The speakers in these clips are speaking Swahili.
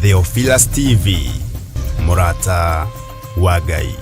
Theophilus TV, Murata wa Ngai.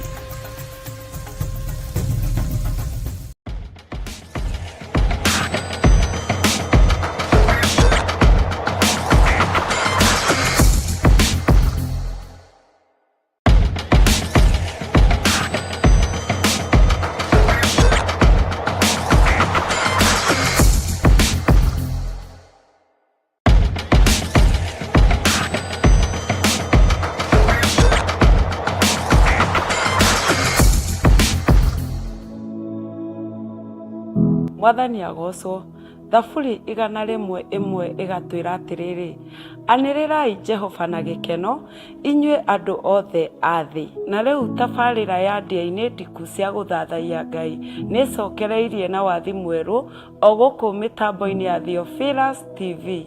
Mwathani agocwo. Thaburi 101 igatwira atiriri, anirirai Jehova na gikeno inyue andu othe a thi. Na riu tabarira ya ndia-ini ndiku cia guthathaia Ngai nicokereirie na wathi mweru o guku mitambo-ini ya Theophilus TV.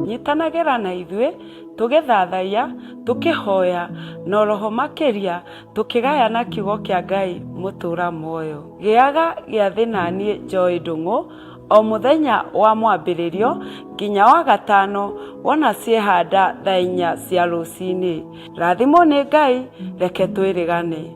Nyitanagira na ithue tugithathaia, tukihoya na roho makiria, tukigayana kiugo kia Ngai mutura moyo. Giaga giathi nanie Joy Ndung'u o muthenya wa mwambiririo nginya wa gatano wona ciehanda thaa 4 cia rucini. Rathimo ni Ngai, reke twirigane.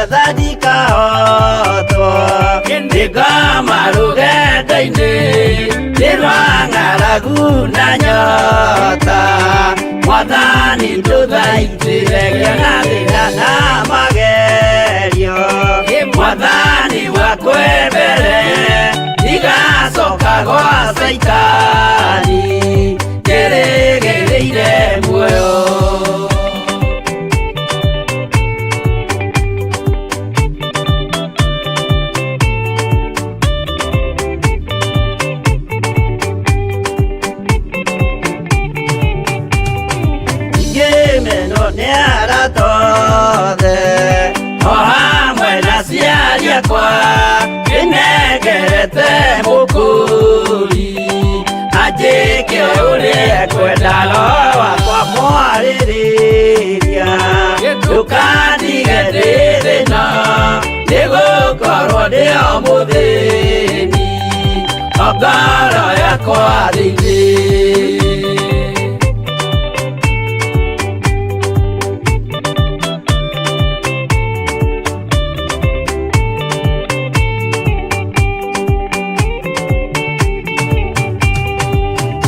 Mwathani kahotwo ndigama rugendo-ini ndirwa ng'aragu na nyota. Mwathani nduthaitire gĩa thĩna na magerio. Mwathani wakwe mbere igacoka gwa Saitani ngĩrĩgĩrĩire muoyo. O hamwe na ciari akwa nĩnegerete mũkũri ngoro yakwa thĩinĩ.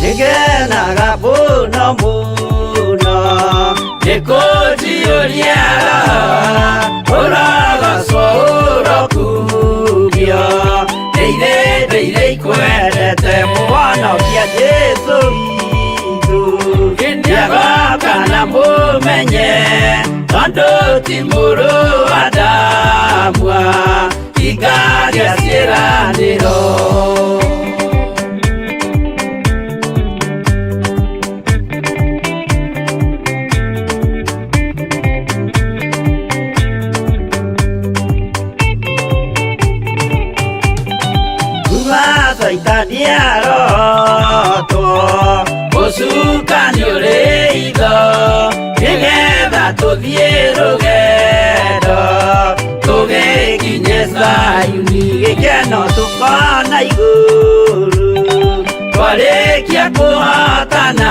Nĩngenaga mũno mũno nĩkũnjiyũria ũrogocwo ũrokugio ndeithĩ ikwendete mũhonokia Jesũ witũ. Ndiagoka na mũmenye tondũ ti mũrũ wa ndamwa ingagĩa ciĩranĩro. Saitani arotwo gũcukanio rĩitho nĩgetha tũthiĩ rũgendo tũgĩkinye Zayuni gĩkeno tũkona igũrũ twarĩkia kũhotana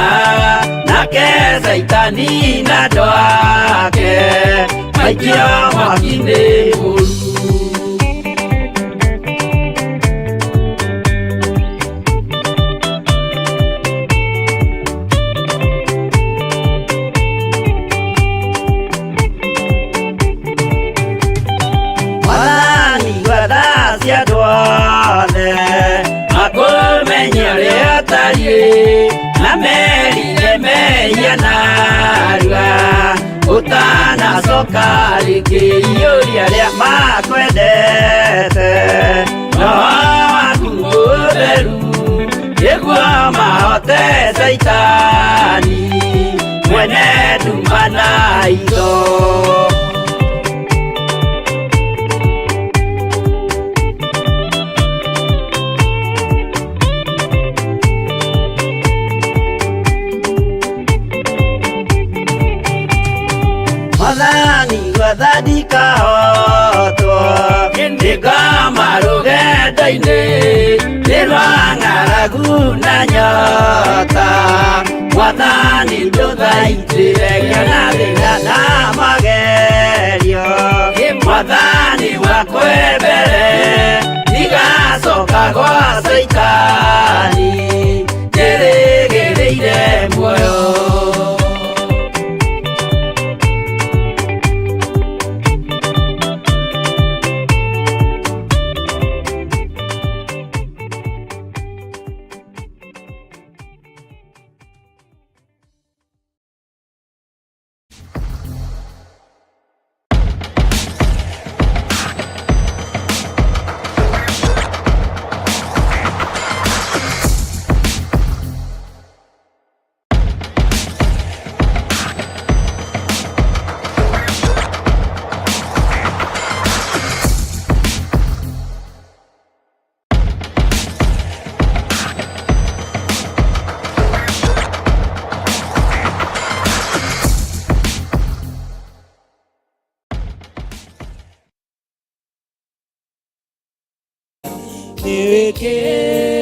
nake Saitani na andũ ake maikio mwaki-inĩ mũru. Na merire mehia narua ũtanacoka rĩngĩ iyũria rĩa makwendete roho waku mũtheru nĩguo mahote Saitani mwene nduma na itho. Mwathani gwathani kahotwo nĩngoma rũgendo-inĩ nĩ rwa ng'aragu na nyota. Mwathani ndũthaitĩre kana thĩna na magerio. Mwathani wakwa mbere ndigacoka gwa Saitani njĩrĩgĩrĩire muoyo.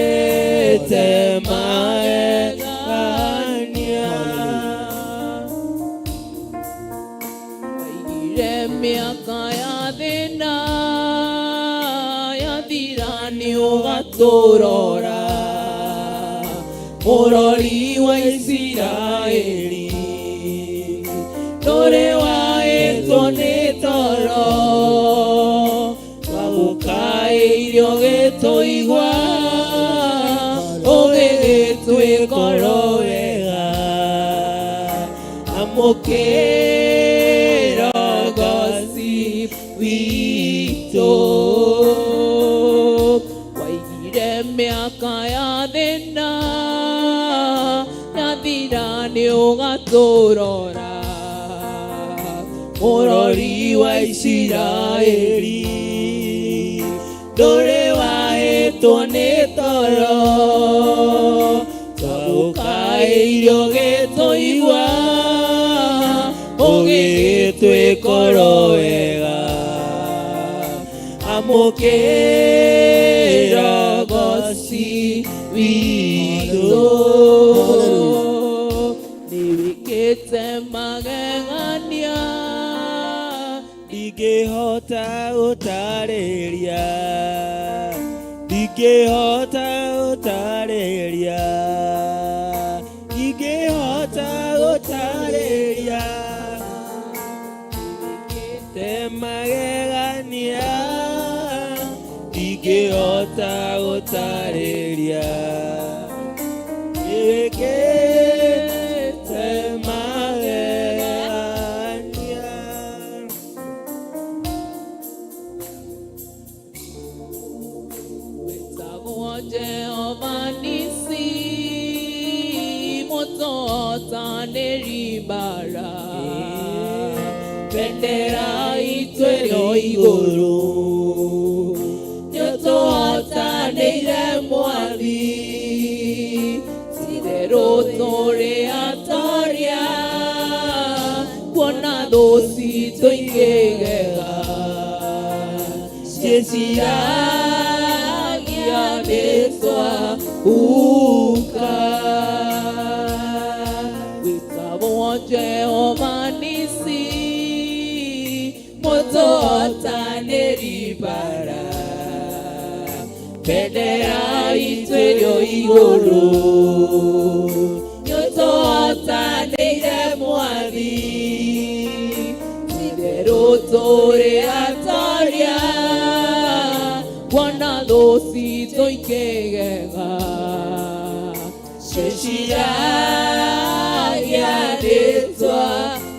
niwekete magania waigire miaka ya thina yathira ni ugaturora murori wa Isiraeli ndore waĩtwo nĩ toro irio gĩtũigua ũgĩgĩtwĩkoro wega amũkĩra Ngoci witũ waigire mĩaka ya thĩna yathira nĩ ũgatũrora mũrori wa Isiraeli ndore waĩtwo nĩ toro twagũkairio gĩtũigua ũgĩgĩtwĩkoro wega amũkĩra Ngoci waisi wito Nibikete magengania Digehota utareria Digehota utareria Digehota utareria Nibikete magengania Digehota utareria Nibikete magengania Wetagwa Jehova nisi Motota neribara Bendera itwero iguru Nyotoota neire mwathi Tidero tore ataria Kuona dosi toingegega Sheshia gia beswa uka Witabo Jehova nisi Motoota neribara Bendera itwero iguru Nyotoota neire mwathi Tidero tore ataria Wana dosi toikegega Sheshia yadetwa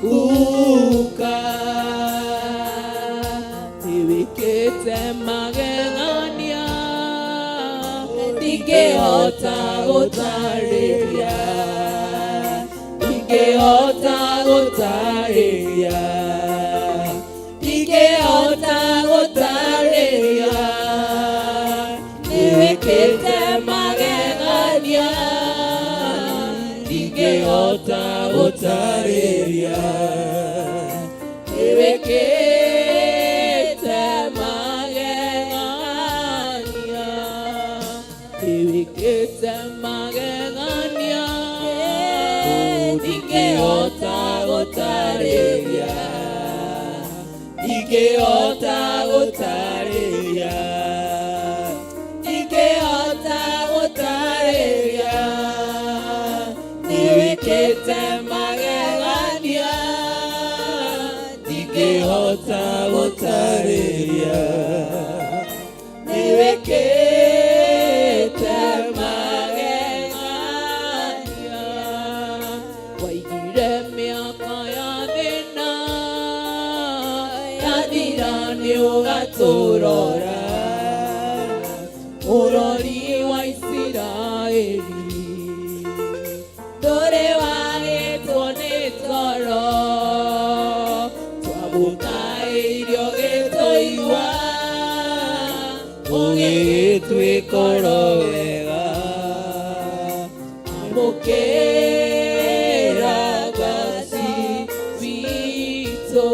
uka Tibikete magengania Digehota gotareria Digehota gotareria Digehota gotareria Nibikete magengania Digehota gotareria Nibikete magengania Nibikete magengania Digehota gotareria Digehota gotareria Digehota gotareria Nibikete magengania Digehota gotareria Nibikete magengania Waigire miaka ya thina Yathira niugaturora Urori wa Isiraeli Ndore wagĩtwo nĩ toro Twamuka irio gĩtũigua Ũgĩgĩtwĩkoro wega Amũkĩra Ngai witũ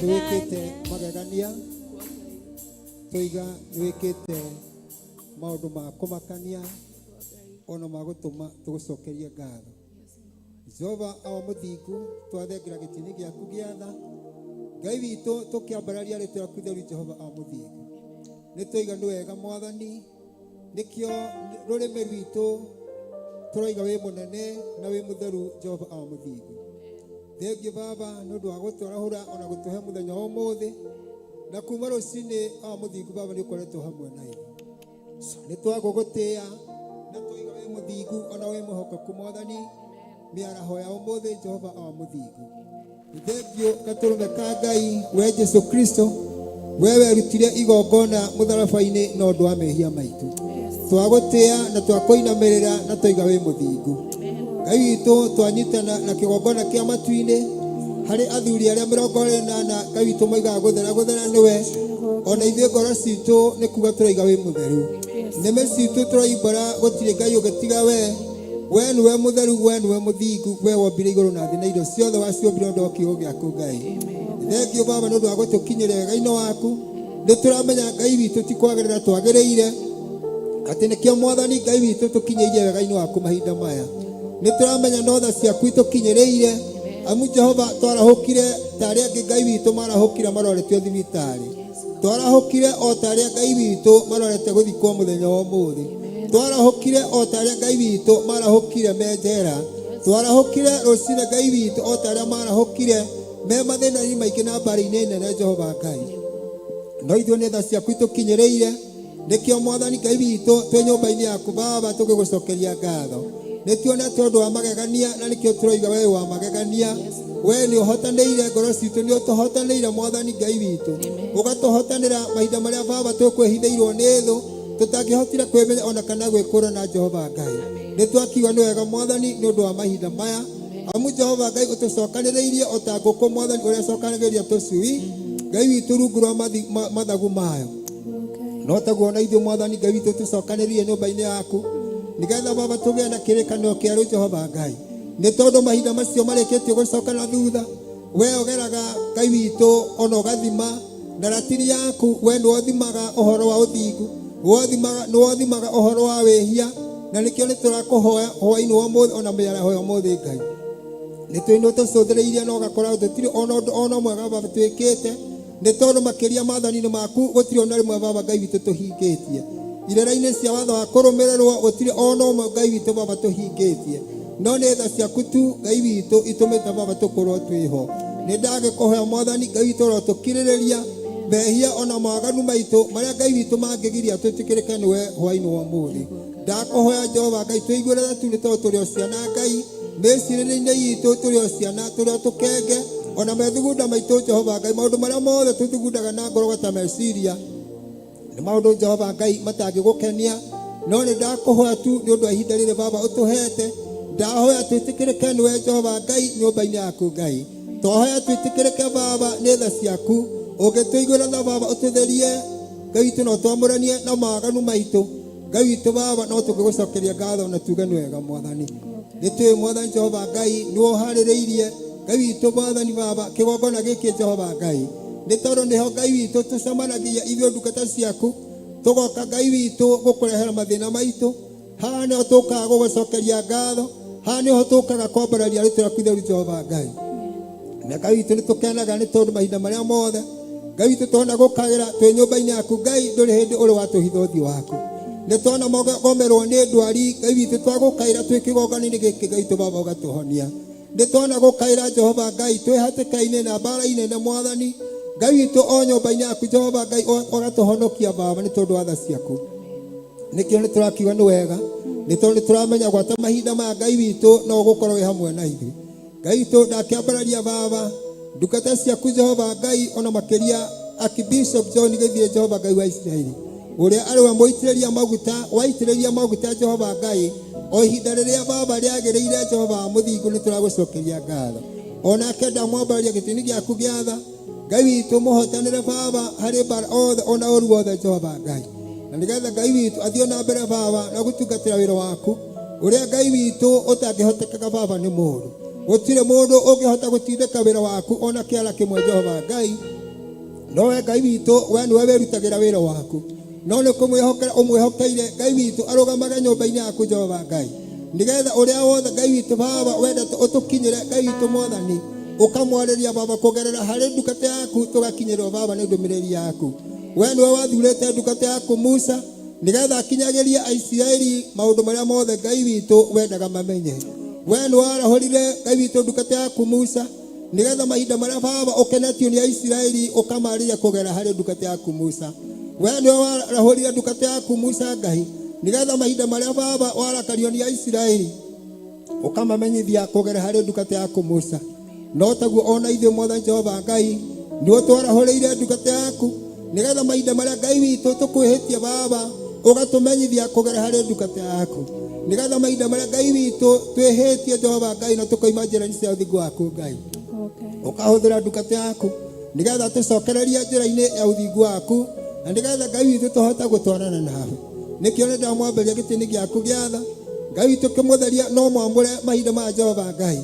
Nĩwĩkĩte magegania Tũiga nĩwĩkĩte maũndũ ma kũmakania ona ma gũtũma tũgũcokerie ngatho Jehova awa mũthingu twathengera gĩtĩ-inĩ gĩaku gĩa tha Ngai witũ tũkĩambararia rĩtwa rĩaku itheru Jehova awa mũthingu nĩtũiga nĩ wega mwathani nĩkĩo rũrĩmĩ rwitũ tũroiga wĩ mũnene na wĩ mũtheru Jehova awa mũthingu Thengiũ Baba nĩ ũndũ wa gũtũrahũra ona gũtũhe mũthenya wa ũmũthĩ na kuma rũcinĩ awa mũthingu Baba nĩ ũkoretwo hamwe na ithuĩ nĩtwagũgũtĩĩa na tũiga wĩ mũthingu ona wĩ mũhokeku mwathani mĩaraho ya ũmũthĩ Jehova awa mũthingu Thengiũ gatũrũme ka Ngai we Jesu Kristo we werutire igongona mũtharaba-inĩ na ũndũ wa mehia maitũ twagũtĩĩa na twakũinamĩrĩra na tũiga wĩ mũthingu Ngai witũ twanyitana na kĩgongona kĩa matu-inĩ harĩ athuri arĩa 28 Ngai witũ moigaga gũthera nĩwe ona ithuĩ ngoro citũ nĩ kuga tũroiga wĩ mũtheru nĩmĩ citũ tũroimbara gũtirĩ Ngai ũgĩtiga we we niwe mutheru we niwe muthingu we wombire iguru na thĩ na indo ciothe waciombire ũndũ wa kiugo gĩaku Ngai. Thengio Baba nĩ ũndũ wa gũtũkinyĩra wega-inĩ waku. Nĩ tũramenya Ngai witũ ti kwagĩrĩra twagĩrĩire atĩ nĩkĩo Mwathani Ngai witũ tũkinyĩirie wega-inĩ waku mahinda maya. Nĩ tũramenya no tha ciaku itũkinyĩrĩire amu Jehova twarahũkire ta arĩa angĩ Ngai witũ marahũkire maroretio thibitarĩ. Twarahũkire o ta arĩa Ngai witũ marorete gũthikwo mũthenya wa ũmũthĩ. Twarahũkire o ta arĩa Ngai witũ marahũkire me njera. Twarahũkire rũcinĩ Ngai witũ o ta arĩa marahũkire me mathĩna-inĩ maingĩ na mbarĩ-inĩ nene Jehova Ngai. No ithuĩ nĩ tha ciaku itũkinyĩrĩire nĩkĩo Mwathani Ngai witũ twĩ nyũmba-inĩ yaku Baba tũgĩgũcokeria ngatho. Nĩ tuonete ũndũ wa magegania na nĩkĩo tũroiga we wa magegania. We nĩ ũhotanĩire ngoro citũ, nĩ ũtũhotanĩire Mwathani Ngai witũ. Ũgatũhotanĩra mahinda marĩa Baba tũkwĩhithĩirwo nĩ thũ tũtangĩhotire kwĩmenya ona kana gwĩkũra na Jehova Ngai. Nĩ twakiuga nĩ wega Mwathani nĩ ũndũ wa mahinda maya amu Jehova Ngai ũtũcokanĩrĩirie o ta ngũkũ Mwathani ũrĩa ũcokanagĩrĩria tũcui Ngai witũ rungu rwa mathagu mayo. No taguo ona ithuĩ Mwathani Ngai witũ tũcokanĩrĩirie nyũmba-inĩ yaku nĩgetha Baba tũgĩe na kĩrĩkanĩro kĩerũ Jehova Ngai. Nĩ tondũ mahinda macio marĩkĩtie gũcoka na thutha we ũgeraga Ngai witũ ona ũgathima na ratiri yaku we nĩ wothimaga ũhoro wa ũthingu, nĩ wothimaga ũhoro wa wĩhia, na nĩkĩo nĩ tũrakũhoya hwaĩ-inĩ wa ũmũthĩ ona mĩaraho ya ũmũthĩ Ngai. Nĩ twĩnĩ tũcũthĩrĩirie na ũgakora tũtirĩ ona ũndũ ona mwega Baba twĩkĩte nĩ tondũ makĩria maathani-inĩ maku gũtirĩ ona rĩmwe Baba Ngai witũ tũhingĩtie. Irĩra-inĩ cia watho wa kũrũmĩrĩrwo gũtirĩ ona ũmwe Ngai witũ Baba tũhingĩtie. No nĩ tha ciaku tu Ngai witũ itũmĩte Baba tũkorwo twĩho. Nĩ ndagĩkũhoya Mwathani Ngai witũ oro tũkirĩrĩria mehia ona mawaganu maitũ marĩa Ngai witũ mangĩgiria twĩtĩkĩrĩke nĩwe hwaĩ-inĩ wa ũmũthĩ. Ndakũhoya Jehova Ngai twĩiguĩre tu nĩ tondũ tũrĩ o ciana Ngai mĩcirĩrĩinĩ itũ tũrĩ o ciana tũrĩ o tũkenge ona methugunda maitũ Jehova Ngai. Maũndũ marĩa mothe tũthugundaga na ngoro ta meciria nĩ maũndũ Jehova Ngai matangĩgũkenia. No nĩ ndakũhoya tu nĩ ũndũ wa ihinda rĩrĩ Baba ũtũhete. Ndahoya twĩtĩkĩrĩke nĩwe Jehova Ngai nyũmba-inĩ yaku Ngai. Twahoya twĩtĩkĩrĩke Baba nĩ tha ciaku ũngĩtũiguĩra tha Baba ũtũtherie Ngai witũ na ũtwamũranie na mawaganu maitũ Ngai witũ Baba no tũgĩgũcokeria ngatho na tuge nĩ wega Mwathani. Nĩ tũĩ Mwathani Jehova Ngai nĩ ũharĩrĩirie Ngai witũ Mwathani Baba kĩgongona gĩkĩ Jehova Ngai. Nĩ tondũ nĩho Ngai witũ tũcemanagia ithuĩ ndungata ciaku tũgoka Ngai witũ gũkũrehera mathĩna maitũ. Haha nĩho tũkaga gũgũcokeria ngatho, haha nĩho tũkaga kwambararia rĩtwa rĩaku itheru Jehova Ngai. Na Ngai witũ nĩ tũkenaga nĩ tondũ mahinda marĩa mothe Ngai witũ tũrona gũkagĩra twĩ nyũmba-inĩ yaku Ngai ndũrĩ hĩndĩ ũrĩ watũhitha ũthiũ waku. Nĩ twana mogomerwo nĩ ndwari Ngai witũ twagũkaĩra twĩ kĩgongona-inĩ gĩkĩ Ngai witũ Baba ũgatũhonia. Nĩ twana gũkaĩra Jehova Ngai twĩ hatĩka-inĩ na mbara-inĩ nene Mwathani Ngai witũ o nyũmba-inĩ yaku Jehova Ngai ũgatũhonokia Baba nĩ tondũ wa tha ciaku. Nĩkĩo nĩ tũrakiuga nĩ wega nĩ tondũ nĩ tũramenya gwata mahinda maya Ngai witũ no ũgũkorwo wĩ hamwe na ithuĩ. Ngai witũ ndakĩambararia Baba ndungata ciaku Jehova Ngai ona makĩria Archbishop John Gĩthiĩ Jehova Ngai wa Isiraeli ũrĩa arĩ we waitĩrĩria maguta Jehova Ngai o ihinda rĩrĩa Baba rĩagĩrĩire Jehova mũthingu nĩ tũragũcokeria ngatho. Onake ndamwambararia gĩtĩ-inĩ gĩaku gĩa tha Ngai witũ mũhotanĩre Baba harĩ mbara othe ona ũru wothe Jehova Ngai. Na nĩgetha Ngai witũ athiĩ na mbere Baba na gũtungatĩra wĩra waku ũrĩa Ngai witũ ũtangĩhotekaga Baba nĩ mũndũ. Gũtirĩ mũndũ ũngĩhota gũtindĩka wĩra waku ona kĩara kĩmwe Jehova Ngai. No we Ngai witũ we nĩwe wĩrutagĩra wĩra waku. No nĩ kũmwĩhokera ũmwĩhokeire Ngai witũ arũgamage nyũmba-inĩ yaku Jehova Ngai. Nĩgetha ũrĩa wothe Ngai witũ Baba wendete ũtũkinyĩre Ngai witũ Mwathani ũkamwarĩria Baba kũgerera harĩ ndungata yaku tũgakinyĩrwo Baba nĩ ndũmĩrĩri yaku. We nĩwe wathurĩte ndungata yaku Musa nĩgetha akinyagĩrie Aisiraeli maũndũ marĩa mothe Ngai witũ wendaga mamenye. We nĩ warahũrire Ngai witũ ndungata yaku Musa nĩgetha mahinda marĩa Baba ũkenetio nĩ Aisiraeli ũkamarĩria kũgerera harĩ ndungata yaku Musa. We nĩwe warahũrire ndungata yaku Musa Ngai nĩgetha mahinda marĩa Baba warakario nĩ Aisiraeli ũkamamenyithia kũgerera harĩ ndungata yaku Musa. No taguo ona ithuĩ Mwathani Jehova Ngai nĩwe twarahũrĩire ndungata yaku nĩgetha mahinda marĩa Ngai witũ tũkwĩhĩtie Baba ũgatũmenyithia kũgerera harĩ ndungata yaku. Nĩgetha mahinda marĩa Ngai witũ twĩhĩtie Jehova Ngai na tũkoima njĩra-inĩ cia ũthingu waku Ngai. Ũkahũthĩra ndungata yaku nĩgetha tũcokererie njĩra-inĩ ya ũthingu waku na nĩgetha Ngai witũ tũhote gũtwarana nawe. Nĩkĩo nĩ ndamwambĩria gĩtĩ-inĩ gĩaku gĩa tha Ngai tukimutharia no mwamure mahinda ma Jehova Ngai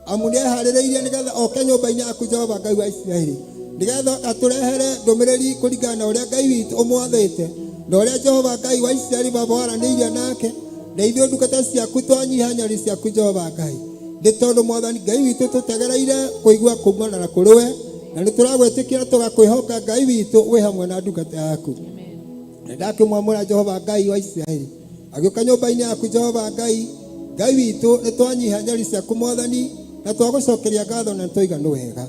amune harireirie nigetha oke nyumba-ini yaku Jehova Ngai wa Isiraeli nigetha aturehere ndumiriri kuringana na uria Ngai witu umwathite na uria Jehova Ngai wa Isiraeli baba waraniirie nake na ithuĩ ndungata ciaku twanyiha nyari ciaku Jehova Ngai nĩ tondũ mwathani Ngai witũ tũtegereire kũigua kumana na kũrĩ we na nĩ tũragwĩtĩkĩra tũgakwĩhoka Ngai witũ wĩ hamwe na ndungata yaku na ndakĩmwamũra Jehova Ngai wa Isiraeli agĩũka nyũmba-inĩ yaku Jehova Ngai witũ nĩ twanyiha nyari ciaku mwathani na twagũcokeria ngatho na tũiga nĩ wega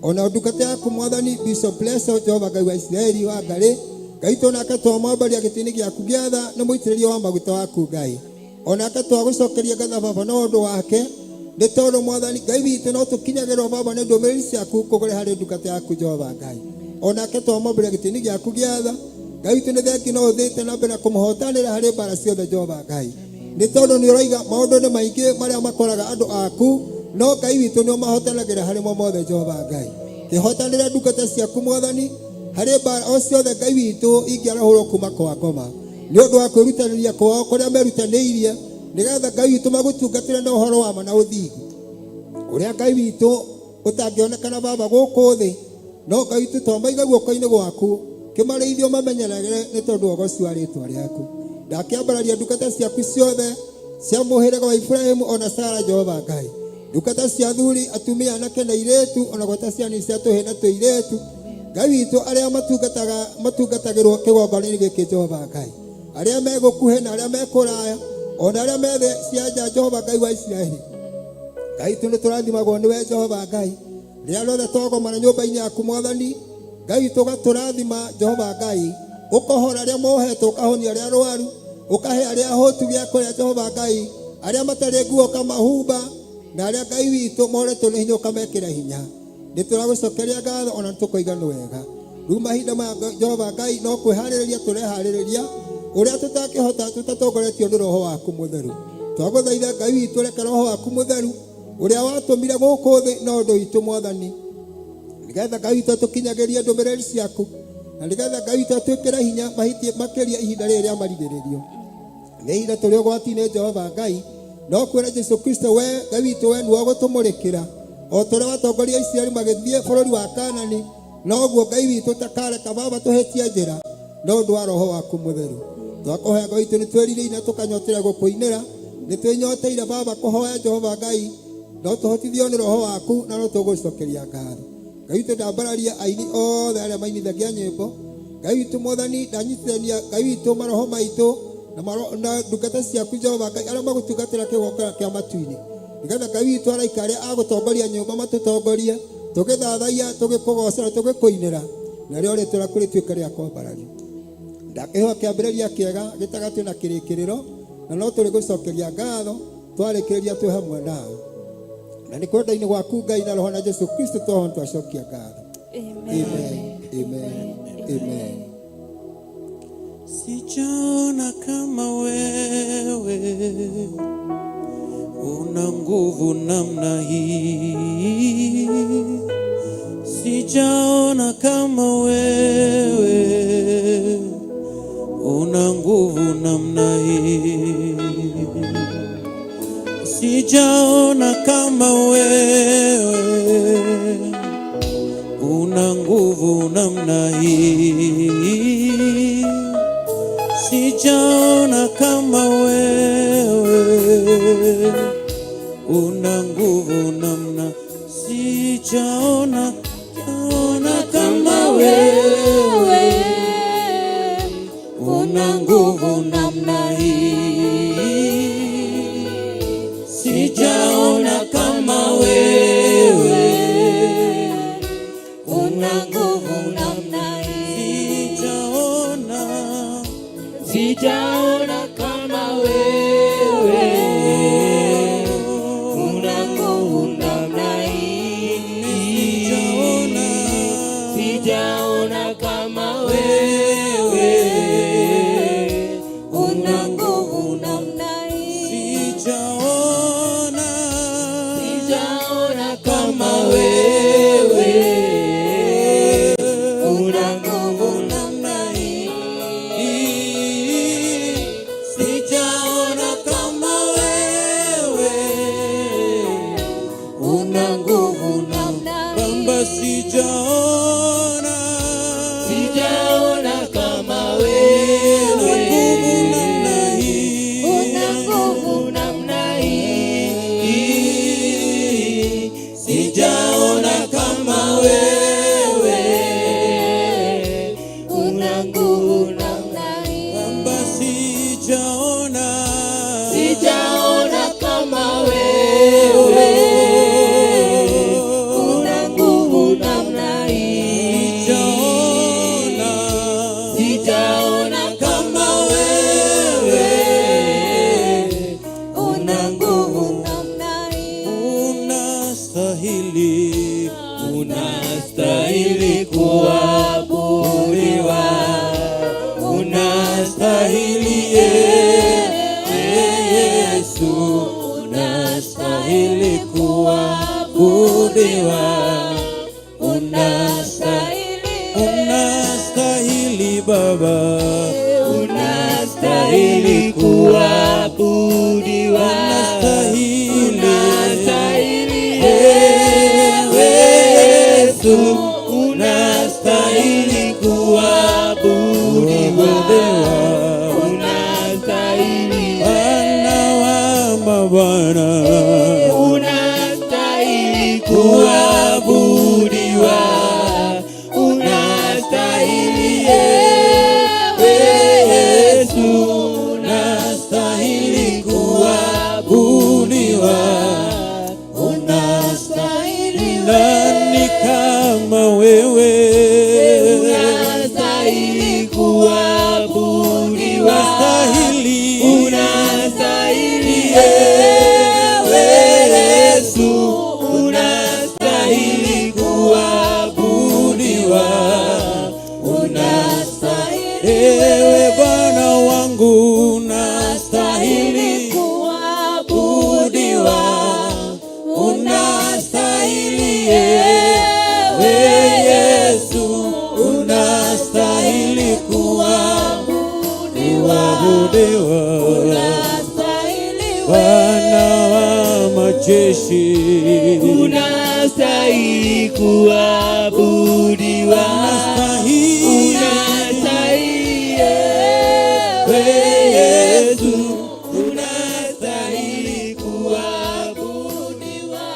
ona ndungata yaku mwathani Bishop Blesso Jehova Ngai wa Isiraeli wa Ngarĩ Ngai tũnake twamwambaria gĩtĩ-inĩ gĩaku gĩa tha nĩ mũitĩrĩrio wa maguta waku Ngai onake twagũcokeria ngatho baba na ũndũ wake nĩ tondũ mwathani Ngai witũ no tũkinyagĩrwo baba nĩ ndũmĩrĩri ciaku kũgũre harĩ ndungata yaku Jehova Ngai onake twamwambaria gĩtĩ-inĩ gĩaku gĩa tha Ngai witũ nĩ thengi no ũthĩte na mbere kũmũhotanĩra harĩ mbara ciothe Jehova Ngai nĩ tondũ nĩ ũroiga maũndũ nĩ maingĩ marĩa makoraga andũ aku no Ngai witũ nĩ ũmahotanagĩra harĩ mo mothe Jehova Ngai kĩhotanĩra ndungata ciaku mwathani harĩ mbara o ciothe Ngai witũ ingĩarahũrwo kuma kwa ngoma nĩ ũndũ wa kwĩrutanĩria kwao kũrĩa merutanĩirie nigetha Ngai witũ magũtungatĩre na ũhoro wa ma na ũthingu ũrĩa Ngai witũ ũtangĩonekana baba gũkũ thĩ no Ngai witũ twamaiga guoko-inĩ gwaku kĩmarĩithio mamenyeragĩre nĩ tondũ wogoci wa rĩĩtwa rĩaku ndakĩambararia ndungata ciaku ciothe cia mũhĩrĩga wa Ibrahimu ona Sara Jehova Ngai ndungata cia thuri atumia anake na airĩtu ona gwata ciana cia tũhĩĩ na tũirĩtu Ngai witũ arĩa matungatagĩrwo kĩgongona-inĩ gĩkĩ Jehova Ngai arĩa megũkuhĩ na arĩa mekũraya ona arĩa methe cia nja Jehova Ngai wa Isiraeli Ngai witũ nĩ tũrathimagwo nĩwe Jehova Ngai rĩrĩa rothe twagomana nyũmba-inĩ yaku mwathani Ngai witũ ũgatũrathima Jehova Ngai ũkohora arĩa mohetwo ũkahonia arĩa arwaru ũkahe arĩa ahũtu gĩa kũrĩa Jehova Ngai arĩa matarĩ nguo ũkamahumba na arĩa Ngai witũ moretwo nĩ hinya ũkamekĩra hinya nĩ tũragũcokeria ngatho ona tũkoiga nĩ wega rĩu mahinda ma Jehova Ngai no kwĩharĩrĩria tũreharĩrĩria ũrĩa tũtakĩhota tũtatongoretio nĩ roho waku mũtheru twagũthaitha Ngai witũ reka roho waku mũtheru ũrĩa watũmire gũkũ thĩ na ũndũ witũ mwathani nigetha Ngai witũ tũkinyagĩrie ndũmĩrĩri ciaku na nigetha Ngai witũ twĩkĩre hinya makĩria ihinda rĩrĩ rĩa marirĩrĩrio nĩ ihinda tũrĩ ũgwati-inĩ Jehova Ngai no kwĩra Jesu Kristo we Ngai witũ we nĩwe ũgũtũmũrĩkĩra o tũrĩa watongoria Isiraeli magĩthiĩ bũrũri wa Kanani noguo Ngai witũ takareka baba tũhĩtie njĩra no ũndũ wa roho waku mũtheru twakũhoya Ngai witũ nĩ twĩrirĩire na tũkanyoteera gũkũinĩra nĩ twĩnyoteire baba kũhoya Jehova Ngai no tũhotithio nĩ roho waku na no tũgũcokeria ngatho Ngai witũ ndambararia aini othe arĩa mainithagia nyĩmbo Ngai witũ mwathani ndanyitithania Ngai witũ maroho maitũ na ndungata ciaku Jehova Ngai arĩa magũtungatĩra kĩgongona kĩa matu-inĩ nigetha Ngai witũ araika arĩa agũtongoria nyũmba matũtongorie tũgĩthathaia tũgĩkũgocera tũgĩkũinĩra na rĩo rĩtwa rĩaku rĩtuĩke rĩa kwambarario ndakĩhoa kĩambĩrĩria kĩega gĩtagatĩ na kĩrĩkĩrĩro na no tũrĩgũcokeria ngatho twarĩkĩrĩria twĩ hamwe nawe na nĩ kwenda-inĩ gwaku Ngai na roho na Jesu Kristo twaho twacokia ngatho amen amen amen Sijaona kama wewe una nguvu namna hii sijaona kama wewe una nguvu namna hii sijaona kama wewe una nguvu namna hii sijaona kama wewe una nguvu namna sijaona kama wewe una nguvu namna hii sijaona kama wewe una nguvu namna hii sijaona kama wewe una nguvu namna hii sijaona kama wewe una nguvu namna hii sijaona kama wewe una nguvu namna hii sijaona kama wewe una nguvu namna hii. Baba, sijaona kama wewe, una nguvu namna hii. Sijaona kama wewe, una nguvu namna hii. Baba, sijaona kama wewe, una nguvu namna hii. Sijaona kama wewe, una nguvu namna hii. Unastahili kuabudiwa, unastahili Yesu, unastahili kuabudiwa, unastahili Baba, unastahili kuabudiwa, unastahili Yesu, unastahili kuabudiwa, unastahili Bwana wa mabwana, unastahili kuabudiwa, unastahili Yesu, unastahili kuabudiwa, unastahili. Nani kama wewe, unastahili kuabudiwa, unastahili Yesu, unastahili kuabudiwa, unastahili. Ewe Bwana wangu, unastahili kuabudiwa, unastahili Yesu, unastahili kuabudiwa, Bwana wa majeshi, unastahili kuabudiwa, unastahili Yesu, unastahili kuabudiwa,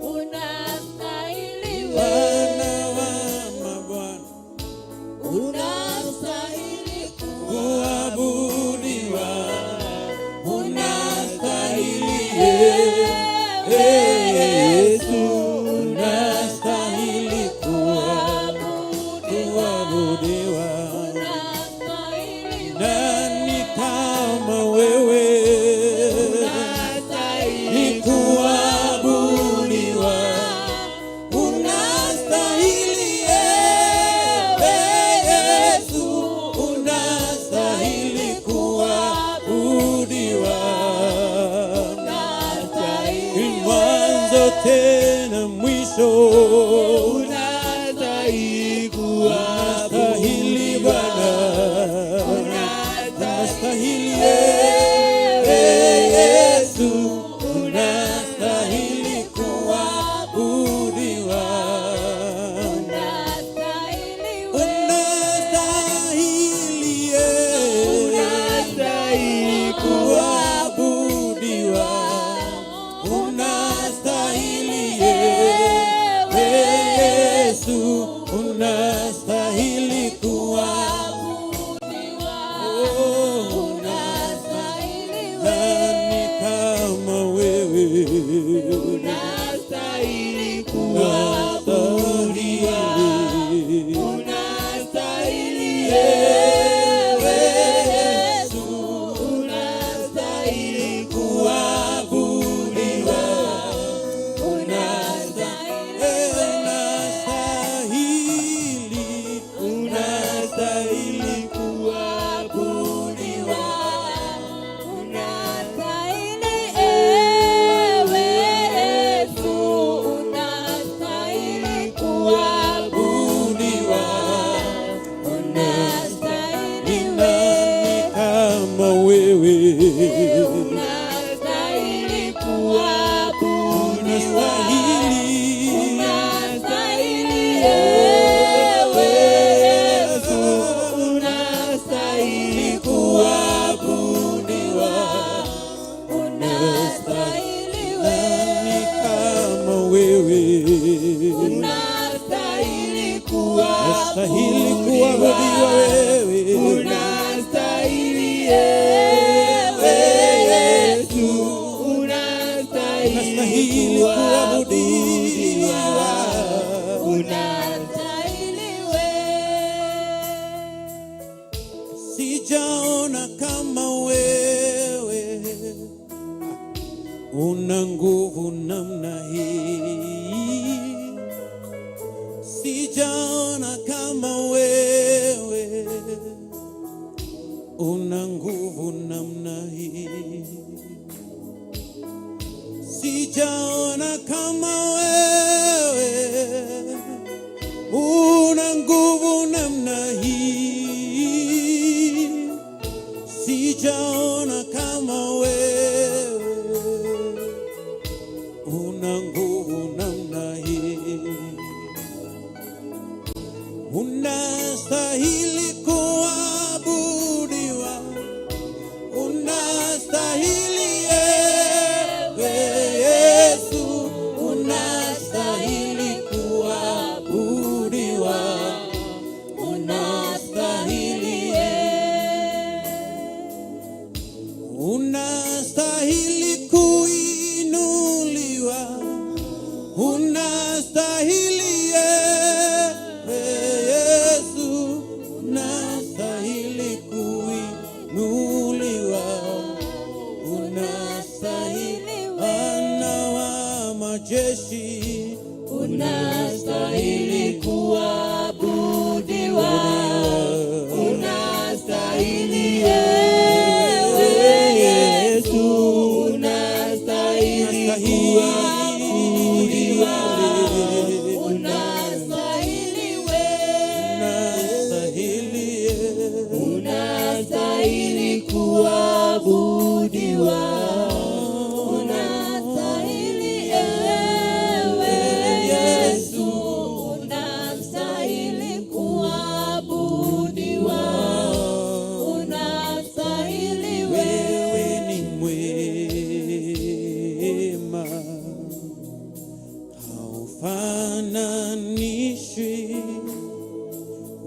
unastahili Bwana wa mabwana, unastahili kuabudiwa, unastahili Yesu, unastahili kuabudiwa. Nani kama wewe, unastahili kuabudiwa, unastahili Yesu, unastahili kuabudiwa, mwanzo tena mwisho, unastahili kuabudiwa, Bwana, unastahili Yesu, unastahili kuabudiwa, unastahili kuabudiwa, unastahili Unastahili kuabudiwa wewe. Unastahili wewe Yesu. Unastahili kuabudiwa. Unastahili wewe. Sijaona kama wewe una nguvu namna hii. Sijaona kama wewe una nguvu namna hii. Sijaona kama wewe una nguvu namna hii. Sijaona kama wewe una nguvu namna hii. Unastahili kuabudiwa. Unastahili ewe Yesu. Unastahili kuabudiwa. Unastahili unastahili kuinuliwa. Unastahili jeshi. Unastahili kuabudiwa. Unastahili wewe Yesu. Unastahili kuabudiwa. Unastahili wewe. Unastahili kuabudiwa.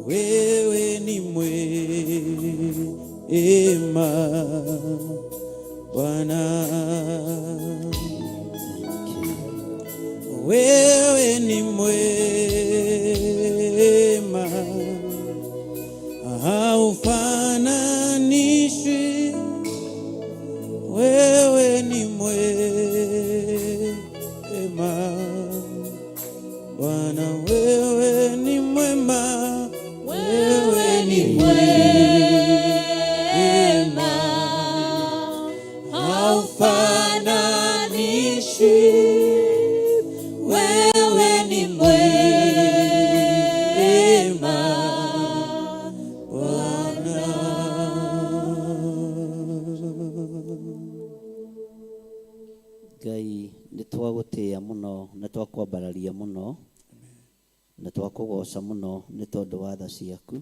Wewe ni mwema Bwana. Wewe ni mwema, haufananishwi. Wewe ni mwema Bwana, wewe ni mwema. Wewe ni mwema, haufananishwi. Wewe ni mwema Bwana. Ngai nitwagutia muno na twakwambararia muno na twakugoca muno nĩ tondũ wa tha ciaku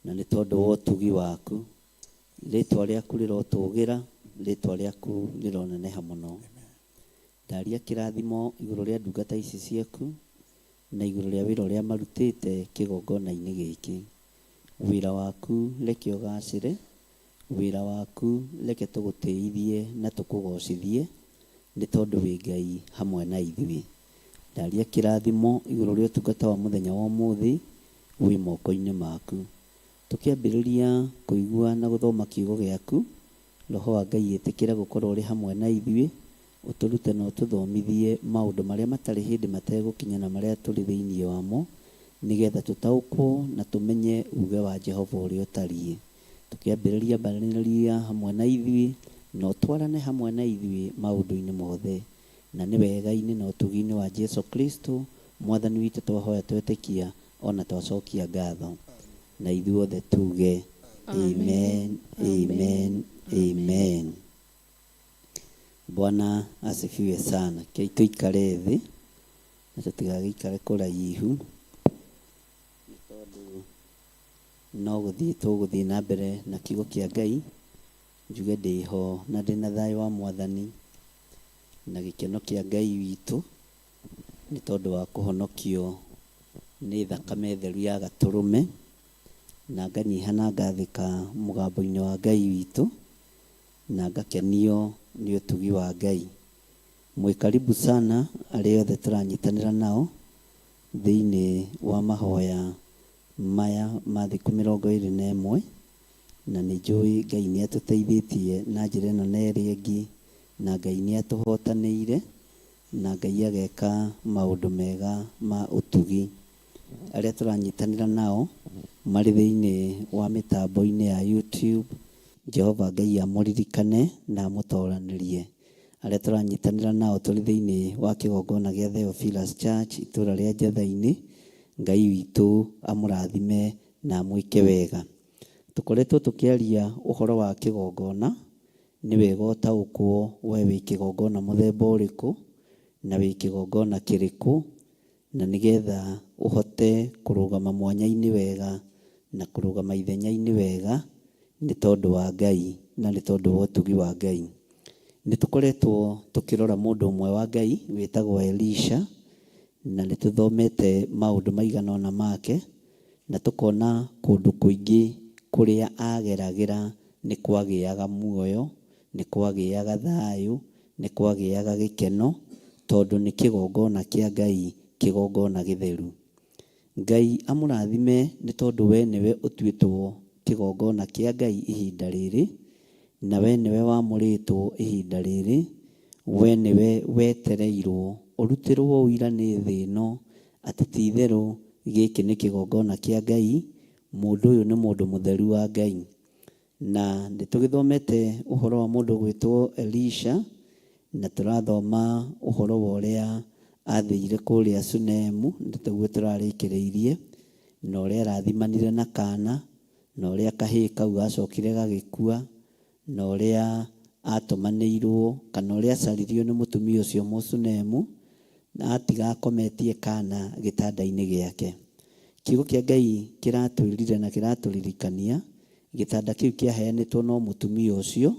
na nĩ tondũ wa ũtugi waku. Rĩtwa rĩaku rĩrotũgĩra, rĩtwa rĩaku rĩroneneha mũno. Ndaria kĩrathimo igũrũ rĩa ndungata ici ciaku na igũrũ rĩa wĩra ũrĩa marutĩte kĩgongona-inĩ gĩkĩ. Wĩra waku reke ũgacĩre, wĩra waku reke tũgũtĩithie na tũkũgocithie nĩ tondũ wĩ Ngai hamwe na ithuĩ. Ndaria kĩrathimo igũrũ rĩa ũtungata wa mũthenya wa ũmũthĩ wĩ moko-inĩ maku. Tũkĩambĩrĩria kũigua na gũthoma kiugo gĩaku, Roho wa Ngai ĩtĩkĩra gũkorwo ũrĩ hamwe na ithuĩ, ũtũrute na ũtũthomithie maũndũ marĩa matarĩ hĩndĩ mategũkinya na marĩa tũrĩ thĩinĩ wamo, nĩgetha tũtaũkwo na tũmenye uge wa Jehova ũrĩa ũtariĩ. Tũkĩambĩrĩria mbaranĩria hamwe na ithuĩ na ũtwarane hamwe na ithuĩ maũndũ-inĩ mothe, na nĩ wega-inĩ na ũtugi-inĩ wa Jesu Kristo mwathani witũ twahoya twetĩkia ona twacokia ngatho, na ithuothe tuge amen, amen, amen. Bwana asifiwe sana. Kei tuikare thĩ na tũtigagĩikare kũraihu, nĩ tondũ no gũthiĩ tũgũthiĩ na mbere na kiugo kĩa Ngai. Njuge ndĩho na ndĩna thayũ wa Mwathani na gĩkeno kĩa Ngai witũ nĩ tondũ wa kũhonokio nĩ thakame theru ya Gatũrũme, na nganyiha na ngathĩka mũgambo-inĩ wa Ngai witũ, na ngakenio nĩ ũtugi wa Ngai. Mwĩ karibu sana arĩa othe tũranyitanĩra nao thĩinĩ wa mahoya maya ma thikũ 21, na nĩ njũĩ Ngai nĩ atũteithĩtie na njĩra ĩno na ĩrĩa ĩngĩ, na Ngai nĩ atũhotanĩire, na Ngai ageka maũndũ mega ma ũtugi. Arĩa tũranyitanĩra nao marĩ thĩinĩ wa mĩtambo-inĩ ya YouTube, Jehova Ngai amũririkane na amũtoranĩrie. Arĩa tũranyitanĩra nao tũrĩ thĩinĩ wa kĩgongona gĩa Theophilus Church itũũra rĩa Njatha-inĩ, Ngai witũ amũrathime na amwĩke wega. Tũkoretwo tũkĩaria ũhoro wa kĩgongona, nĩ wega ũtaũkwo we wĩ kĩgongona mũthemba ũrĩkũ na wĩ kĩgongona kĩrĩkũ, na nĩgetha ũhote kũrũgama mwanya-inĩ wega na kũrũgama ithenya-inĩ wega nĩ tondũ wa Ngai na nĩ tondũ wa ũtugi wa Ngai. Nĩ tũkoretwo tũkĩrora mũndũ ũmwe wa Ngai wĩtagwo Elisha, na nĩ tũthomete maũndũ maigana ũna make, na tũkona kũndũ kũingĩ kũrĩa ageragĩra nĩ kwagĩaga muoyo, nĩ kwagĩaga thayũ, nĩ kwagĩaga gĩkeno, tondũ nĩ kĩgongona kĩa Ngai, kĩgongona gĩtheru. Ngai amũrathime nĩ tondũ we nĩwe ũtuĩtwo kĩgongona kĩa Ngai ihinda rĩrĩ, na we nĩwe wamũrĩtwo ihinda rĩrĩ, we nĩwe wetereirwo ũrutĩrwo ũira nĩ thĩ ĩno atĩ ti itherũ gĩkĩ nĩ kĩgongona kĩa Ngai, mũndũ ũyũ nĩ mũndũ mũtheru wa Ngai. Na nĩ tũgĩthomete ũhoro wa mũndũ gwĩtwo Elisha, na tũrathoma ũhoro wa ũrĩa athĩire kũrĩa Sunemu, nĩtaguo tũrarĩkĩrĩirie, na ũrĩa arathimanire na kana, na ũrĩa kahĩĩ kau gacokire gagĩkua, na ũrĩa atũmanĩirwo kana ũrĩa acaririo nĩ mũtumia ũcio Mũsunemu, na atiga akometie kana gĩtanda-inĩ gĩake. Kiugo kĩa Ngai kĩratwĩrire na kĩratũririkania gĩtanda kĩu kĩaheanĩtwo no mũtumia ũcio,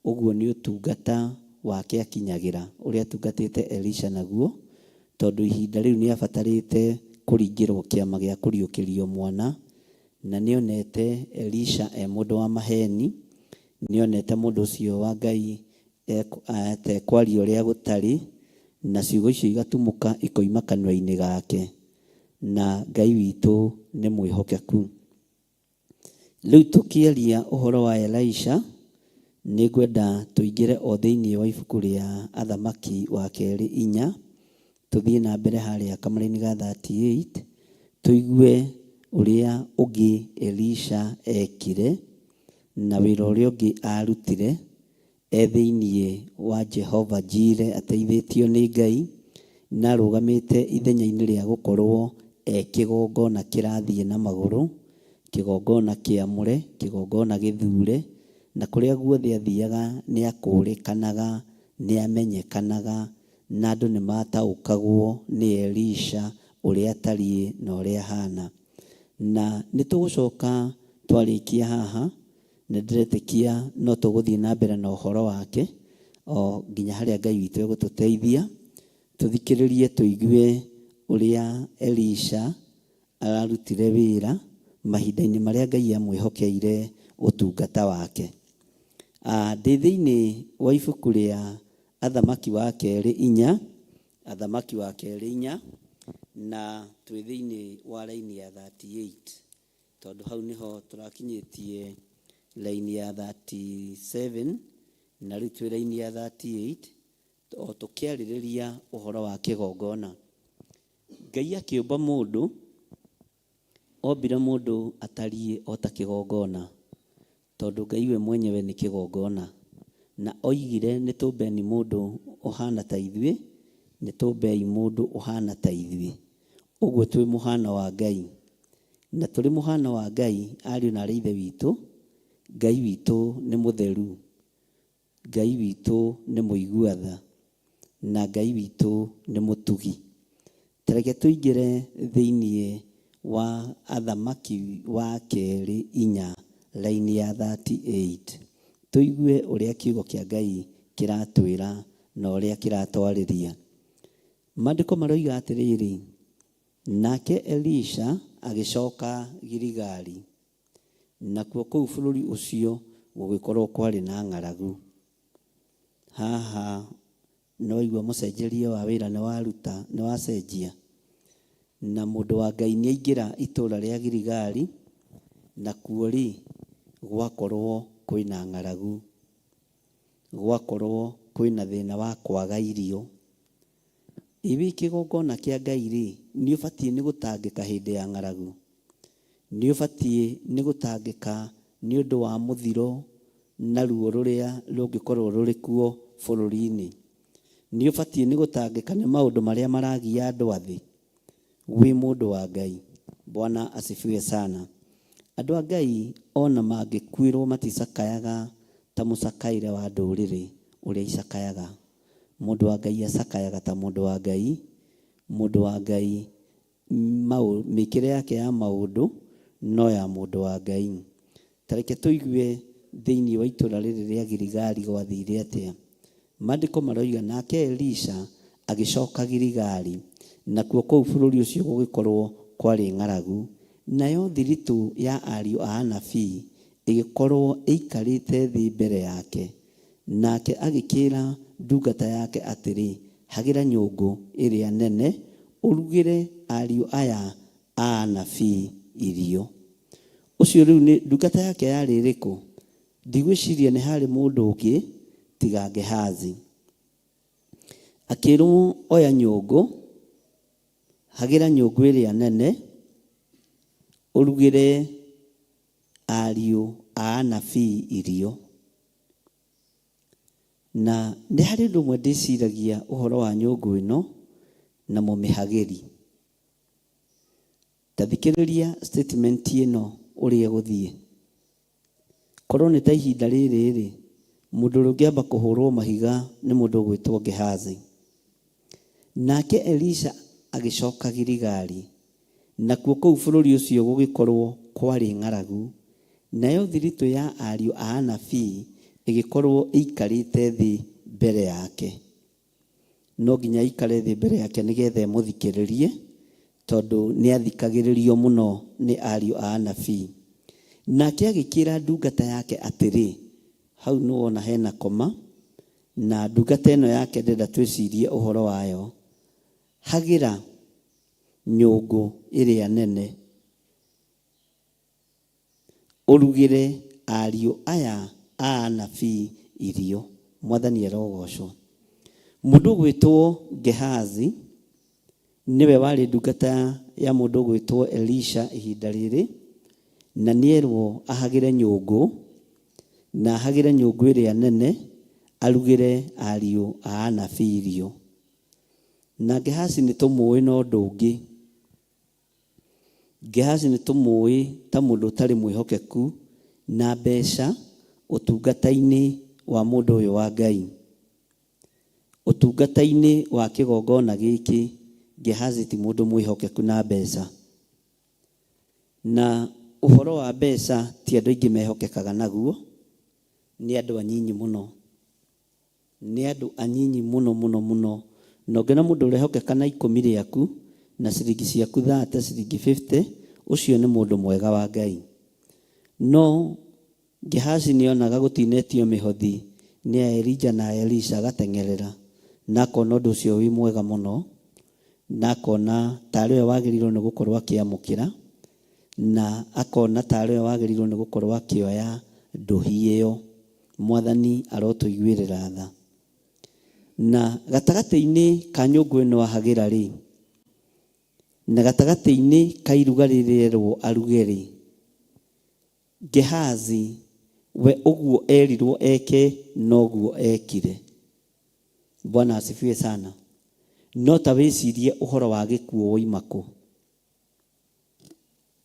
ũguo nĩ ũtungata wake akinyagĩra ũrĩa atungatĩte Elisha naguo, tondũ ihinda rĩu nĩ abatarĩte kũringĩrwo kĩama gĩa kũriũkĩrio mwana, na nĩonete Elisha mũndũ wa maheni, nĩonete mũndũ ũcio wa Ngai tekwaria ũrĩa gũtarĩ, na ciugo icio igatumũka ikoima kanua-inĩ gake, na Ngai witũ nĩ mwĩhokeku. Rĩu tũkĩaria ũhoro wa Elisha, nĩ ngwenda tũingĩre o thĩinĩ wa ibuku rĩa Athamaki wa kerĩ 4, tũthiĩ na mbere harĩa kamũra-inĩ ga 38, tũigue ũrĩa ũngĩ Elisha ekire na wĩra ũrĩa ũngĩ arutire thĩinĩ wa Jehova Jireh, ateithĩtio nĩ Ngai na arũgamĩte ithenya-inĩ rĩa gũkorwo kĩgongona kĩrathiĩ na magũrũ, kĩgongona kĩamũre, kĩgongona gĩthure, na kũrĩa guothe athiaga nĩ akũrĩkanaga, nĩ amenyekanaga, na andũ nĩ mataũkagwo nĩ Elisha ũrĩa atariĩ na ũrĩa ahana. Na nĩ tũgũcoka twarĩkia haha, nĩ ndĩretĩkia no tũgũthiĩ na mbere na ũhoro wake o nginya harĩa Ngai witũ egũtũteithia, tũthikĩrĩrie tũigue ũrĩa Elisha ararutire wĩra mahinda-inĩ marĩa Ngai amwĩhokeire ũtungata wake. Ndĩ thĩinĩ wa ibuku rĩa Athamaki wa kerĩ 4, Athamaki wa kerĩ 4, na twĩ thĩinĩ wa raini ya 38, tondũ hau nĩho tũrakinyĩtie raini ya 37, na rĩu twĩ raini ya 38, o tũkĩarĩrĩria ũhoro wa kĩgongona. Ngai akĩũmba mũndũ, ombire mũndũ atariĩ o ta kĩgongona, tondũ Ngai we mwenyewe nĩ kĩgongona, na oigire nĩ tũmbeni mũndũ ũhana ta ithuĩ, nĩ tũmbei mũndũ ũhana ta ithuĩ, ũguo twĩ mũhano wa Ngai. Na tũrĩ mũhano wa Ngai, ariũ na aarĩ a Ithe witũ, Ngai witũ nĩ mũtheru. Ngai witũ nĩ mũigua-tha na Ngai witũ nĩ mũtugi. Tareke tũingĩre thĩinĩ wa Athamaki wa kerĩ 4 laini ya 38 tũigue ũrĩa kiugo kĩa Ngai kĩratwĩra na ũrĩa kĩratwarĩria. Maandĩko maroiga atĩrĩrĩ, nake Elisha agĩcoka Giligali, nakuo kũu bũrũri ũcio gũgĩkorwo kwarĩ na ng'aragu. Haha no igua mũcenjerie wa wĩra nĩ wacenjia, na mũndũ wa Ngai nĩ aingĩra itũũra rĩa Giligali, nakuo rĩ gwakorwo kwĩna ng'aragu, gwakorwo kwĩna thĩna wa kwaga irio. Iwi kĩgongona kĩa Ngai rĩ, nĩ ũbatiĩ nĩ gũtangĩka hĩndĩ ya ng'aragu, nĩ ũbatiĩ nĩ gũtangĩka nĩ ũndũ wa mũthiro na ruo rũrĩa rũngĩkorwo rũrĩ kuo bũrũri-inĩ. Nĩ ũbatiĩ nĩ gũtangĩka nĩ maũndũ marĩa maragia andũ a thĩ. Wĩ mũndũ wa Ngai, Bwana asifiwe sana. Andũ a Ngai ona mangĩkwĩrwo maticakayaga ta mũcakaĩre wa ndũrĩrĩ ũrĩa icakayaga. Mũndũ wa Ngai acakayaga ta mũndũ wa Ngai. Mũndũ wa Ngai mĩkĩre yake ya maũndũ no ya mũndũ wa Ngai. Tareke tũigue thĩinĩ wa itũũra rĩrĩ rĩa Giligali gwathire atĩa. Maandĩko maroiga nake Elisha agĩcoka Giligali, nakuo kũu bũrũri ũcio gũgĩkorwo kwarĩ ng'aragu. Nayo thiritũ ya ariũ a anabii ĩgĩkorwo ĩikarĩte thĩ mbere yake. Nake agĩkĩra ndungata yake atĩrĩ, hagĩra nyũngũ ĩrĩa nene ũrugĩre ariũ aya a anabii irio. Ũcio rĩu nĩ ndungata yake yarĩ ĩrĩkũ? Ndigwĩciria nĩ harĩ mũndũ ũngĩ tiga Gehazi. Akĩrwo oya nyũngũ, hagĩra nyũngũ ĩrĩa nene ũrugĩre ariũ a anabii irio. Na nĩ harĩ ũndũ ũmwe ndĩciragia ũhoro wa nyũngũ ĩno na mũmĩhagĩri. Tathikĩrĩria statement ĩno ũrĩa gũthiĩ. Korwo nĩ ta ihinda rĩrĩ rĩ, mũndũ ũrĩa ũngĩamba kũhũrwo mahiga nĩ mũndũ ũgwĩtwo Gehazi. Nake Elisha agĩcoka Giligali, nakuo kũu bũrũri ũcio gũgĩkorwo kwarĩ ng'aragu. Nayo thiritũ ya ariũ a anabii ĩgĩkorwo ĩikarĩte thĩ mbere yake. No nginya ikare thĩ mbere yake nĩgetha mũthikĩrĩrie, tondũ nĩ athikagĩrĩrio mũno nĩ ariũ a anabii. Nake agĩkĩra ndungata yake atĩrĩ, hau nĩ wona hena koma, na ndungata ĩno yake ndenda twĩcirie ũhoro wayo. Hagĩra nyũngũ ĩrĩa nene ũrugĩre ariũ aya a anabii irio. Mwathani arogocwo. Mũndũ ũgwĩtwo Gehazi nĩwe warĩ ndungata ya mũndũ ũgwĩtwo Elisha ihinda rĩrĩ, na nĩerwo ahagĩre nyũngũ, na ahagĩre nyũngũ ĩrĩa nene arugĩre ariũ a anabii irio. Na Gehazi nĩ tũmũĩ na ũndũ ũngĩ. Gehazi nĩ tũmũĩ ta mũndũ ũtarĩ mwĩhokeku na mbeca ũtungata-inĩ wa mũndũ ũyũ wa Ngai. Ũtungata-inĩ wa kĩgongona gĩkĩ Gehazi ti mũndũ mwĩhokeku na mbeca. Na ũhoro wa mbeca ti andũ aingĩ mehokekaga naguo, nĩ andũ anyinyi mũno. Nĩ andũ anyinyi mũno mũno mũno. Na ũngĩona mũndũ ũrehokeka na 10 rĩaku na ciringi ciaku 30, ciringi 50, ũcio nĩ mũndũ mwega wa Ngai. No Gehazi nĩonaga gũtinetio mĩhothi nĩ Elija na Elisha, agateng'erera na akona ũndũ ũcio wĩ mwega mũno, na akona tarĩ we wagĩrĩirwo nĩ gũkorwo akĩamũkĩra, na akona tarĩ we wagĩrĩirwo nĩ gũkorwo akĩoya ndũhi ĩyo. Mwathani arotũiguĩrĩra tha. Na gatagatĩ-inĩ ka nyũngũ ĩno ahagĩra rĩ, na gatagatĩ-inĩ ka iruga rĩrĩerwo aruge rĩ, Gehazi we ũguo erirwo eke noguo ekire. Bwana asifiwe sana. No ta wĩcirie ũhoro wa gĩkuũ woima kũ.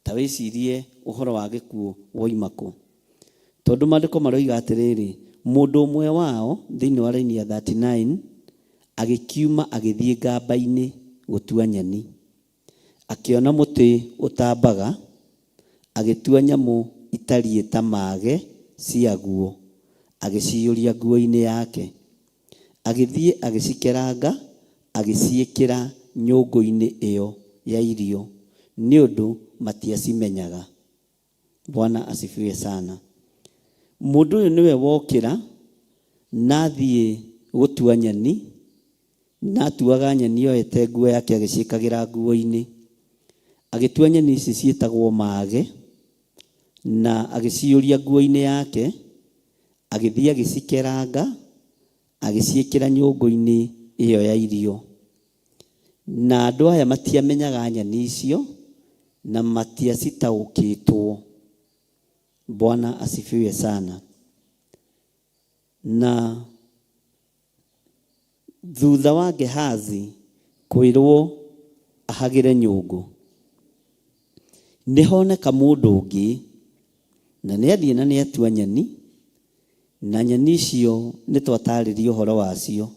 Ta wĩcirie ũhoro wa gĩkuũ woima kũ. Tondũ maandĩko maroiga atĩrĩrĩ, Mũndũ ũmwe wao thĩinĩ wa raini ya 39 agĩkiuma agĩthiĩ ngamba-inĩ gũtua nyeni. Akĩona mũtĩ ũtambaga, agĩtua nyamũ itariĩ ta mage ciaguo, agĩciyũria nguo-inĩ yake. Agĩthiĩ agĩcikeranga, agĩciĩkĩra nyũngũ-inĩ ĩyo ya irio, nĩ ũndũ matiacimenyaga. Bwana asifiwe sana. Mũndũ ũyũ nĩwe wokĩra na athiĩ gũtua nyeni, na atuaga nyeni oete nguo yake agĩciĩkagĩra nguo-inĩ. Agĩtua nyeni ici ciĩtagwo mage na agĩciyũria nguo-inĩ yake, agĩthiĩ agĩcikeranga, agĩciĩkĩra nyũngũ-inĩ ĩyo ya irio. Na andũ aya matiamenyaga nyeni icio na matiacitaũkĩtwo. Bwana asifiwe sana. Na thutha wa Gehazi kwĩrwo ahagĩre nyũngũ, nĩhoneka mũndũ ũngĩ na nĩathiĩ na nĩatua nyeni, na nyeni icio nĩtwatarĩria ũhoro wacio.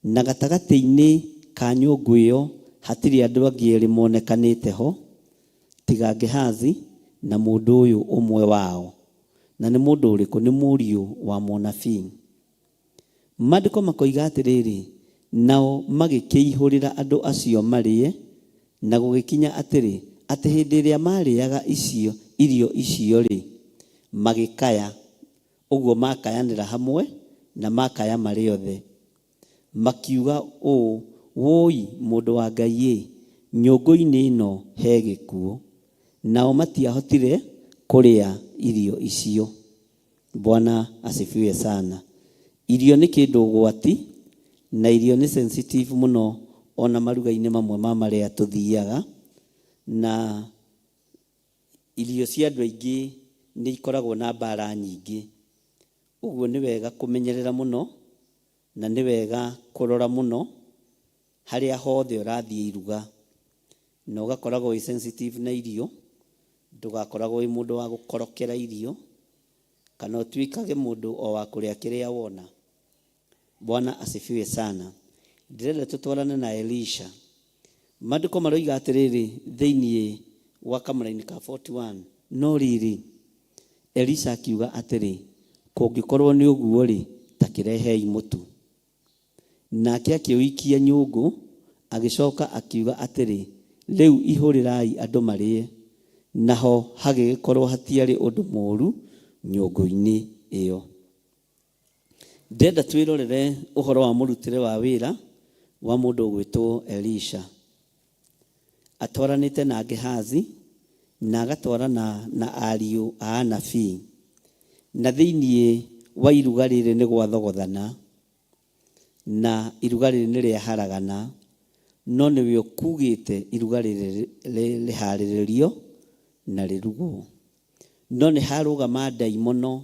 Na gatagatĩ-inĩ ka nyũngũ ĩyo hatirĩ andũ angĩ erĩ monekanĩte ho tiga Gehazi na mũndũ ũyũ ũmwe wao. Na nĩ mũndũ ũrĩkũ? Nĩ mũriũ wa mũnabii. Maandĩko makoiga atĩrĩrĩ, nao magĩkĩihũrĩra andũ acio marĩe, na gũgĩkinya atĩrĩ, atĩ hĩndĩ ĩrĩa marĩaga irio icio rĩ, magĩkaya. Ũguo makayanĩra hamwe na makaya marĩ othe. Makiuga ũũ, woi mũndũ wa Ngai, nyũngũ-inĩ ĩno he gĩkuũ. Nao matiahotire kũrĩa irio icio. Bwana asifiwe sana. Irio nĩ kĩndũ ũgwati, na irio nĩ sensitive mũno ona maruga-inĩ mamwe ma marĩa tũthiaga. Na irio cia andũ aingĩ nĩ ikoragwo na mbara nyingĩ. Ũguo nĩ wega kũmenyerera mũno na nĩ wega kũrora mũno harĩa hothe ũrathiĩ iruga. Na ũgakoragwo wĩ sensitive na irio, ndũgakoragwo wĩ mũndũ wa gũkorokera irio, kana ũtuĩkage mũndũ o wa kũrĩa kĩrĩa wona. Bwana asifiwe sana. Ndĩrenda tũtwarane na Elisha. Maandĩko maroiga atĩrĩrĩ thĩinĩ wa kamũra-inĩ ka 41, no rĩrĩ Elisha akiuga atĩrĩ, kũngĩkorwo nĩ ũguo rĩ, ta kĩrehei mũtu. Nake akĩũikia nyũngũ, agĩcoka akiuga atĩrĩ, rĩu ihũrĩrai andũ marĩe. Naho hagĩgĩkorwo hatiarĩ ũndũ mũũru nyũngũ-inĩ ĩyo. Ndenda twĩrorere ũhoro wa mũrutĩre wa wĩra wa mũndũ ũgwĩtwo Elisha. Atwaranĩte na Gehazi na agatwarana na ariũ a anabii. Na thĩinĩ wa iruga rĩrĩ nĩ gwathogothana, na iruga rĩrĩ nĩ rĩaharagana, no nĩwe ũkugĩte iruga rĩrĩ rĩharĩrĩrio na rĩrugwo. No nĩ harũgama ndaimono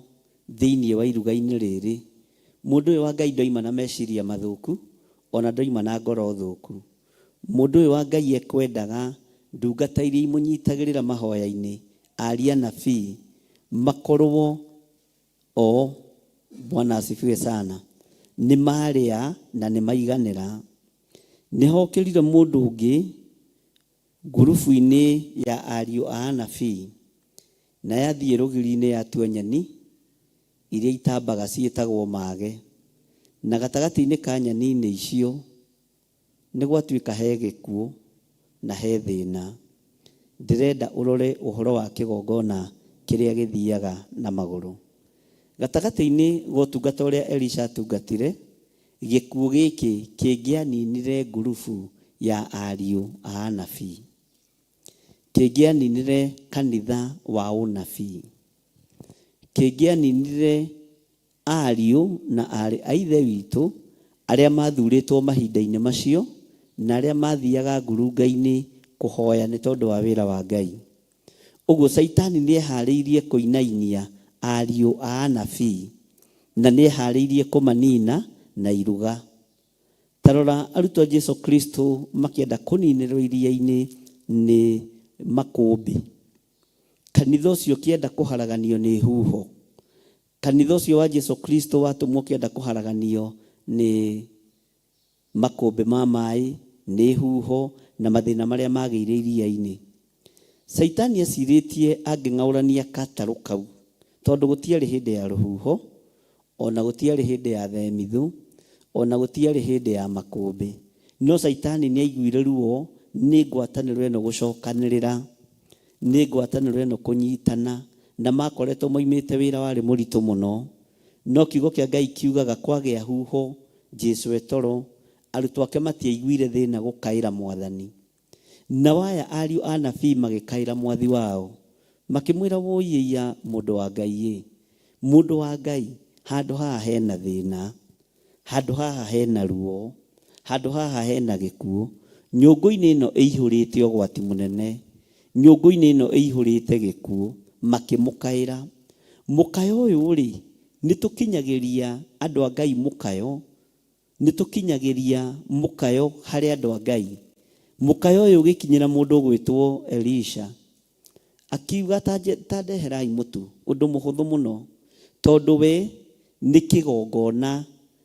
thĩinĩ wa iruga-inĩ rĩrĩ. Mũndũ ũyũ wa Ngai ndoima na meciria mathũku, ona ndoima na ngoro thũku. Mũndũ ũyũ wa Ngai ekwendaga ndungata iria imũnyitagĩrĩra mahoya-inĩ, aria anabii, makorwo o, Bwana asifiwe sana, nĩ marĩa na nĩ maiganĩra. Nĩ hokĩrire mũndũ ũngĩ ngurubu-inĩ ya ariũ a anabii, na yathiĩ rũgiri-inĩ yatua nyeni iria itambaga ciĩtagwo mage. Na gatagatĩ-inĩ ka nyeni-inĩ icio nĩ gwatuĩka he gĩkuũ na he thĩna. Ndĩrenda ũrore ũhoro wa kĩgongona kĩrĩa gĩthiaga na magũrũ. Gatagatĩ-inĩ ga ũtungata ũrĩa Elisha atungatire, gĩkuũ gĩkĩ kĩngĩaninire ngurubu ya ariũ a anabii, kĩngĩaninire kanitha wa ũnabii, kĩngĩaninire ariũ na arĩ a ithe witũ arĩa mathurĩtwo mahinda-inĩ macio na arĩa mathiaga ngurunga-inĩ kũhoya nĩ tondũ wa wĩra wa Ngai. Ũguo Saitani nĩ eharĩirie kũinainia ariũ a anabii na nĩ eharĩirie kũmanina na iruga. Tarora arutwo a Jesu Kristo makĩenda kũninĩrwo iria-inĩ nĩ makũmbĩ. Kanitha ũcio kĩenda kũharaganio nĩ huho. kanitha ũcio wa Jesu Kristo watũmwo kĩenda kũharaganio nĩ makũmbĩ ma maĩ, nĩ huho na mathĩna marĩa magĩire iria-inĩ. Saitani acirĩtie angĩng'aũrania gatarũ kau, tondũ gũtiarĩ hĩndĩ ya rũhuho, ona gũtiarĩ hĩndĩ ya themithu, ona gũtiarĩ hĩndĩ ya makũmbĩ. No Saitani nĩ aiguire ruo nĩ ngwatanĩro ĩno gũcokanĩrĩra, nĩ ngwatanĩro ĩno kũnyitana, na makoretwo moimĩte wĩra warĩ mũritũ mũno. No kiugo kĩa Ngai kiugaga kwagĩa huho, Jesu etoro, arutwo ake matiaiguire thĩna gũkaĩra Mwathani. Na waya ariũ a nabii magĩkaĩra Mwathi wao, makĩmwĩra woiyĩia mũndũ wa Ngai, mũndũ wa Ngai, handũ haha hena thĩna, handũ haha hena ruo, handũ haha hena gĩkuũ, nyũngũ-inĩ ĩno ĩihũrĩte ũgwati mũnene, nyũngũ-inĩ ĩno ĩihũrĩte gĩkuũ. Makĩmũkaĩra. Mũkayo ũyũ rĩ, nĩ tũkinyagĩria andũ a Ngai mũkayo, nĩ tũkinyagĩria mũkayo harĩ andũ a Ngai. Mũkayo ũyũ ũgĩkinyĩra mũndũ ũgwĩtwo Elisha, akiuga tandeherai mũtu, ũndũ mũhũthũ mũno, tondũ we nĩ kĩgongona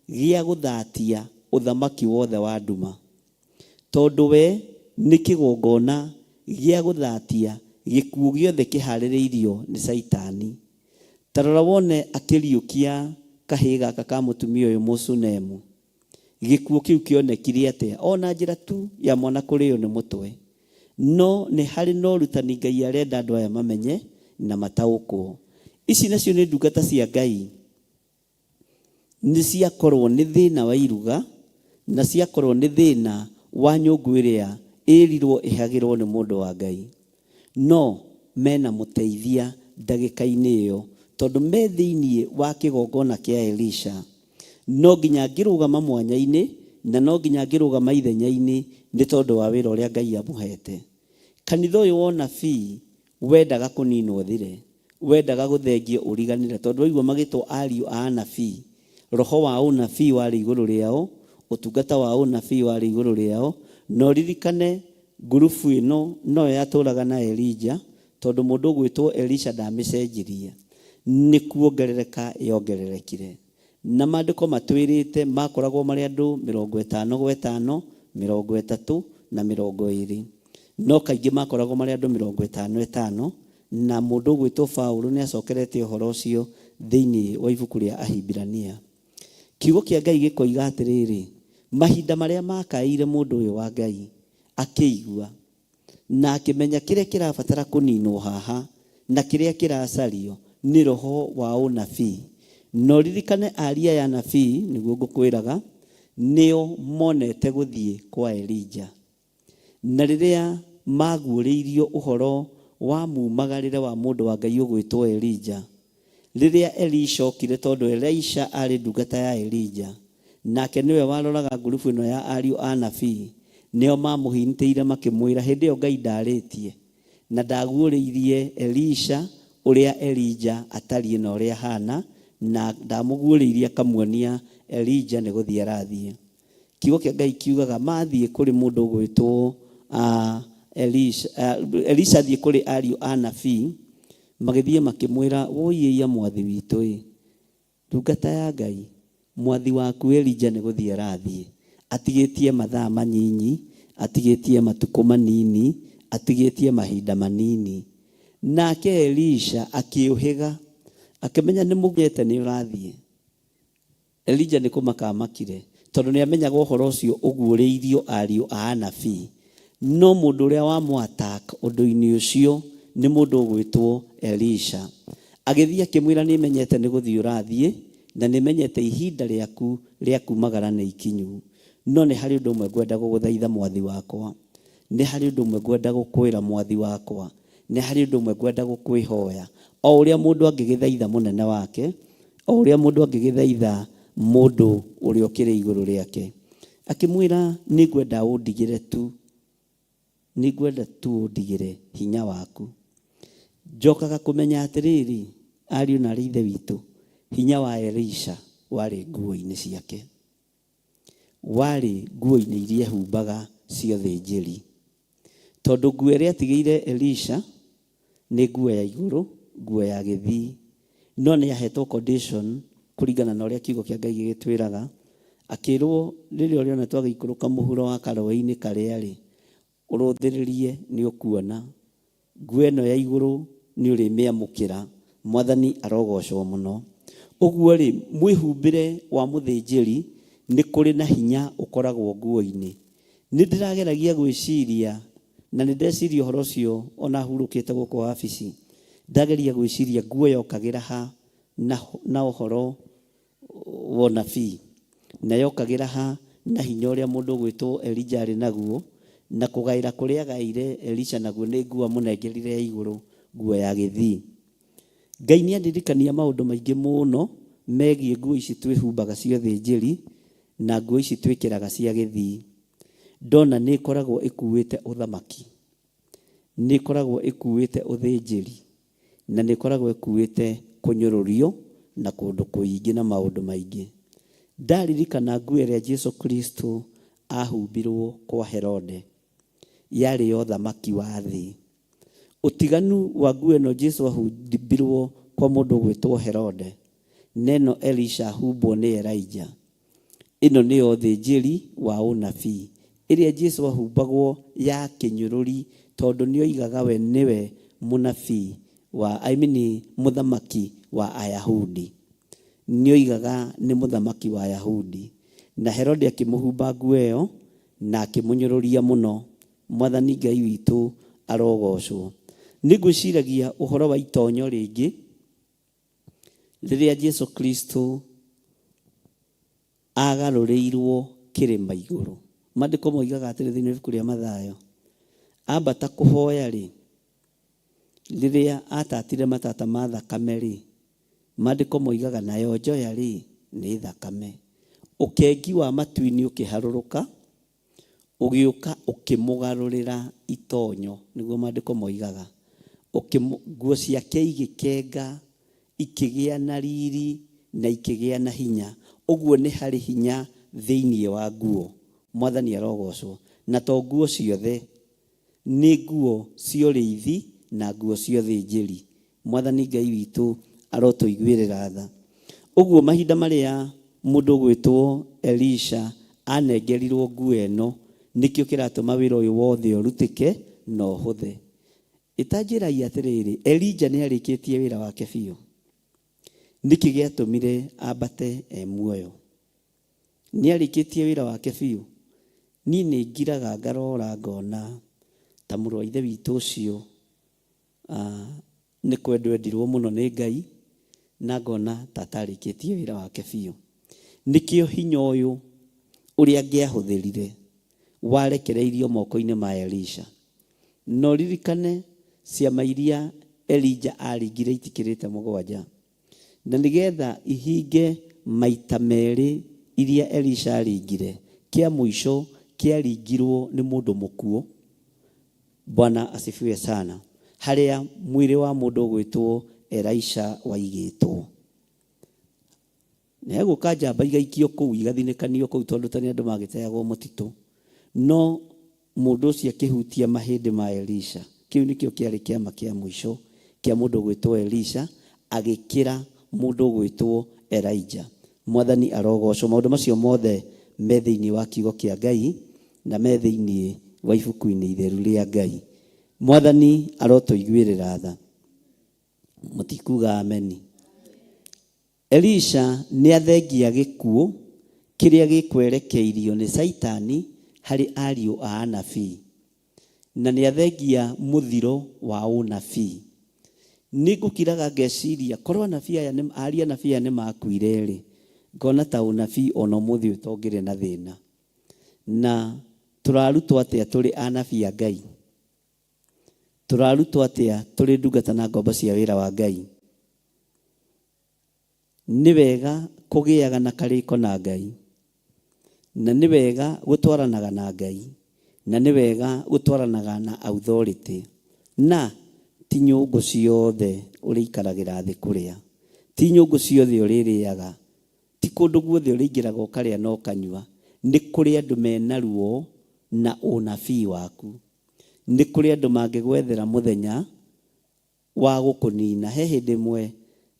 gĩa gũthatia ũthamaki wothe wa nduma, tondũ we nĩ kĩgongona gĩa gũthatia gĩkuũ gĩothe kĩharĩrĩirio nĩ Saitani. Tarora wone akĩriũkia kahĩĩ gaka ka mũtumia ũyũ Mũsunemu, gĩkuũ kĩu kĩonekire atĩa? Ona njĩra tu ya mwana kũrĩo nĩ mũtwe. No nĩ harĩ na ũrutani Ngai arenda andũ aya mamenye na mataũkwo. Ici nacio nĩ ndungata cia Ngai, nĩ ciakorwo nĩ thĩna wa iruga, na ciakorwo nĩ thĩna wa nyũngũ ĩrĩa ĩrirwo ĩhagĩrwo nĩ mũndũ wa Ngai. No mena mũteithia ndagĩka-inĩ ĩyo, tondũ me thĩiniĩ wa kĩgongona kĩa Elisha. No nginya angĩrũgama mwanya-inĩ, na no nginya angĩrũgama ithenya-inĩ, nĩ tondũ wa wĩra ũrĩa Ngai amũhete. Kanitha ũyũ wa ũnabii wendaga kũninwo thire, wendaga gũthengio ũriganĩre, tondũ waigua magĩtwo ariũ a anabii. Roho wa ũnabii warĩ igũrũ rĩao, ũtungata wa ũnabii warĩ igũrũ rĩao. No ririkane ngurubu ĩno no yatũraga na Elija, tondũ mũndũ ũgwĩtwo Elisha ndamĩcenjirie, nĩ kuongerereka yongererekire. Na maandĩko matwĩrĩte makoragwo marĩ andũ 50, 50, 30 na 20. No kaingĩ makoragwo marĩ andũ 50. Na mũndũ ũgwĩtwo Paulo nĩ acokerete ũhoro ũcio thĩinĩ wa ibuku rĩa Ahibirania. Kiugo kĩa Ngai gĩkoiga atĩrĩrĩ, mahinda marĩa makaĩire mũndũ ũyũ wa Ngai akĩigua na akĩmenya kĩrĩa kĩrabatara kũninwo haha na kĩrĩa kĩracario nĩ roho wa ũnabii. No ririkane aria ya nabii, nĩguo ngũkwĩraga, nĩo monete gũthiĩ kwa Elija. Na rĩrĩa maguũrĩirio ũhoro wa mumagarĩre wa mũndũ wa Ngai ũgwĩtwo Elija, rĩrĩa Elisha okire, tondũ Elisha arĩ ndungata ya Elija, nake nĩwe waroraga ngurubu ĩno ya ariũ a nabii, nĩo mamũhintĩire makĩmwĩra, hĩndĩ ĩyo Ngai ndarĩtie na ndaguũrĩirie Elisha ũrĩa Elija atariĩ na ũrĩa hana, na ndamũguũrĩirie akamuonia Elija nĩ gũthiĩ arathiĩ. Kiugo kĩa Ngai kiugaga mathiĩ kũrĩ mũndũ ũgwĩtwo Elisha athiĩ kũrĩ ariũ a nabii, magĩthiĩ makĩmwĩra, woiyĩia mwathi witũ, ndungata ya Ngai, mwathi waku Elija nĩ gũthiĩ arathiĩ, atigĩtie mathaa manyinyi, atigĩtie matukũ manini, atigĩtie mahinda manini. Nake Elisha akĩũhĩga, akĩmenya nĩ mũgete nĩ ũrathiĩ. Elija nĩ kũmakamakire, tondũ nĩ amenyaga ũhoro ũcio ũguũrĩirio ariũ a anabii. No mũndũ ũrĩa wamũ-attack ũndũ-inĩ ũcio nĩ mũndũ ũgwĩtwo Elisha. Agĩthiĩ akĩmwĩra, nĩ menyete nĩ gũthiĩ ũrathiĩ, na nĩ menyete ihinda rĩaku rĩa kumagara nĩ ikinyu. No nĩ harĩ ũndũ ũmwe ngwenda gũgũthaitha mwathi wakwa, nĩ harĩ ũndũ ũmwe ngwenda gũkwĩra mwathi wakwa, nĩ harĩ ũndũ ũmwe ngwenda gũkwĩhoya. O ũrĩa mũndũ angĩgĩthaitha mũnene wake, o ũrĩa mũndũ angĩgĩthaitha mũndũ ũrĩa ũkĩrĩ igũrũ rĩake. Akĩmwĩra, nĩ ngwenda ũndigĩre tu, nĩ ngwenda tu ũndigĩre hinya waku. Njokaga kũmenya atĩrĩrĩ, ariũ na arĩ ithe witũ, hinya wa Elisha warĩ nguo-inĩ ciake, warĩ nguo-inĩ iria humbaga ciothe njĩri. Tondũ nguo ĩrĩa atigĩire Elisha nĩ nguo ya igũrũ, nguo ya gĩthii, no nĩ ahetwo condition kũringana na ũrĩa kiugo kĩa Ngai gĩgĩtwĩraga, akĩrwo rĩrĩa ũrĩona twagĩikũrũka mũhuro wa karũĩ-inĩ karĩa rĩ, ũrũthĩrĩrie nĩ ũkuona, nguo ĩno ya igũrũ nĩ ũrĩmĩamũkĩra, Mwathani arogocwo mũno. Ũguo rĩ, mwĩhumbĩre wa mũthĩnjĩri nĩ kũrĩ na hinya ũkoragwo nguo-inĩ. Nĩ ndĩrageragia gwĩciria na nĩ ndeciria ũhoro ũcio ona hurũkĩte gũkũ wabici, ndageria gwĩciria nguo yokagĩra ha na ũhoro wa ũnabii, na yokagĩra ha na hinya ũrĩa mũndũ gwĩtwo Elija arĩ naguo, na kũgaĩra kũrĩa agaĩire Elisha naguo nĩ nguo amũnengerire ya igũrũ, nguo ya gĩthii. Ngai nĩ andirikania maũndũ maingĩ mũno megiĩ nguo ici twĩhumbaga cia ũthĩnjĩri na nguo ici twĩkĩraga cia gĩthii. Ndona nĩ ĩkoragwo ĩkuĩte ũthamaki, nĩ ĩkoragwo ĩkuĩte ũthĩnjĩri, na nĩ ĩkoragwo ĩkuĩte kũnyũrũrio na kũndũ kũingĩ na maũndũ maingĩ. Ndaririkana nguo ĩrĩa Jesu Kristo ahumbirwo kwa Herode, yarĩ ya ũthamaki wa thĩ. Ũtiganu wa nguo ĩno Jesu ahumbirwo kwa mũndũ gwĩtwo Herode, neno Elisha ahumbwo nĩ Elijah, ĩno nĩyo ũthĩnjĩri wa ũnabii. Ĩrĩa Jesu ahumbagwo ya kĩnyũrũri, tondũ nĩ oigaga we nĩwe mũnabii wa mũthamaki wa Ayahudi. Nĩ oigaga nĩ mũthamaki wa Ayahudi, na Herode akĩmũhumba nguo ĩyo na akĩmũnyũrũria mũno. Mwathani Ngai witũ arogocwo. Nĩ ngwĩciragia ũhoro wa itonyo rĩngĩ rĩrĩa Jesu Kristo agarũrĩirwo kĩrĩma igũrũ. Maandĩko moigaga atĩrĩ thĩinĩ wa ibuku rĩa Mathayo, ambata kũhoya rĩ, rĩrĩa atatire matata ma thakame rĩ, maandĩko moigaga nayo njoya rĩ nĩ thakame. Ũkengi wa matu-inĩ ũkĩharũrũka, ũgĩũka ũkĩmũgarũrĩra itonyo, nĩguo maandĩko moigaga. Nguo ciake igĩkenga, ikĩgĩa na riri na ikĩgĩa na hinya. Ũguo nĩ harĩ hinya thĩinĩ wa nguo. Mwathani arogocwo. Na to nguo ciothe, nĩ nguo cia ũrĩithi na nguo cia ũthĩnjĩri. Mwathani Ngai witũ arotũiguĩrĩra tha. Ũguo mahinda marĩa mũndũ gwĩtwo Elisha anengerirwo nguo ĩno, nĩkĩo kĩratũma wĩra ũyũ wothe ũrutĩke na ũhũthe. Itanjĩragia atĩrĩrĩ, Elija nĩ arĩkĩtie wĩra wake biũ. Nĩkĩ gĩatũmire ambate muoyo? Nĩ arĩkĩtie wĩra wake biũ. Niĩ nĩ ngiraga ngarora ngona ta mũrũ wa ithe witũ ũcio nĩ kwendwo endirwo mũno nĩ Ngai, na ngona ta atarĩkĩtie wĩra wake biũ. Nĩkĩo hinya ũyũ ũrĩa angĩahũthĩrire warekereirio moko-inĩ ma Elisha. No ririkane ciama iria Elija aringire itikĩrĩte mũgwanja, na nĩgetha ihinge maita merĩ iria Elisha aringire, kĩa mũico kĩaringirwo nĩ mũndũ mũkuũ. Bwana asifiwe sana. Harĩa mwĩrĩ wa mũndũ gwĩtwo Elisha waigĩtwo. Nĩ egũka njamba igaikio kũu, igathinĩkanio kũu, tondũ tani andũ magĩteagwo mũtitũ. No mũndũ ũcio akĩhutia mahĩndĩ ma Elisha. Kĩu nĩkĩo kĩarĩ kĩama kĩa mũico kĩa mũndũ gwĩtwo Elisha, agĩkĩra mũndũ gwĩtwo Elijah. Mwathani arogocwo. Maũndũ macio mothe me thĩinĩ wa kiugo kĩa Ngai na me thĩinĩ wa ibuku-inĩ itheru rĩa Ngai. Mwathani arotũiguĩrĩra tha. Mũtikuga ameni. Elisha nĩ athengia gĩkuũ kĩrĩa gĩkwerekeirio nĩ Saitani harĩ ariũ a anabii, na nĩ athengia mũthiro wa ũnabii. Nĩ ngũkiraga ngeciria korwo anabii aya ariũ anabii aya nĩ makuire rĩ, ngona ta ũnabii ona ũmũthĩ ũtongĩrĩ na thĩna. Na tũrarutwo atĩa tũrĩ anabii a Ngai? Tũrarutwo atĩa tũrĩ ndungata na ngombo cia wĩra wa Ngai? Nĩ wega kũgĩaga na karĩko na Ngai, na nĩ wega gũtwaranaga na Ngai, na nĩ wega gũtwaranaga na authority. Na ti nyũngũ ciothe ũrĩikaragĩra thĩ kũrĩa, ti nyũngũ ciothe ũrĩrĩaga, ti kũndũ guothe ũrĩingĩraga ũkarĩa na ũkanyua. Nĩ kũrĩ andũ mena ruo na ũnabii waku. Nĩ kũrĩ andũ mangĩgwethera mũthenya wa gũkũnina. He hĩndĩ ĩmwe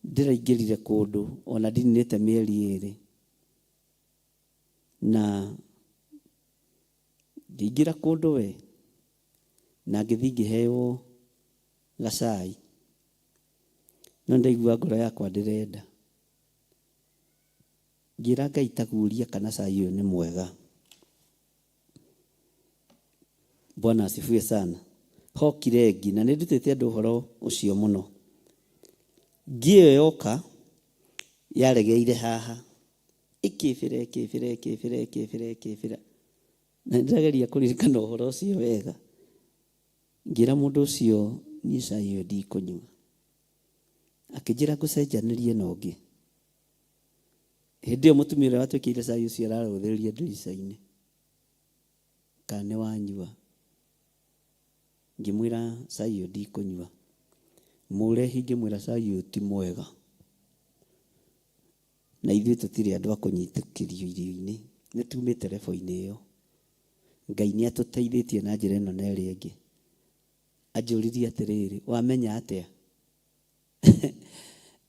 ndiraingĩrire kũndũ ona ndininĩte mĩeri 2 na ngĩingĩra kũndũ we na ngĩthiĩ ngĩheo gacai, no ndaigua ngoro yakwa ndĩrenda. Ngira Ngai taguria kana cai ũyũ nĩ mwega. Bwana asifiwe sana. Hokire ngi na nĩndutĩte andũ ũhoro ũcio mũno. Ngi ĩyo yoka yaregeire haha ikĩbĩra na ndĩrageria kũririkana ũhoro ũcio wega. Ngira mũndũ ũcio niĩ cai ũyũ ndikũnyua. Akĩnjĩra ngũcenjanĩrie na ũngĩ. Hĩndĩ ĩyo mũtumia ũrĩa watwĩkĩire cai ũcio ararũthĩrĩria ndirica-inĩ, kana nĩ wanyua. Ngĩmwĩra cai ũyũ ndikũnyua. Mũrehi ngĩmwĩra cai ũyũ ti mwega. Na ithuĩ tũtirĩ andũ a kũnyitĩkĩrio irio-inĩ, nĩ tumĩte rebo-inĩ ĩyo. Ngai nĩ atũteithĩtie na njĩra ĩno na ĩrĩa ĩngĩ. Anjũririe atĩrĩrĩ, wamenya atĩa?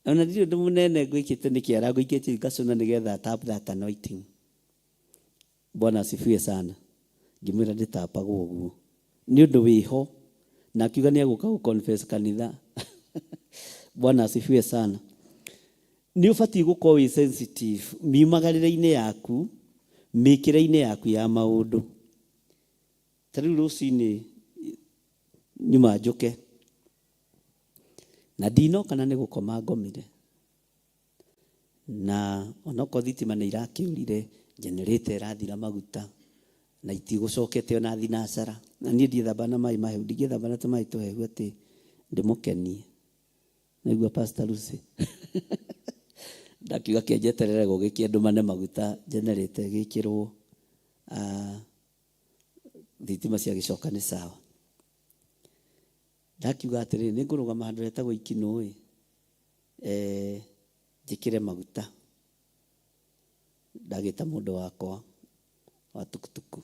Ona ndirĩ ũndũ mũnene ngwĩkĩte nĩ kĩara ngũikĩtie ngacũna nĩgetha tap that anointing. Bwana asifiwe sana. Ngĩmwĩra ndĩtapagwo ũguo. Nĩ ũndũ wĩho na akiuga nĩ agũka gũconfess kanitha. Bwana asifiwe sana. Nĩ ũbatiĩ gũkorwo wĩ sensitive miumagarĩre-inĩ yaku, mĩkĩre-inĩ yaku ya maũndũ. Ta rĩu rũcinĩ nyuma njoke na ndinoka na nĩ gũkoma ngomire. Na onokorwo thitima nĩ irakĩũrire, generator ĩrathira maguta na itigũcokete ona thinacara. Na niĩ ndiethamba na maĩ mahehu, ndingĩethamba na tũmaĩ tũhehu atĩ ndĩmũkenie. Naigua Pastor Lucy. Ndakiuga kĩanjeterere gũgĩkia ndũmane maguta generator ĩgĩkĩrwo. Thitima ciagĩcoka nĩ sawa. Ndakiuga atĩrĩ nĩ ngũrũgama handũ hetagwo Ikinũĩ njĩkĩre maguta. Ndagĩta mũndũ wakwa wa tukutuku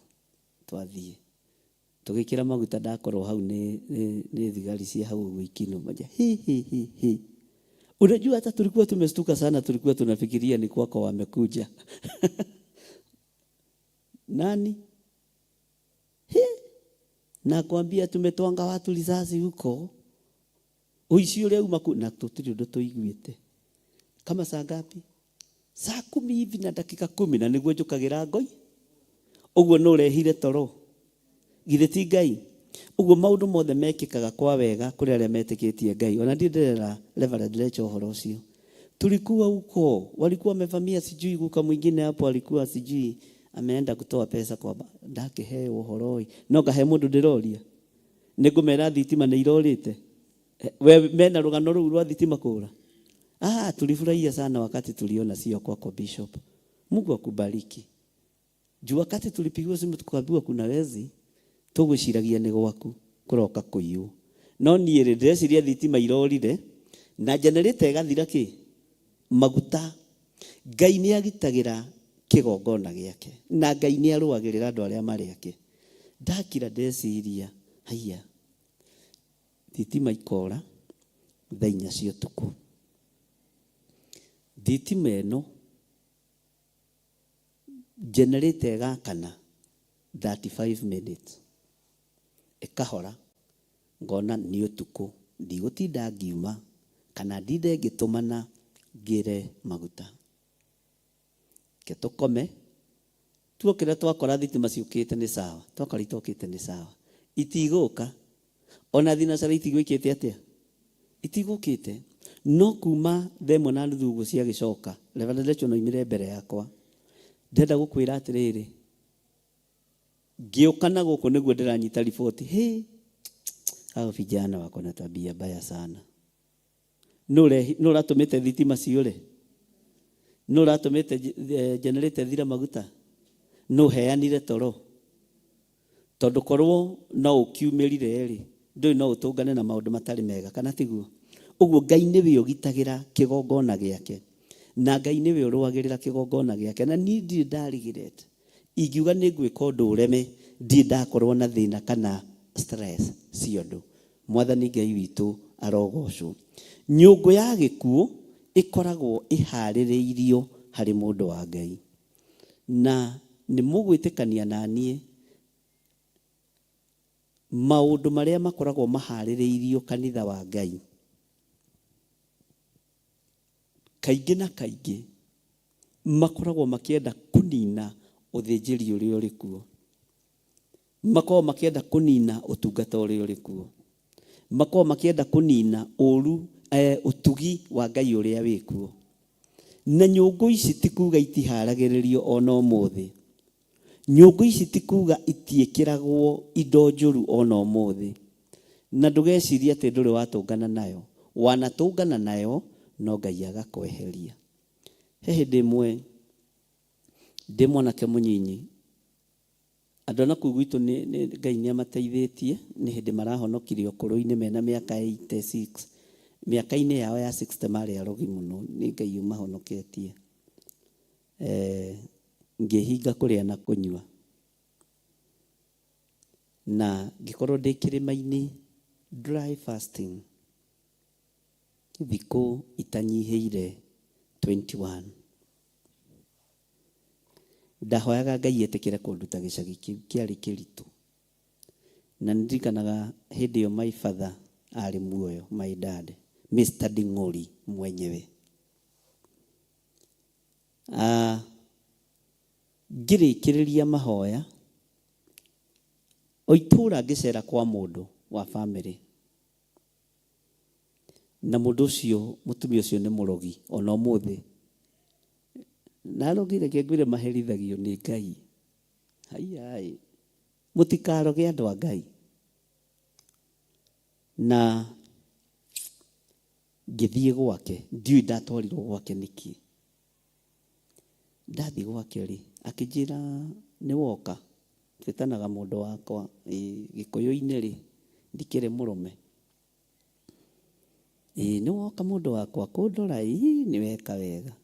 twathiĩ. Tũgĩkĩra maguta ndakorwo hau nĩ thigari cia hau ũguo Ikinũ maja hi. Unajua hata tulikuwa tumestuka sana, tulikuwa tunafikiria ni kwako wamekuja. Nani? Na kuambia tumetwanga watu risasi huko. Uici ule umaku na tutiri ndo tuiguite. Kama saa ngapi? Saa 10 hivi na dakika 10 na niguo njukagira ngoi. Uguo no rehire toro. Githe ti Ngai. Uguo maundu mothe mekikaga kwa wega kuri aria metikĩtie Ngai. Ona ndĩrera Reverend Lecho ũhoro ũcio. Tulikuwa huko, walikuwa wamevamia sijui guka mwingine hapo alikuwa sijui ameenda kutoa pesa kwa ndakĩheo ũhoro. No ngahe mũndũ ndĩroria. Nĩngũmera thitima nĩ irorĩte. We mena rũgano rũu rwa thitima kũra. Tulifurahia sana wakati tuliona sio kwako Bishop. Mungu akubariki. Juu wakati tulipigwa simu tukaambiwa kuna wezi, tũgwĩciragia nĩ gwaku kũroka kũiywo. No niĩ ndĩreciria thitima irorire na generator ĩgathira kĩ? Maguta. Ngai nĩ agitagĩra kĩgongona gĩake. Na Ngai nĩ arũagĩrĩra andũ arĩa marĩ ake. Ndakira ndeciria, haiya. Thitima ikora thaa 4 cia ũtukũ. Thitima ĩno generator ĩgakana 35 minutes. Ikahora ngona nĩ ũtukũ. Ndigũtinda ngiuma kana ndinde ngĩtũmana ngĩre maguta. Tukome tuokĩra twakora thitima ciũkĩte nĩ sawa. Twakora itokĩte nĩ sawa. Itigũka. Ona thinacara itigwĩkĩte atĩa? Itigũkĩte. No kuma themo na nuthu ũguo ciagĩcoka. Reverend Lecho no imire mbere yakwa. Ndenda gũkwĩra atĩrĩrĩ. Ngĩũkana gũkũ nĩguo ndĩranyita riboti. Hao vijana wako na tabia mbaya sana. No ratũmĩte thitima ciũre. No ratũmĩte generator thira maguta. No heanire toro. Tondũ korwo no ũkiumĩrire rĩ, ndũĩ no ũtũngane na maũndũ matarĩ mega kana tiguo. Ũguo Ngai nĩwe ũgitagĩra kĩgongona gĩake. Na Ngai nĩwe ũrũagĩrĩra kĩgongona gĩake. Na niĩ ndirĩ ndarigirete. Ingiuga nĩ ngwĩka ũndũ ũreme, ndirĩ ndakorwo na thĩna kana stress cio ndũ. Mwathani Ngai witũ arogocwo. Nyũngũ ya gĩkuũ ikoragwo iharĩrĩirio harĩ mũndũ wa Ngai. Na nĩ mũgwĩtĩkania na niĩ maũndũ marĩa makoragwo maharĩrĩirio kanitha wa Ngai kaingĩ na kaingĩ makoragwo makĩenda kũnina ũthĩnjĩri ũrĩa ũrĩ kuo. Makoragwo makĩenda kũnina ũtungata ũrĩa ũrĩ kuo. Makoragwo makĩenda kũnina ũtugi wa Ngai ũrĩa wĩ kuo. Na nyũngũ ici ti kuga itiharagĩrĩrio ona ũmũthĩ. Nyũngũ ici ti kuga itiĩkĩragwo indo njũru ona ũmũthĩ. Na ndũgecirie atĩ ndũrĩ watũngana nayo. Wanatũngana nayo no Ngai agakweheria. He hĩndĩ ĩmwe ndĩ mwanake mũnyinyi, andũ na kũu gwitũ Ngai nĩ amateithĩtie, nĩ hĩndĩ marahonokirie ũkũrũ-inĩ mena mĩaka 86. Mĩaka-inĩ yao ya 60 marĩ arogi mũno, nĩ Ngai ũmahonoketie. Ngĩhinga kũrĩa na kũnyua. Na ngĩkorwo ndĩ kĩrĩma-inĩ dry fasting thikũ itanyihĩire 21. Ndahoyaga Ngai etĩkĩre kũnduta gĩcagi kĩu kĩarĩ kĩritũ. Na ndirikanaga hĩndĩ ĩyo my father arĩ muoyo, my dad, Mr. Ding'ori mwenyewe. Ngĩrĩkĩrĩria mahoya, o itũũra ngĩcera kwa mũndũ wa family. Na mũndũ ũcio, mũtumia ũcio nĩ mũrogi ona ũmũthĩ. Na arogire ngĩngwĩre maherithagio nĩ Ngai. Hai. Mũtikaroge andũ a Ngai. Na ngĩthiĩ gwake, ndiũĩ ndatwarirwo gwake nĩkĩ. Ndathiĩ gwake rĩ, akĩnjĩra nĩ woka. Twĩtanaga mũndũ wakwa Gĩkũyũ-inĩ rĩ, ndikĩrĩ mũrũme. Nĩ woka mũndũ wakwa kũndora, nĩ weka wega.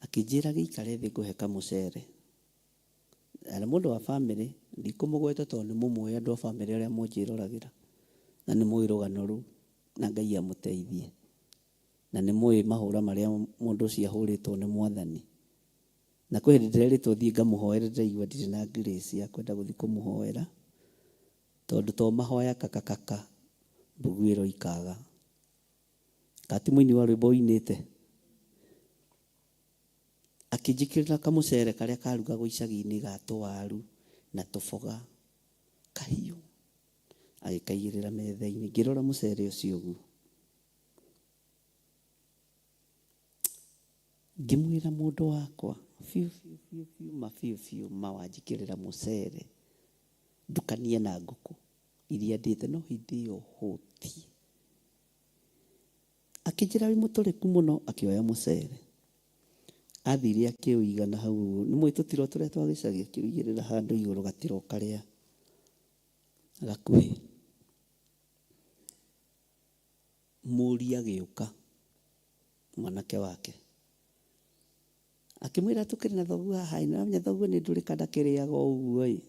Akĩnjĩra gĩikare thĩ ngũhe kamũcere. Arĩ mũndũ wa family, ndikũmũgweta tondũ nĩ mũmũĩ andũ a family arĩa mũnjĩroragĩra. Na nĩ mũĩ rũgano rũu, na Ngai amũteithie. Na nĩ mũĩ mahũra marĩa mũndũ ũcio ahũrĩtwo nĩ Mwathani. Na kwĩ hĩndĩ ndĩrerĩtwo thiĩ ngamũhoere, ndaigua ndirĩ na grace ya kwenda gũthiĩ kũmũhoera. Tondũ to mahoya kakakaka mbugĩro ikaga. Kati mũini wa rwĩmbo oinĩte. Akĩnjĩkĩrĩra kamũcere karĩa karugagwo icagi-inĩ ga tũwaru na tũboga kahiũ. Agĩkaigĩrĩra metha-inĩ. Ngĩrora mũcere ũcio ũguo. Ngĩmwĩra mũndũ wakwa, biũ mawanjĩkĩrĩra mũcere ndukanie na ngũkũ iria ndĩte, no hĩndĩ ĩyo hũtie. Akĩnjĩra wĩ mũtũrĩku mũno, akĩoya mũcere. Athire akĩũiga na hau, nĩ mũĩ tũtiro tũrĩa twa gĩcagi, akĩũigĩrĩra handũ igũrũ gatiro karĩa gakuhĩ. Mũriũ agĩũka, mwanake wake. Akĩmwĩra tũkĩrĩ na thoguo haha, na menya thoguo nĩ ndũrĩka ndakĩrĩaga ũguo.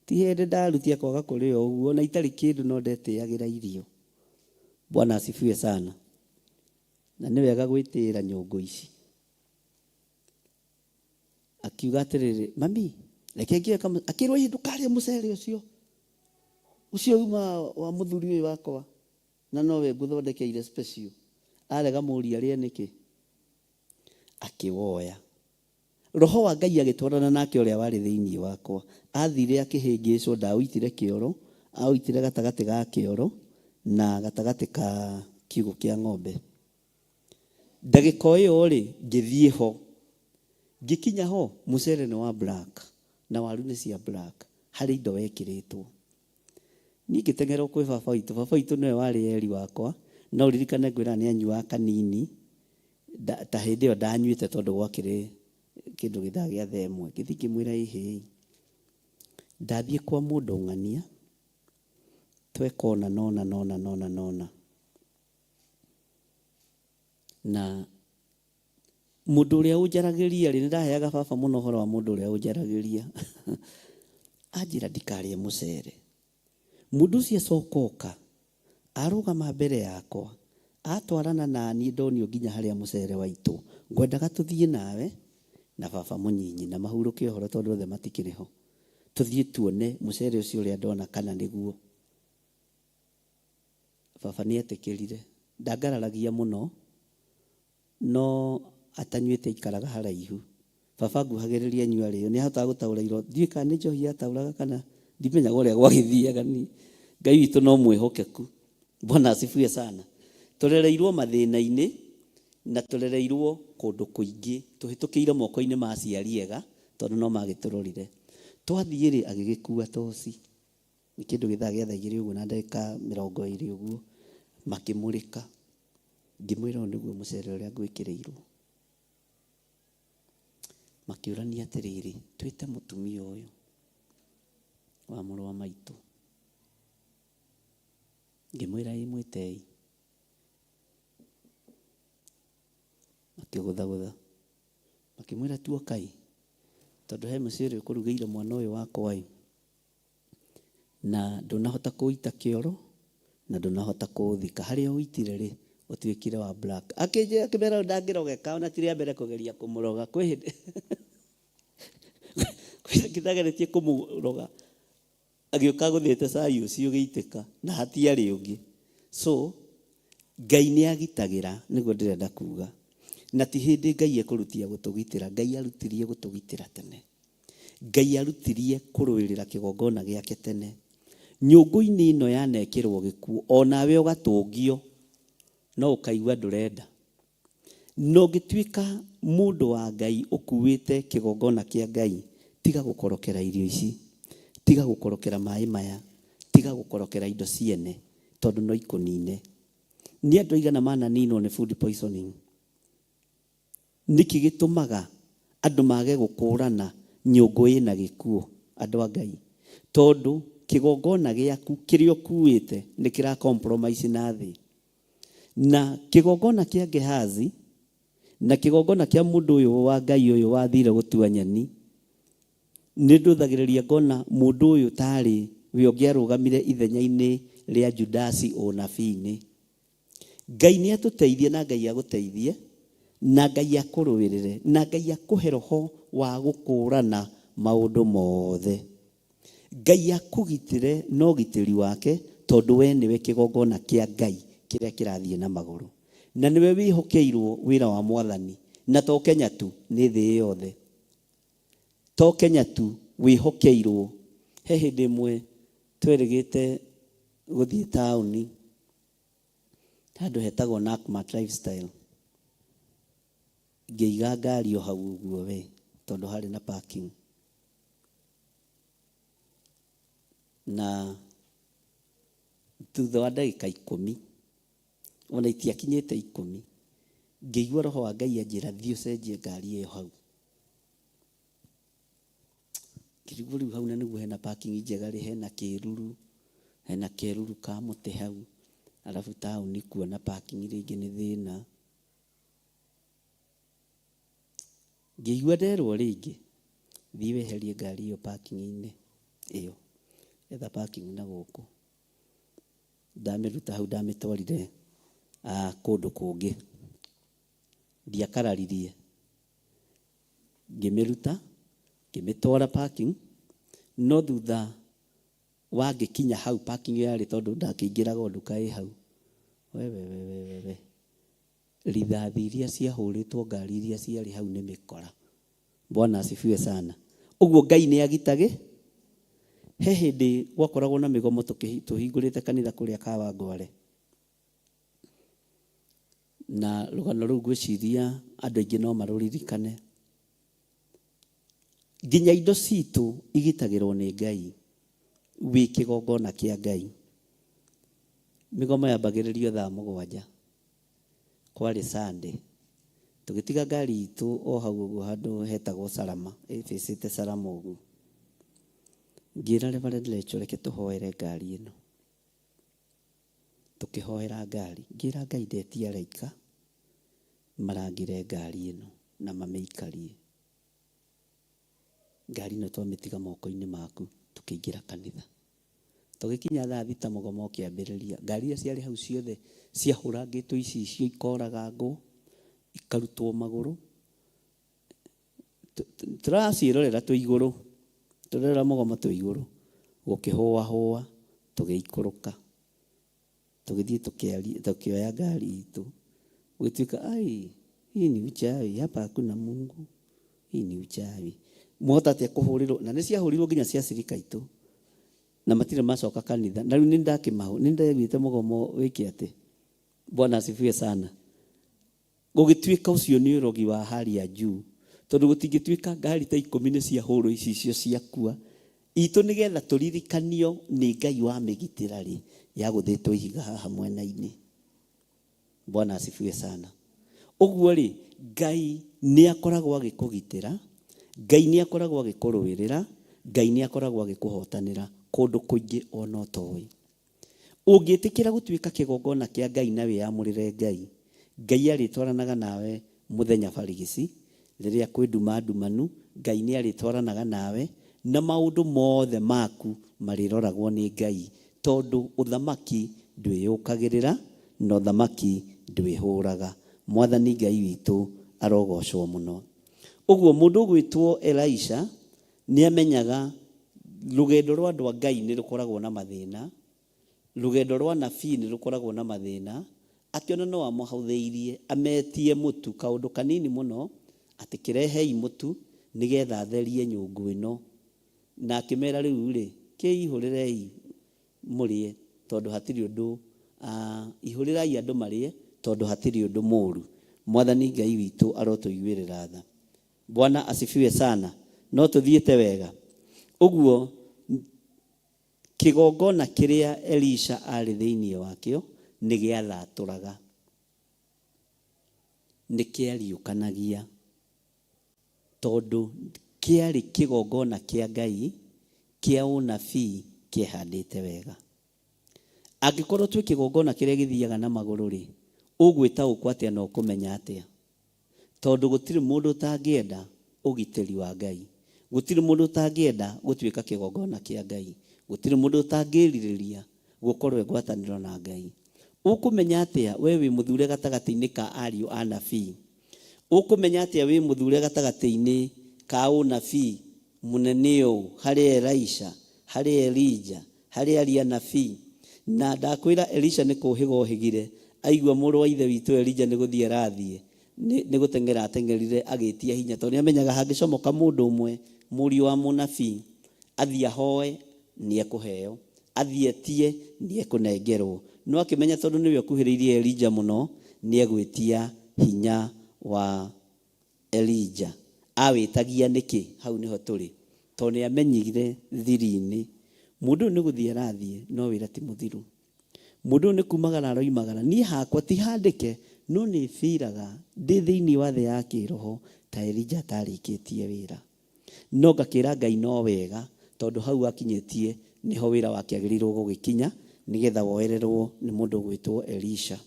Ti hĩndĩ ndarutia kwaga kũrĩa ũguo, na itarĩ kĩndũ no ndetĩagĩra irio. Bwana asifiwe sana. Na nĩ wega gwĩtĩĩra nyũngũ ici. Akiuga atĩrĩrĩ, mami, reke ngĩoe akĩrwo ndũkarĩe mũcere ũcio. Ũcio uma wa mũthuri ũyũ wakwa. Na nowe ngũthondekeire special. Arega mũria rĩe nĩkĩ? Akĩwoya. Roho wa Ngai agĩtwarana nake ũrĩa warĩ thĩinĩ wakwa. Athire akĩhĩngĩcwo, ndaũitire kĩoro, aũitire gatagatĩ ga kĩoro na gatagatĩ ka kiugũ kĩa ng'ombe. Ndagĩka ĩyo rĩ, ngĩthiĩ ho. Ngĩkinya ho, mũcere nĩ wa black na waru nĩ cia black. Harĩ indo wekĩrĩtwo. Niĩ ngĩteng'era kwĩ baba witũ. Baba witũ nĩwe warĩ eri wakwa. No ririkane ngwĩra nĩ anyuaga kanini. Ta hĩndĩ ĩyo ndanyuĩte tondũ gwakĩrĩ kĩndũ gĩthaa gĩa thaa ĩmwe. Ngĩthiĩ ngĩmwĩra ĩhĩ. Ndathiĩ kwa mũndũ ng'ania. Tweka ona nona. Na mũndũ ũrĩa ũnjaragĩria rĩ, nĩndaheaga baba mũno ũhoro wa mũndũ ũrĩa ũnjaragĩria. Anjĩra ndikarĩe mũcere. Mũndũ ũcio acoka oka, arũgama mbere yakwa, atwarana nani ndonio nginya haria mucere waitu ngwendaga tuthie nawe na baba munyinyi na mahuruke horo tondu othe matikiriho tuthie tuone mucere ucio uria ndona kana niguo. Baba ni etikirire ndagararagia muno no atanyuite ikaraga haraihu. Baba nguhagiriria nyua rio ni ahotaga gutaura iro ndiika ni njohi atauraga kana ndimenyaga uria gwagithiaga ni Ngai witu no mwihokeku. Bwana asifiwe sana. Turereirwo mathina-ini na turereirwo kundu kuingi tuhitukiire moko-ini ma aciari ega tondu no magiturorire. Twathie ri agigikua toci ni kindu githaa gia thaa 2 uguo na ndagika 20 uguo makimurika ngimwira niguo mucere uria ngwikirirwo. Makiurania atiriri twite mutumia uyu wa muru wa maitu ngimwira imwitei makigutha makimwira tu okai tondu he mucere ukurugeire mwana uyu wakwa na ndunahota kuita kioro na ndunahota kuthika haria uitire ri utwikire wa black akije kibera ndangirogeka ona tiri mbere kugeria kumuroga kwi hindi kithageretie kumuroga agiuka guthite cai ucio giitika na hatiari ungi. So Ngai ni agitagira niguo ndirenda kuga na ti hindi Ngai ekurutia gutugitira. Ngai arutirie gutugitira tene. Ngai arutirie kuruirira kigongona giake tene. Nyungu-ini ino yanekirwo gikuo onawe ugatungio no ukaigua ndurenda no gitwika mundu wa Ngai ukuwite kigongona kia Ngai tiga gukorokera irio ici tiga gukorokera mai maya tiga gukorokera indo ciene tondu no ikunine. Ni andu igana mana nino ni food poisoning. Niki gitumaga andu mage gukurana nyungu ina gikuo andu a Ngai tondu kigongona giaku kirio kuite nikira compromise na thi na kigongona kia Gehazi na kigongona kia mundu uyu wa Ngai uyu wathire gutua nyeni ni nduthagiriria ngona mundu uyu tari we ongiarugamire ithenya-ini ria Judasi onabii-ini. Ngai ni atuteithie na Ngai aguteithie na Ngai akuruirire na Ngai akuhe roho wa gukurana maundu mothe. Ngai akugitire no gitiri wake tondu we niwe kigongona kia Ngai kiria kirathie na maguru na niwe wihokeirwo wira wa Mwathani na to Kenya tu ni thii yothe. To Kenya tu wihokeirwo. He hindi mwe twerigite guthie tauni handu hetagwo Nakumatt Lifestyle ngeiga ngari o hau uguo we tondu hari na parking na thutha wa ndagika 10 ona itiakinyite 10 ngeigua roho wa Ngai anjira thio cenjie ngari iyo hau. Kirigwo riu hau na niguo hena parking njega ri hena kiruru hena keruru ka muti hau alafu tauni kuona parking ringi ni thina. Ngeigua nderwo ringi thii weherie ngari iyo parking-ini iyo etha parking na guku ndamiruta hau ndamitwarire kundu kungi ndiakararirie ngimiruta ngimitwara parking no thutha wangikinya hau parking yari tondu ndakingiraga nduka i hau we rithathi iria ciahuritwo ngari iria ciari hau ni mikora. Bwana asifiwe sana. Uguo Ngai ni agitage. He hindi gwakoragwo na migomo tuhingurite kanitha kuria Kawangware na rugano ruu gwiciria andu aingi no maruririkane nginya indo citu igitagirwo ni Ngai wi kigongona kia Ngai. Migomo yambagiririo thaa 7 kwari Sunday tugitiga ngari itu o hau uguo handu hetagwo Salama ĩbĩcĩte Salama uguo ngira Reverend Lecho reke tuhoere ngari ino tukihoera ngari ngira Ngai ndetia araika marangire ngari ino na mameikarie ngari ino twamitiga moko-ini maku tukiingira kanitha tugikinya thaa thita mugomo kiambiriria ngari iria ciarĩ hau ciothe ciahũrangĩtwo icio ikoraga ngũ ikarutwo magũrũ tũraciĩrorera twĩ igũrũ tũrerora mugomo twĩ igũrũ gũkĩhũahũa tũgĩikũrũka tũgĩthiĩ tukioya ngari itũ gũtuĩka hii ni uchawi hapa hakuna Mungu hii ni uchawi mwota atĩa kũhũrĩrwo na nĩ ciahũrirwo nginya cia cirika itũ na matirĩ macoka kanitha na rĩu nĩ ndaiguĩte mugomo wĩke atĩ Bwana asifiwe sana gũgĩtuĩka ũcio nĩ ũrogi wa hali ya juu tondũ gũtingĩtuĩka ngari ta 10 nĩ ciahũrwo icio ciakua itũ nĩgetha tũririkanio nĩ Ngai wa mĩgitĩra rĩ ya gũthĩtwo ihiga haha mwena-inĩ. Bwana asifiwe sana. Ũguo rĩ Ngai nĩ akoragwo agĩkũgitĩra, Ngai nĩ akoragwo agĩkũrũĩrĩra, Ngai nĩ akoragwo agĩkũhotanĩra kũndũ kũingĩ ona ũtoĩ. Ũngĩtĩkĩra gũtuĩka kĩgongona kĩa Ngai na wĩamũrĩre Ngai, Ngai arĩtwaranaga nawe mũthenya barigici rĩrĩa kwĩ nduma ndumanu, Ngai nĩ arĩtwaranaga nawe na maũndũ mothe maku marĩroragwo nĩ Ngai tondũ ũthamaki ndwĩyũkagĩrĩra na ũthamaki ndwĩhũraga. Mwathani Ngai witũ arogocwo mũno. Ũguo mũndũ ũgwĩtwo Elisha nĩ amenyaga rũgendo rwa andũ a Ngai nĩ rũkoragwo na mathĩna, rũgendo rwa nabii nĩ rũkoragwo na mathĩna, akĩona no amũhũthĩirie ametie mũtu kaũndũ kanini mũno atĩ kĩrehei mũtu nĩgetha atherie nyũngũ ĩno, na akĩmera rĩu rĩ kĩihũrĩrei mũrĩe tondũ hatirĩ ũndũ ihũrĩrai andũ marĩe tondũ hatirĩ ũndũ mũru. Mwathani Ngai witũ arotũiguĩrĩra tha. Bwana asifiwe sana. No tũthiĩte wega. Ũguo kĩgongona kĩrĩa Elisha arĩ thĩinĩ wakĩo nĩ gĩathatũraga, nĩ kĩariũkanagia tondũ kĩarĩ kĩgongona kĩa Ngai kĩa ũnabii kĩhandĩte wega. Angĩkorwo twĩ kĩgongona kĩrĩa gĩthiaga na magũrũ rĩ, ũgwĩtaũkwo atĩa na ũkũmenya atĩa? Tondũ gũtirĩ mũndũ ũtangĩenda ũgitĩri wa Ngai, gũtirĩ mũndũ ũtangĩenda gũtuĩka kĩgongona kĩa Ngai, gũtirĩ mũndũ ũtangĩrirĩria gũkorwo ngwatanĩro na Ngai. Ũkũmenya atĩa we wĩ mũthure gatagatĩ-inĩ ka ariũ a nabii? Ũkũmenya atĩa wĩ mũthure gatagatĩ-inĩ ka ũnabii mũnene ũũ harĩ Elisha, harĩ Elija, harĩ aria nabii? Na ndakwĩra Elisha nĩ kũhĩga ohĩgire aigua mũrũ wa ithe witũ Elija nĩ gũthiĩ arathiĩ, nĩ gũteng'era ateng'erire agĩtia hinya tondũ nĩamenyaga hangĩcomoka mũndũ ũmwe mũriũ wa mũnabii athiĩ ahoe nĩ ekũheo, athiĩ etie nĩ ekũnengerwo. No akĩmenya tondũ nĩwe akuhĩrĩirie Elija mũno nĩ egwĩtia hinya wa Elija. Awĩtagia nĩkĩ? Hau nĩho tũrĩ tondũ nĩ amenyire thiri-inĩ mũndũ nĩ gũthiĩ arathiĩ no wĩra ti mũthiru. Mũndũ nĩ kumagara aroimagara. Niĩ hakwa ti handĩke no nĩ biraga ndĩ thĩinĩ wa thĩ ya kĩroho ta Elija atarĩkĩtie wĩra. No ngakĩra Ngai no wega tondũ hau akinyĩtie nĩho wĩra wake agĩrĩirwo gũgĩkinya nĩgetha woererwo nĩ mũndũ gwĩtwo Elisha.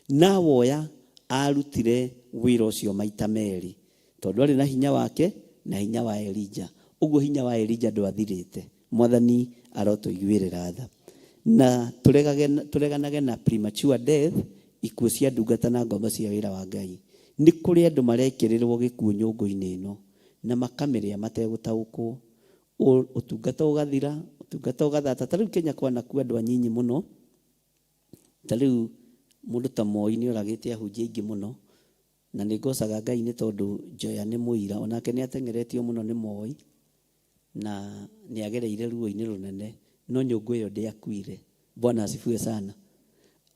Na woya arutire wĩra ũcio maita merĩ tondũ arĩ na hinya wake na hinya wa Elija. Ũguo hinya wa Elija ndwathirĩte. Mwathani arotũiguĩrĩra tha. Na tũreganage na premature death, ikuũ cia ndungata na ngombo cia wĩra wa Ngai. Nĩ kũrĩ andũ marekĩrĩrwo gĩkuũ nyũngũ-inĩ ĩno na makamĩrĩa mategũtaũkwo. Ũtungata ũgathira, ũtungata ũgathata. Ta rĩu Kenya kwanakuo andũ anyinyi mũno. Ta rĩu mũndũ ta Moi nĩ oragĩte ahunjia aingĩ mũno na nĩ ngocaga Ngai nĩ tondũ Njoya nĩ mũira, onake nĩ ateng'eretio mũno nĩ Moi na nĩ agereire ruo-inĩ rũnene no nyũngũ ĩyo ndĩakuire. Bwana asifiwe sana.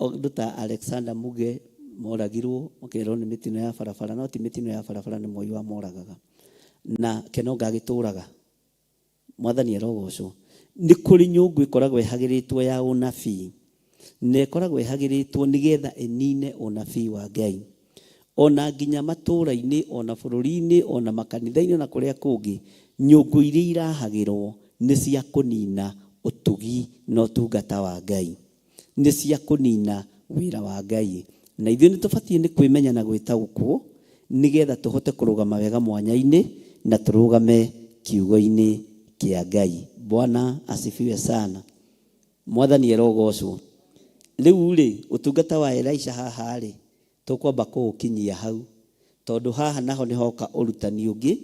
Ũndũ ta Alexander Muge moragirwo mũkerwo nĩ mĩtino ya barabara, no ti mĩtino ya barabara, nĩ Moi wa moragaga na Kenonga agĩtũraga. Mwathani arogocwo. Nĩ kũrĩ nyũngũ ĩkoragwo ĩhagĩrĩtwo ya ũnabii na ĩkoragwo ĩhagĩrĩtwo nĩgetha ĩnine ũnabii wa Ngai. Ona nginya matũũra-inĩ, ona bũrũri-inĩ, ona makanitha-inĩ na kũrĩa kũngĩ, nyũngũ iria irahagĩrwo nĩ cia kũnina ũtugi na ũtungata wa Ngai, nĩ cia kũnina wĩra wa Ngai. Na ithuĩ nĩ tũbatiĩ nĩ kwĩmenya na gwĩtaũkwo nĩgetha tũhote kũrũgama wega mwanya-inĩ na tũrũgame kiugo-inĩ kĩa Ngai. Bwana asifiwe sana. Mwathani erogocwo. Riu ri utungata wa Elisha haha ri tukwamba kuukinyia hau tondu haha naho ni hoka urutani ungi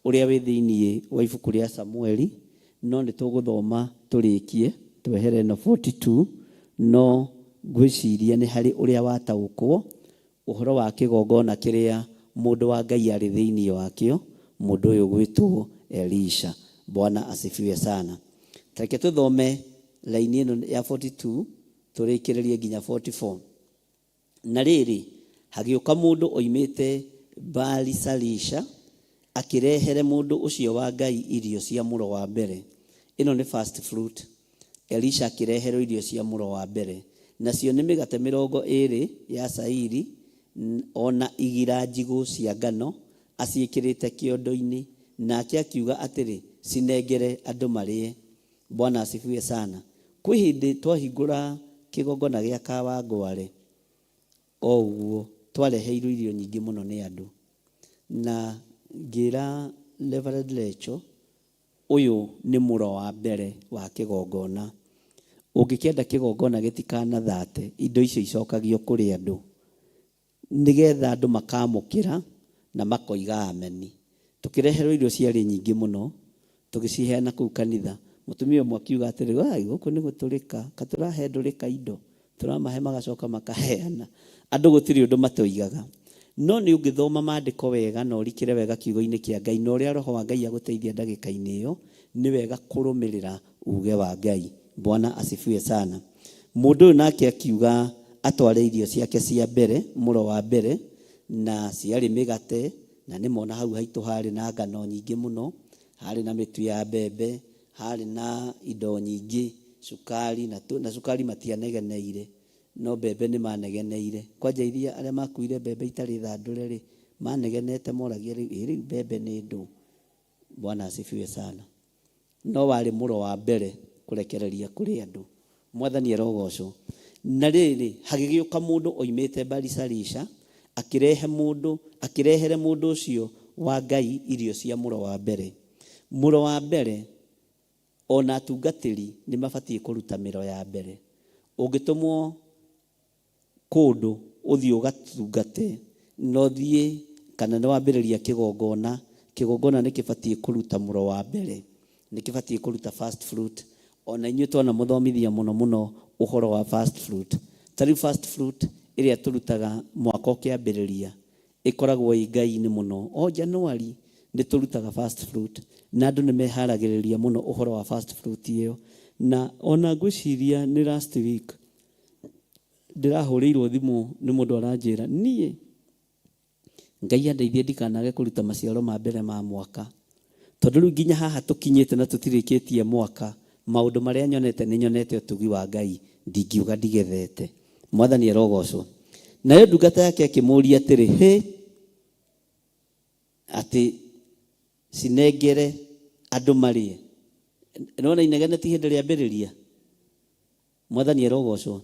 uria wi thiini wa ibuku ria Samueli, no ni tuguthoma turikie twehere no 42, no ngwiciria ni hari uria wataukwo uhoro wa kigongona kiria mundu wa Ngai ari thiini wakio, mundu uyu gwitwo Elisha. Bwana asifiwe sana. Take tuthome laini ino ya 42 turikirerie nginya 44. Na riri hagiuka mundu oimite Baali Salisha akirehere mundu ucio wa Ngai irio cia muro wa mbere. Ino ni first fruit. Elisha akirehere irio cia muro wa mbere, nacio ni migate 20 ya sairi ona igira njigu cia ngano aciikirite kiondo-ini, nake akiuga atiri cinengere andu marie. Bwana asifiwe sana. Kwi hindi twahingura kigongona gia Kawangware o uguo twareheirwo irio nyingi muno ni andu, na ngira Reverend Lecho uyu ni muro wa mbere wa kigongona. Ungikienda kigongona gitikana thate indo icio icokagio kuri andu nigetha andu makamukira na makoiga ameni. Tukireherwo irio ciari nyingi muno tugiciheana kuu kanitha, mutumia umwe akiuga atiri wai guku ni guturika katurahe ndurika indo turamahe magacoka makaheana. Andu gutiri undu matoigaga, no ni ungithoma maandiko wega na urikire wega kiugo-ini kia Ngai no ria roho wa Ngai aguteithia ndagika-ini iyo, ni wega kurumirira uge wa Ngai. Bwana asifiwe sana. Mundu nake akiuga atware irio ciake cia mbere, muro wa mbere, na ciari migate, na ni mona hau haitu hari na ngano nyingi muno, hari na mitu ya mbembe, hari na indo nyingi, sukari na sukari matianegeneire, no mbembe ni manegeneire. Kwanja iria aria makuire mbembe itari thandure ri manegenete moragia ri mbembe ni ndu. Bwana asifiwe sana. No wari muro wa mbere kurekereria kuri andu. Mwathani erogocwo. Na riri hagigiuka mundu oimite Baali Salisha akirehere mundu ucio wa Ngai irio cia muro wa mbere. Muro wa mbere ona atungatiri ni mabatie kuruta miro ya mbere. Ungitumwo kundu uthii ugatungate no thie kana ni wambiriria kigongona, kigongona ni kibatie kuruta muro wa mbere, ni kibatie kuruta first fruit. Ona inyu twana muthomithia muno uhoro wa first fruit. Tari first fruit iria turutaga mwaka ukiambiriria ikoragwo i Ngai-ini muno. O January ni turutaga first fruit na andu ni meharagiriria muno uhoro wa first fruit iyo. Na ona ngwiciria ni last week ndirahurirwo thimu ni mundu aranjira nie Ngai andeithie ndikanage kuruta maciaro ma mbere ma mwaka, tondu riu nginya haha tukinyite na tutirikitie mwaka, maundu maria nyonete ni nyonete utugi wa Ngai, ndingiuga ndigethete. Mwathani erogocwo. Nayo ndungata yake akimuria atiri he ati cinengere andu marie. Nona inegeneti hindi ria mbiriria. Mwathani erogocwo.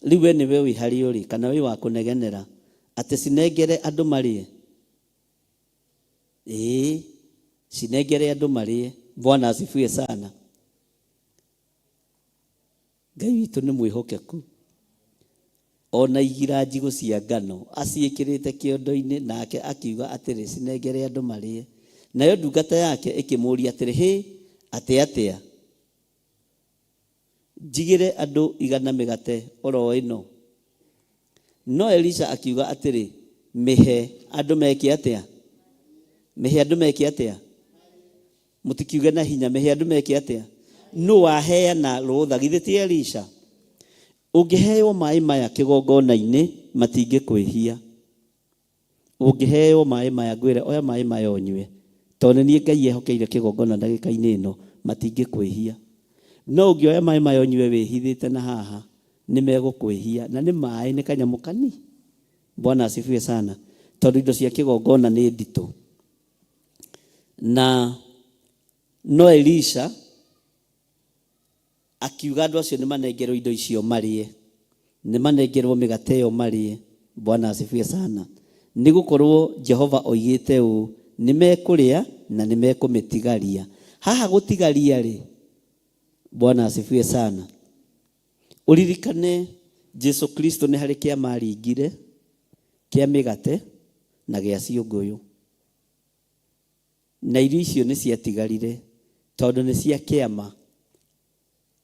Riu we niwe wi hari uri kana wi wa kunegenera ati cinengere andu marie. Cinengere andu marie. Bwana asifiwe sana. Ngai witu ni mwihokeku. Ona igira njigu cia ngano aciikirite kiondo-ini, nake akiuga atiri cinengere andu marie. Nayo ndungata yake ikimuria atiri he atia njigire andu 100 migate oro ino. No Elisha akiuga atiri mihe andu meki atia, mihe andu meki atia, mutikiuge na hinya, mihe andu meki atia. No waheana rutha githiti Elisha. Ungiheo mai maya kigongona-ini matingikwihia. Ungiheo mai maya ngwire oya mai maya onywe, tondu nie Ngai ehokeire kigongona ndagika-ini ino matingikwihia. No ungioya mai maya onywe wihithite na haha ni megukwihia, na ni mai ni kanyamu kani. Bwana asifiwe sana. Tondu indo cia kigongona ni ndito. Na no Elisha akiuga andu acio ni manengerwo indo icio marie, ni manengerwo migate iyo marie. Bwana asifiwe sana. Ni gukorwo Jehova oigite u ni mekuria na ni mekumitigaria. Haha gutigaria ri, Bwana asifiwe sana. Uririkane Jesu Kristo nĩ harĩ kĩama aringire kĩa mĩgate na gĩa ciũngũyũ, na irio icio nĩ ciatigarire tondũ nĩ cia kĩama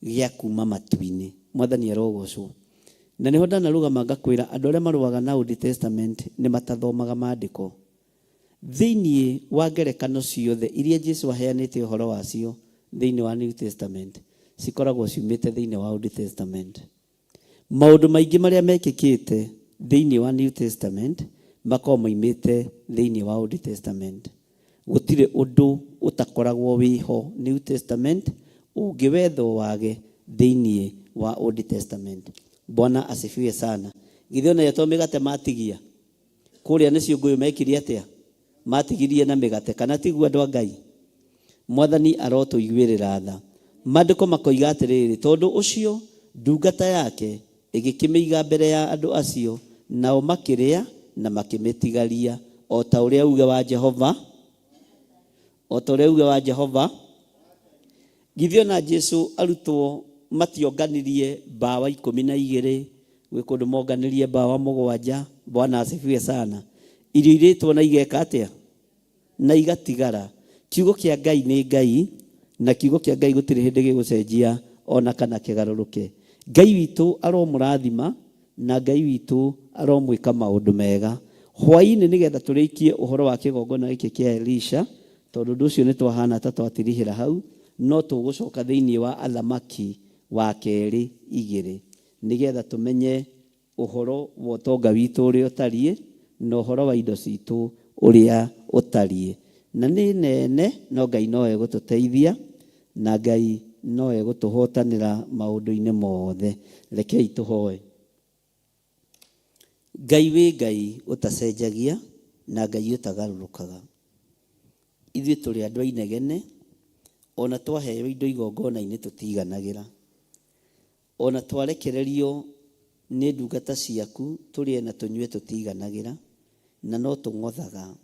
gĩa kuma matu-inĩ. Mwathani arogocwo. Na nĩho ndanarũgama ngakwĩra andũ arĩa marũaga na Old Testament nĩ matathomaga maandĩko. Thĩinĩ wa ngerekano ciothe iria Jesu aheanĩte ũhoro wacio thĩinĩ wa New Testament cikoragwo ciumĩte thĩinĩ wa Old Testament. Maũndũ maingĩ marĩa mekĩkĩte thĩinĩ wa New Testament makoragwo moimĩte thĩinĩ wa Old Testament. Gũtirĩ ũndũ ũtakoragwo wĩho New Testament ũngĩwetho wage thĩinĩ wa Old Testament. Bwana asifiwe sana. Githĩ ona yatwa mĩgate matigia kũrĩa nĩ ciũngũyũ mekire atĩa? Matigirie na mĩgate, kana tiguo andũ a Ngai? Mwathani arotũiguĩrĩra tha. Maandĩko makoiga atĩrĩrĩ, tondũ ũcio ndungata yake ĩgĩkĩmĩiga mbere ya andũ acio, nao makĩrĩa na makĩmĩtigaria, o ta ũrĩa uge wa Jehova, o ta ũrĩa uge wa Jehova. Githĩ ona Jesu arutwo mationganirie mbawa 12, gwĩ kũndũ monganirie mbawa 7. Bwana asifiwe sana. Irio irĩtwo na igeka atĩa? Na igatigara. Kiugo kĩa Ngai nĩ Ngai, na kiugo kĩa Ngai gũtirĩ hĩndĩ gĩgũcenjia ona kana kĩgarũrũke. Ngai witũ aromũrathima na Ngai witũ aromwĩka maũndũ mega. Hwaĩ-inĩ nĩgetha tũrĩkie ũhoro wa kĩgongona gĩkĩ kĩa Elisha, tondũ ũndũ ũcio nĩ twahana ta twatirihĩra hau, no tũgũcoka thĩinĩ wa Athamaki wa 2:2 nĩgetha tũmenye ũhoro wa ũtonga witũ ũrĩa ũtariĩ na ũhoro wa indo citũ ũrĩa ũtariĩ. Na nĩ nene, no Ngai nowe gũtũteithia, na Ngai nowe gũtũhotanĩra maũndũ-inĩ mothe. Rekei tũhoe. Ngai wĩ Ngai ũtacenjagia na Ngai ũtagarũrũkaga. Ithuĩ tũrĩ andũ a inegene, ona twaheo indo igongona-inĩ tũtiganagĩra, ona twarekererio nĩ ndungata ciaku tũrĩe na tũnyue tũtiganagĩra, na no tũng'othaga.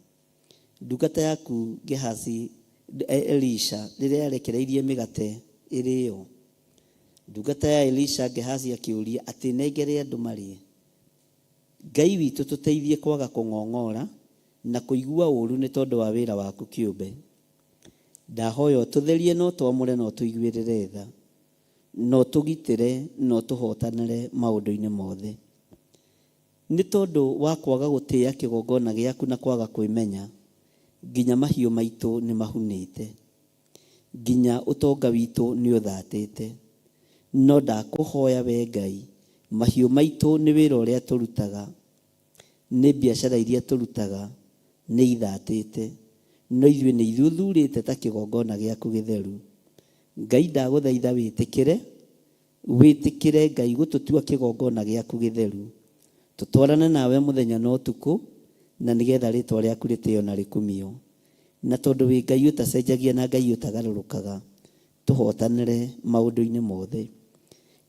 Ndungata yaku Gehazi Elisha rĩrĩa yarekereirie mĩgate ĩrĩo, ndungata ya Elisha Gehazi akĩũria atĩ nengere andũ marĩe. Ngai witũ tũteithie kwaga kũng'ong'ora na kũigua ũũru nĩ tondũ wa wĩra waku kĩũmbe. Ndahoya tũtherie no twamũre no tũiguĩrĩre tha, no tũgitĩre no tũhotanĩre maũndũ-inĩ mothe. Nĩ tondũ wa kwaga gũtĩĩa kĩgongona gĩaku na kwaga kwĩmenya, nginya mahiũ maitũ nĩ mahunĩte, nginya ũtonga witũ nĩ ũthatĩte. No ndakũhoya we Ngai, mahiũ maitũ nĩ wĩra ũrĩa tũrutaga, nĩ biacara iria tũrutaga nĩ ithatĩte, no ithuĩ nĩ ithuthurĩte ta kĩgongona gĩaku gĩtheru. Ngai ndagũthaitha wĩtĩkĩre Ngai gũtũtua kĩgongona gĩaku gĩtheru, tũtwarane nawe mũthenya na ũtukũ, na nĩgetha rĩtwa rĩaku rĩtĩo na rĩkumio. Na tondũ wĩ Ngai ũtacenjagia na Ngai ũtagarũrũkaga, tũhotanĩre maũndũ-inĩ mothe.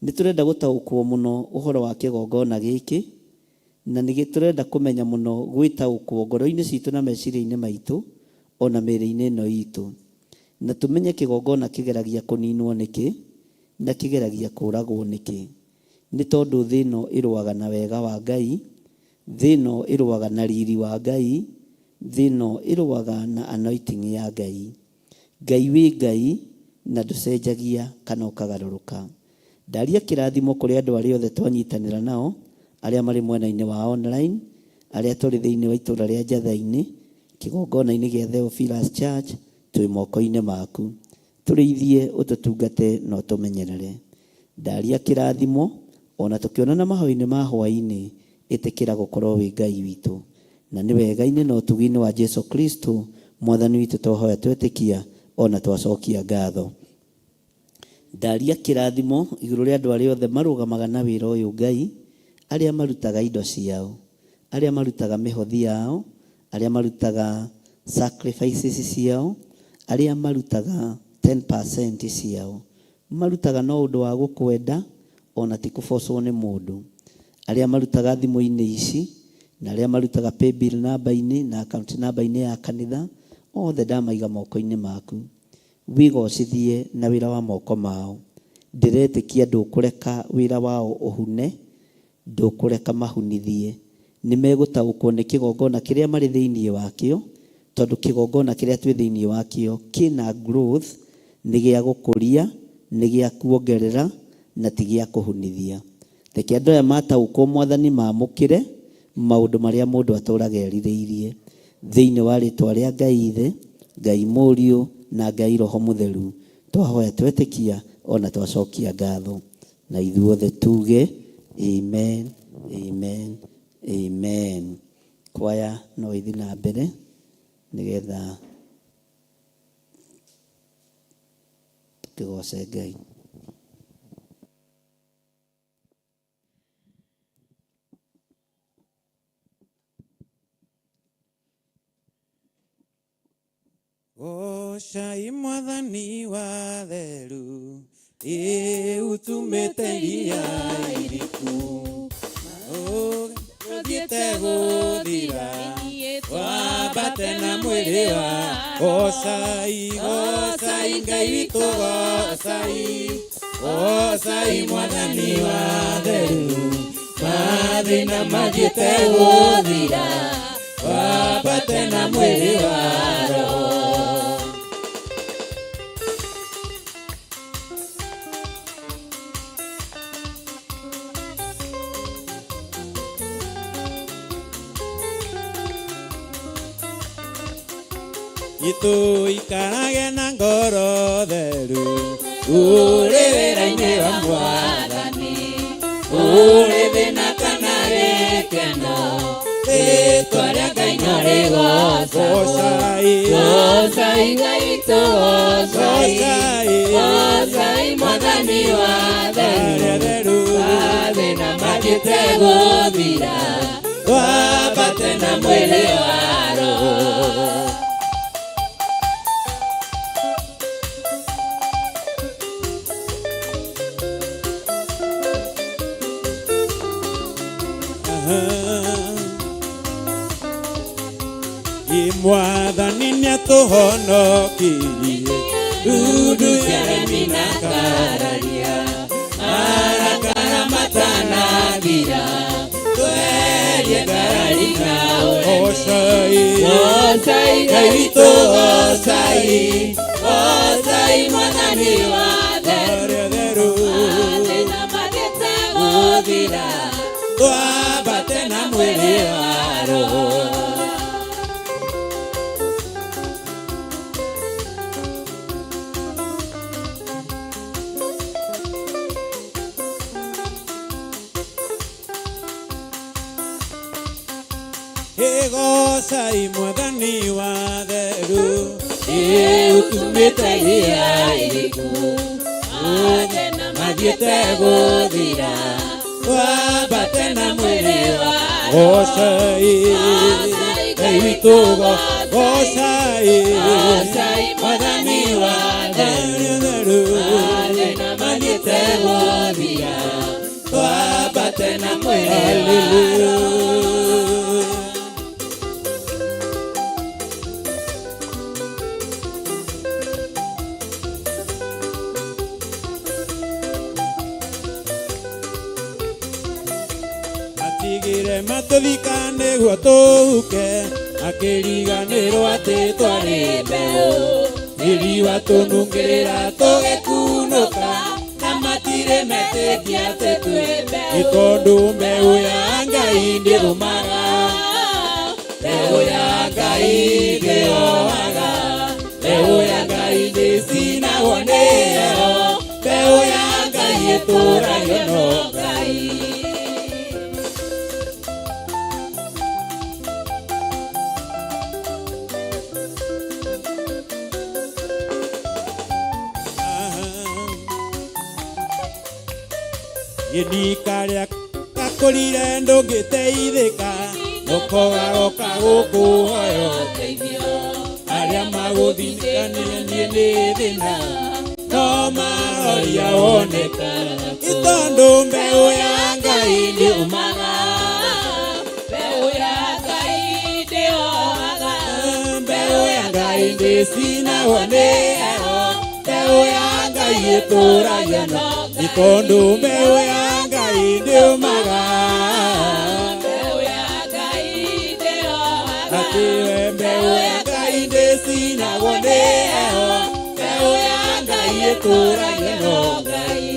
Nĩ tũrenda gũtaũkwo mũno ũhoro wa kĩgongona gĩkĩ, na nĩ tũrenda kũmenya mũno gwĩtaũkwo ngoro-inĩ citũ na meciria-inĩ maitũ, ona mĩĩrĩ-inĩ ĩno itũ, na tũmenye kĩgongona kĩgeragia kũninwo nĩkĩ na kĩgeragia kũragwo nĩkĩ. Nĩ tondũ thĩ ĩno ĩrũaga na wega wa Ngai, thĩ ĩno ĩrũaga na riri wa Ngai, thĩ ĩno ĩrũaga na anointing ya Ngai. Ngai wĩ Ngai na ndũcenjagia kana ũkagarũrũka. Ndaria kĩrathimo kũrĩ andũ arĩa othe twanyitanĩra nao, arĩa marĩ mwena-inĩ wa online, arĩa tũrĩ thĩinĩ wa itũũra rĩa Njatha-inĩ, kĩgongona-inĩ gĩa Theophilus Church, twĩ moko-inĩ maku. Tũrĩithie, ũtũtungate na ũtũmenyerere. Ndaria kĩrathimo, ona tũkĩonana mahoya-inĩ ma hwaĩ-inĩ, ĩtĩkĩra gũkorwo wĩ Ngai witũ. Na nĩ wega-inĩ na ũtugi-inĩ wa Jesu Kristo, Mwathani witũ twahoya twetĩkia, ona twacokia ngatho. Ndaria kĩrathimo igũrũ rĩa andũ arĩa othe marũgamaga na wĩra ũyũ Ngai, arĩa marutaga indo ciao, arĩa marutaga mĩhothi yao, arĩa marutaga sacrifices ciao, arĩa marutaga 10% ciao, marutaga no ũndũ wa gũkwenda ona ti kũbocwo nĩ mũndũ, arĩa marutaga thimũ-inĩ ici, na arĩa marutaga paybill namba-inĩ na account namba-inĩ ya kanitha, othe ndamaiga moko-inĩ maku. Wĩgocithie na wĩra wa moko mao, ndiretĩkia ndũkũreka wĩra wao ũhune, ndũkũreka mahunithie. Nĩmegũtaũkwo nĩ kĩgongona kĩrĩa marĩ thĩinĩ wakĩo, tondũ kĩgongona kĩrĩa twĩ thĩinĩ wakĩo kĩna growth, nĩ gĩa gũkũria, nĩ gĩa kuongerera na ti gĩa kũhunithia. Reke andũ aya mataũkwo Mwathani mamũkĩre maũndũ marĩa mũndũ atũraga erirĩirie thĩinĩ wa rĩtwa rĩa Ngai Ithe, Ngai Mũriũ na Ngai Roho Mũtheru. Twahoya twetĩkia ona twacokia ngatho, na ithuothe tuge amen, amen, amen. Kwaya no ithi na mbere nigetha tukigoce Ngai. Gocai Mwathani wa theru, utumĩte iria iriku, ũthiĩte gũthira, wambate na mwĩrĩ wa gocai, gocai Ngai witũ gocai, gocai Mwathani wa theru, mathĩna mathiĩte gũthira, wambate na mwĩrĩ wa Roho. Itu ikarage na ngoro theru, uri wĩra-inĩ wa Mwathani, uri thĩna kana gĩkeno, rĩtwa rĩa Ngai no rĩgocagwo. Gocai Ngai witũ gocai, gocai Mwathani wa theru, mathĩna mathiĩte gũthira, wambate na mwĩrĩ wa Roho. Mwathani nĩatũhonokirie ndudu ciaremi na kararia, marakara matanathira, twerie ngarari na gocai, gocai Ngai witũ gocai, gocai Mwathani wa theru, mathĩna mathiĩte gũthira, twambate na mwĩrĩ wa Roho. Gocai Mwathani wa theru, utumĩte iria iriku, mathĩna mathiĩte gũthira, wambate na mwĩrĩ wa gocai, Ngai witũ gocai, gocai Mwathani wa theru, mathĩna mathiĩte gũthira, wambate na mwĩrĩ wa Roho. Atigire matũthika nĩguo tũhuke, akĩriganĩrwo atĩ twarĩ mbeũ, tĩri watũnungĩrĩra tũgĩkunũka, na matirĩ metĩkia atĩ twĩ mbeũ, nĩ tondũ mbeũ ya Ngai ndĩrũmaga, mbeũ ya Ngai ndĩohaga, mbeũ ya Ngai ndĩcinagwo nĩ heho, mbeũ ya Ngai ĩtũũragio no Ngai. Gĩthika gakũrire ndũngĩteithĩka, ũkoga goka gũkũhoya ũteithio, arĩa magũthikania nĩ thĩna, no maroria woneka, nĩ tondũ mbeũ ya Ngai ndĩũmaga, mbeũ ya Ngai ndĩohaga, mbeũ ya Ngai ndĩcinagwo nĩ heho, mbeũ ya Ngai itũũragia no nĩ tondũ mbeũ ya Ngai ndĩũmaga atĩ we mbeũ ya Ngai ndĩcinagwo nĩ heho mbeũ ya Ngai itũũragia no Ngai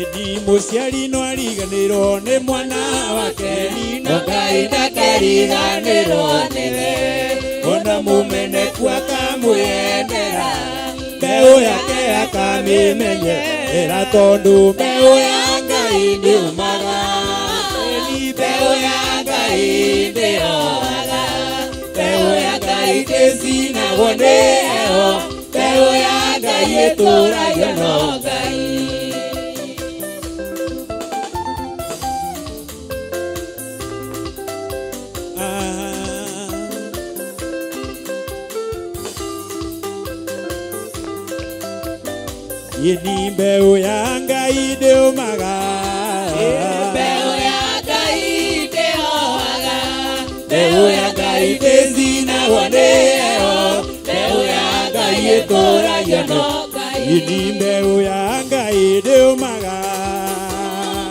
Ĩndĩ mũciari no ariganĩrwo nĩ mwana wake no Ngai ndakariganĩrwo nĩwe ona mũmeneku akamwendera mbeũ yake akamĩmenyerera tondũ mbeũ ya Ngai ndĩũmaga mbeũ ya Ngai ndĩohaga mbeũ ya Ngai ndĩcinagwo nĩ heho mbeũ ya Ngai itũũragia no Ngai Yeni mbeũ ya Ngai ndĩũmaga mbeũ ya Ngai ndĩohaga mbeũ ya Ngai ndĩcinagwo nĩ heho mbeũ ya Ngai itũũragia no Ngai yeni mbeũ ya Ngai ndĩũmaga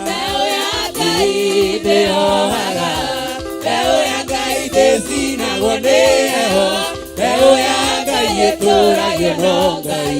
mbeũ ya Ngai ndĩohaga mbeũ ya Ngai ndĩcinagwo nĩ heho mbeũ ya Ngai itũũragia no Ngai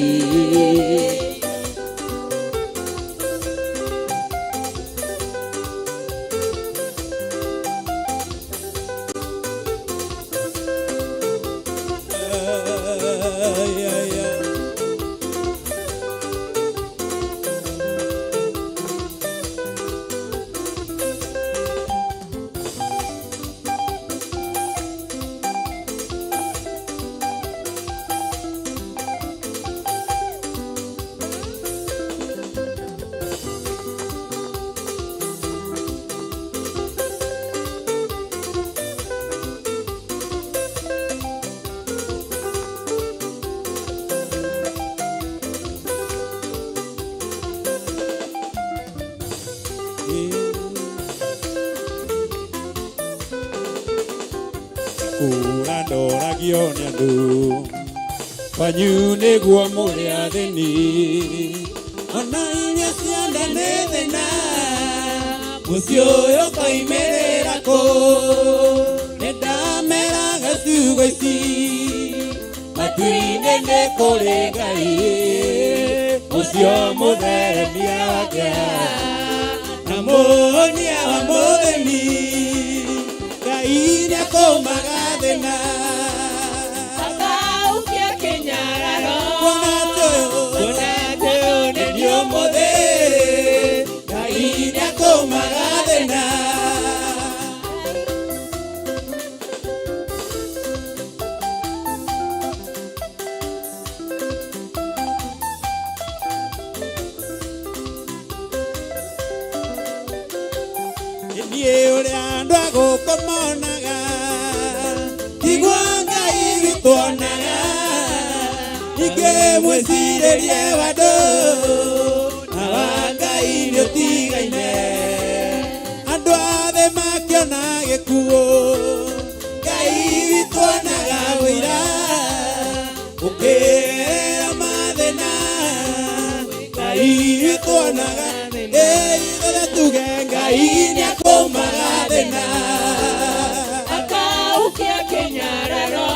ndoragio nĩ andũ kwanyu nĩguo mũrĩ athĩni ona iria cianda nĩ thĩna mũciĩ ũyũ ũkoimĩrĩra kũ nĩndameraga ciugo ici matu-inĩ nĩ kũrĩ Ngai ũcio mũtheremia wake na mũhonia wa mũthĩni Ngai nĩakũmaga thĩna akaukia kĩnyararo kuona atĩ ũyũ nĩ ũmũthĩ Ngai nĩakũmaga thĩna niĩ ũrĩa andũ a gũkũ monaga tiguo Ngai witũ onaga ningĩ mwĩcirĩrie wa andũ na wa Ngai nĩũtigaine andũ othe makĩona gĩkuũ Ngai witũ onaga ũira ũkĩra mathĩna Ngai witũ onaga ithuothe tuge Ngai nĩakũmaga thĩna akaukia kĩnyararo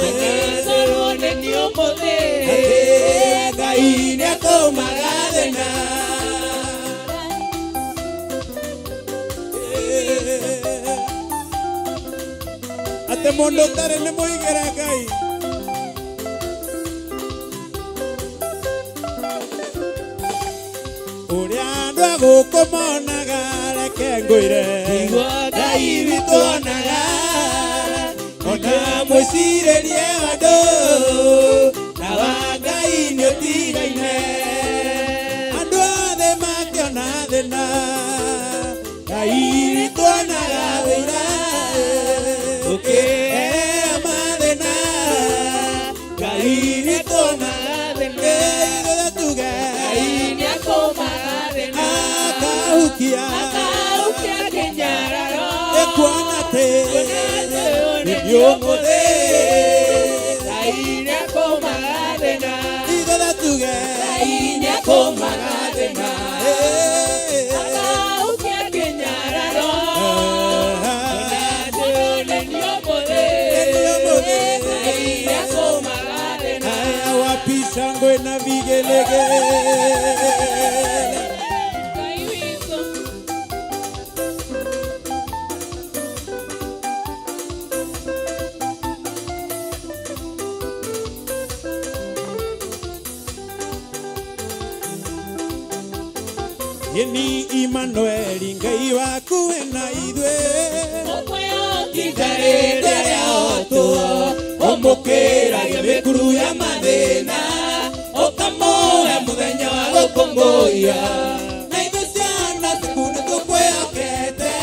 agĩcorwo nĩ ũmũthĩ Ngai nĩakũmaga thĩna atĩ mũndũ ũtarĩ nĩ mũigĩre Ngai ũrĩa andũ a gũkũ monaga reke ngũire tiguo Ngai witũ onaga ona mwĩcirĩrie wa andũ na wa Ngai nĩũtigaine andũ othe makĩona thĩna Ngai witũ onaga ũira ũkĩhea mathĩna Ngai witũ onaga thĩna ithuothe tuge Ngai nĩakũ kuona te yomode Ainya komagadena igala tuge Ainya komagadena Aga ukia kenyararo Nade yomode Ainya komagadena Aya wapishango na vigelege Yeni Emmanuel ngai waku na idwe Okweo kindarede oto Omokera gemekuru ya madena Okamoe muthenya wa gukongoia Na ithosiana sikuna tukwea kete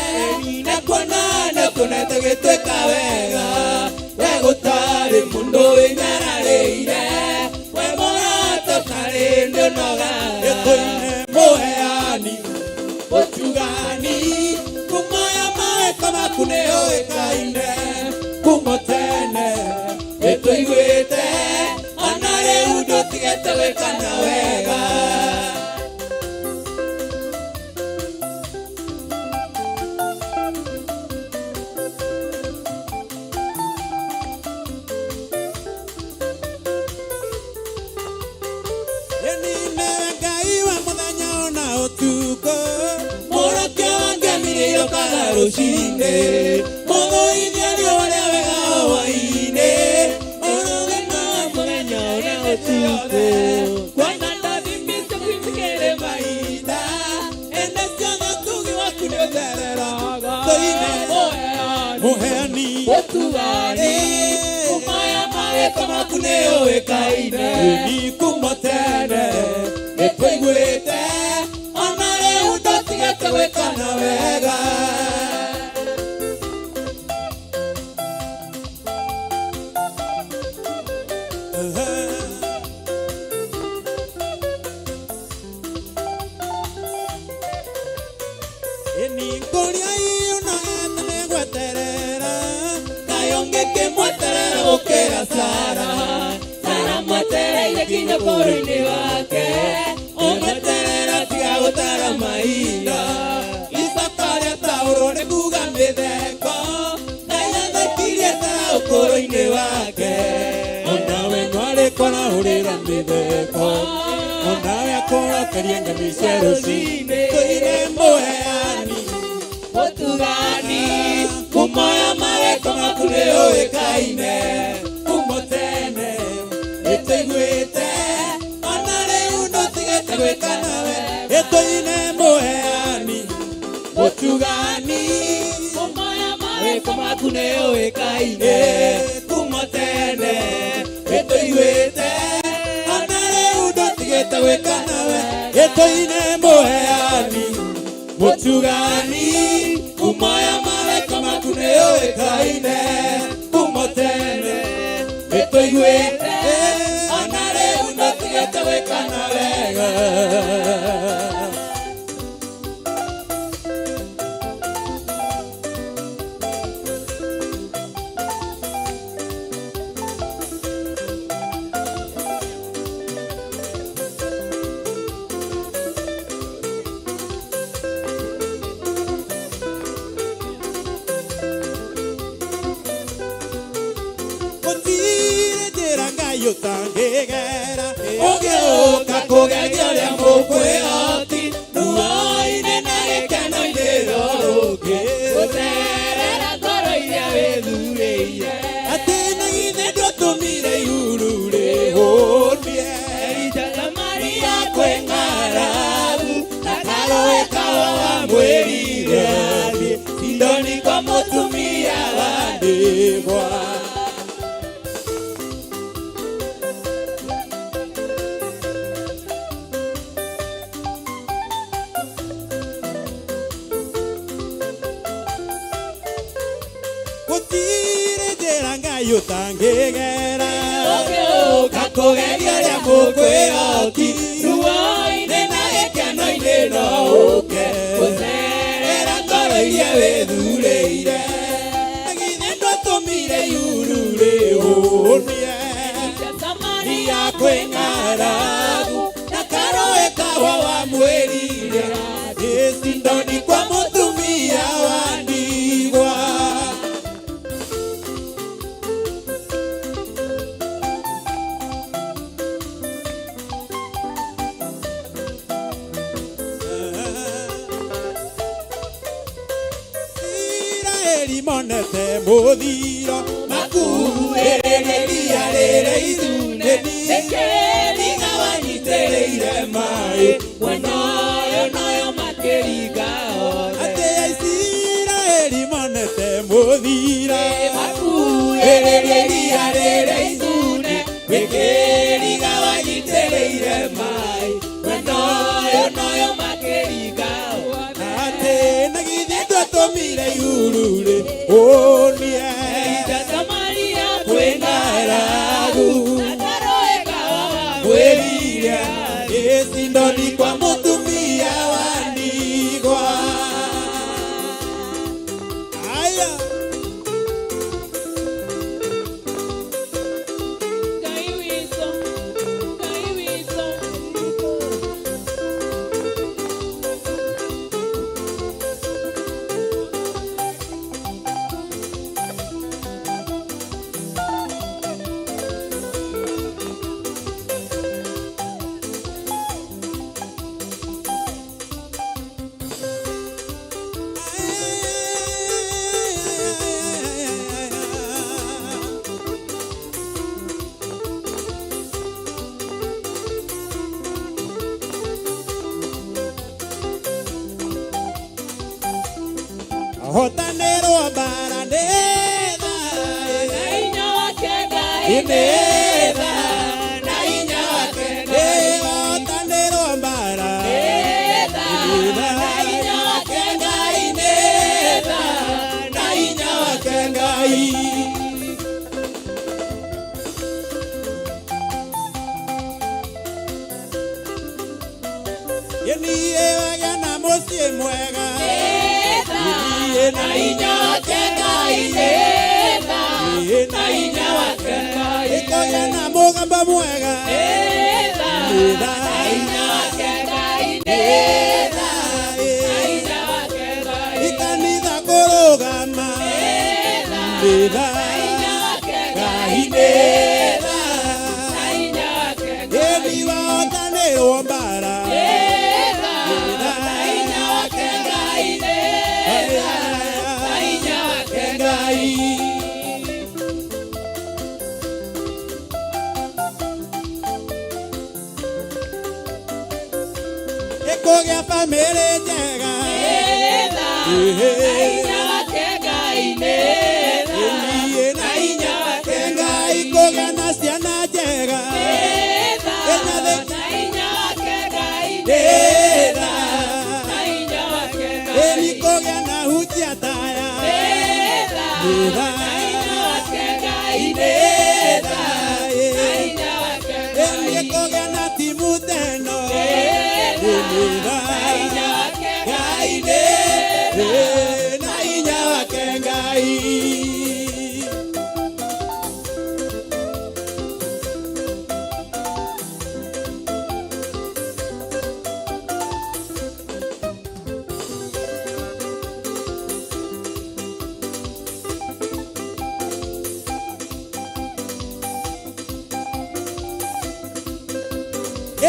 Na kuonana kunete gitweka wega We gutari mundu winyarareire We morata tari ndunoga Ekoine moheani Otugani Kumaya mae kama kuneo ekaine Kumotene Etoigwete Onare udo tigete wekana wega Yeni ngai wa muthenya ona otuko Moroke wangemire yokaga rucinde Muthũithia rĩũrĩa wega hwaĩ-inĩ Ũrũgĩma wa mũthenya ũrĩa ũtukũ Kwana ndathimĩte kwĩmĩkĩre mahinda Ende ciothe tugi waku nĩ ũthereraga Koine Mũheani Muheani Mũtuani Kumaya mawĩko maku nĩ ũĩkaine Ni kumotene Nĩtũiguĩte ona rĩu ndũtigete gwĩkana wega Yeni ngoria iuna etene gweterera Kayonge kĩmweterera gũkĩra Sara Sara mwetereire kinya ũkũrũ-inĩ wake Ũmweterera tiga gũtara mahinda Isaka rĩataũrwo nĩ kuga mĩtheko Ngai athũkirie Sara ũkũrũ-inĩ wake Onawe nwarĩkora ũrĩra mĩtheko Onawe akũrokeria ngemi cia rũcinĩ Koine mũheani Mũtugani kumoya mawĩko maku nĩ ũĩkaine kumotene Nĩtũiguĩte ona rĩu ndũtigĩte gwĩkana we Etoine mũheani Mũtugani kumoya mawĩko maku nĩ ũĩkaine kumotene Nĩtũiguĩte ona rĩu ndũtigĩte gwĩkana we Etoine mũheani Mũtugani kumoya mawĩko maku nĩ ũĩkaine kumotene Nĩtũiguĩte ona rĩu ndũtigĩte gwĩkana wega Gũtirĩ njĩra Ngai ũtangĩgera Ũngĩũka kũgeria ũrĩa mũkwĩhoti Ruo-inĩ na gĩkeno-inĩ rũrũngĩ Gũterera ngoro iria wĩthurĩire Atĩ na githĩ ndũtũmire ihuru rĩhũnie Erinjaga Maria kwĩ ng'aragu Na karũĩ kawa wa mwĩrire athiĩ Sidoni kwa mũtumia wa ndigwa Gũtirĩ njĩra Ngai ũtangĩgera Ũngĩũka kũgeria ũrĩa mũkwĩhoti Ruo-inĩ na gĩkeno-inĩ no ũke Gũcerera ngoro iria wĩthurĩire kweng'aragu na karoe kawa wa mwĩrire ĩcindoni kwa mũtumia wa ndigwa. Israeli monete mũthiro makuhĩrĩria rĩrĩ ithunĩni ĩkĩringa wanyitĩrĩire maĩ mwena ũyũ noyo makĩringa othe. Atĩ Israeli monete mũthiro makuhĩrĩria rĩrĩ ithunĩ ĩkĩringa wanyitĩrĩire maĩ mwena ũyũ noyo makĩringa othe. Atĩ na githĩ twatũmire ihururĩ ũnie Samaria kweng'aragu na karoe kawa wa mwĩrire ĩcindoni kwa mũtumia wa ndigwa. Aya Ngai witũ, Ngai witũ. Hotanero bara neda na inya wake Ngai neda na inya wake Ngai hotanero bara neda na inya wake Ngai neda na inya wake Ngai. Yeniye wagana muciĩ mwega na inya wake Ngai neda na inya wake Ngai ĩkogĩa na mũgamba mwega neda na inya wake Ngai neda na inya wake Ngai ikanitha kũrũgama neda na inya wake Ngai neda na inya wake Ngai ĩni wahotanĩrwo mbara neda na inya wake Ngai neda na inya wake Ngai. Ĩkũgĩa bamĩrĩ njega neda na inya wake Ngai neda na inya wake Ngai ĩkũgĩa na ciana njega neda na inya wake Ngai neda na inya wake Ngai ĩkũgĩa na hutia taya neda na inya wake Ngai neda na inya wake Ngai ĩkũgĩa na timu teno neda na inya wake Ngai neda na inya wake Ngai.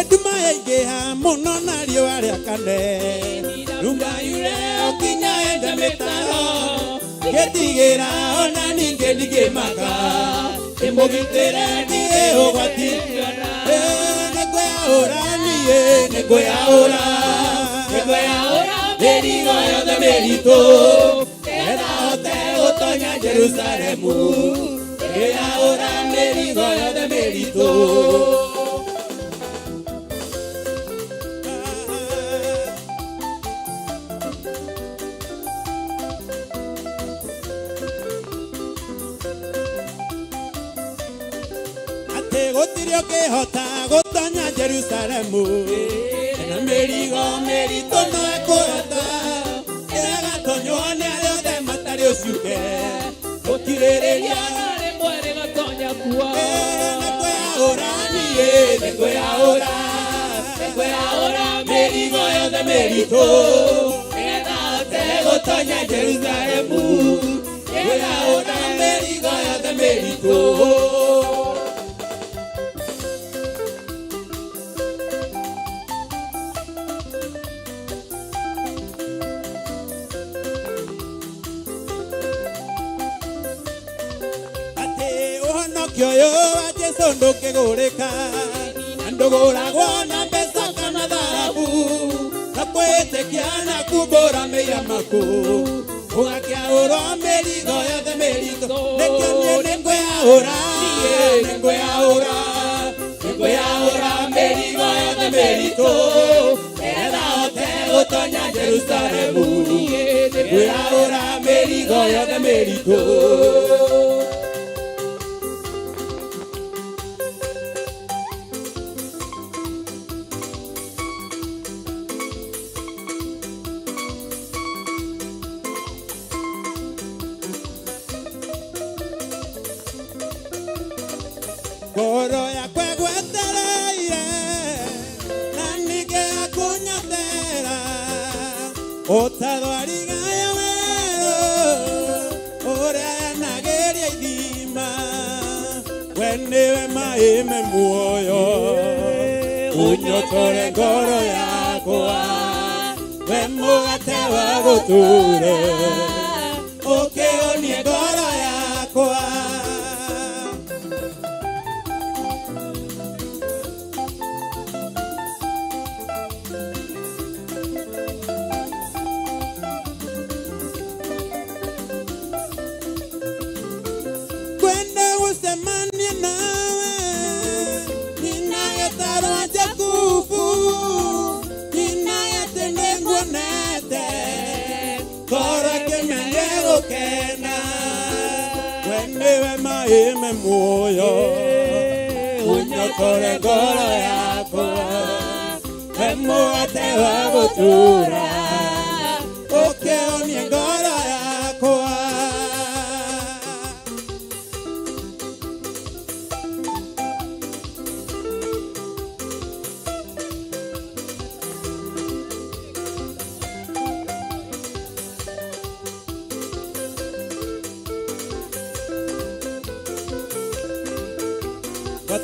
Eduma yaingĩha mũno na riũa rĩakane runga yure ũkinya enda mĩtaro ngĩtigĩra ona ningĩ ndingĩmaka ndĩmũgitĩre ndirĩ ũgwati nĩngwĩyahũra niĩ nĩngwĩyahũra mĩrigo yothe mĩritũ nĩgetha hote gũtonya Jerusalemu ngĩyahũra mĩrigo yothe mĩritũ. Gũtirĩ ũkĩhota gũtonya Jerusalemu na mĩrigo mĩritũ no ekũhota ĩgatonywo nĩ arĩa othe matarĩ ũcuke gũkirĩrĩria na rĩmwe rĩgatonya kuo nĩkwĩyahũra niĩ merito Ega otego tonya Jerusalemu Ega ora merigo yothe merito Kyoyo aje sondo ke goreka andogora gwana pesa kana dhahabu akwete kiana kubora meya mako oakia oro merigo ya de merigo nekyo nengwe ahora merigo ya de merito era hotel otoña Jerusalemu nengwe ahora merigo ya de merito Koro ya kwegwetereire nanige akunyotera otadwariga yawero ora nageria idima wenewe maime muoyo unyotore ngoro yakwa wemugate wa guture okeonie ngoro yakwa Maime muoyo unyotore ngoro yakwa wemugate wa gutura ukeonie ngoro yakwa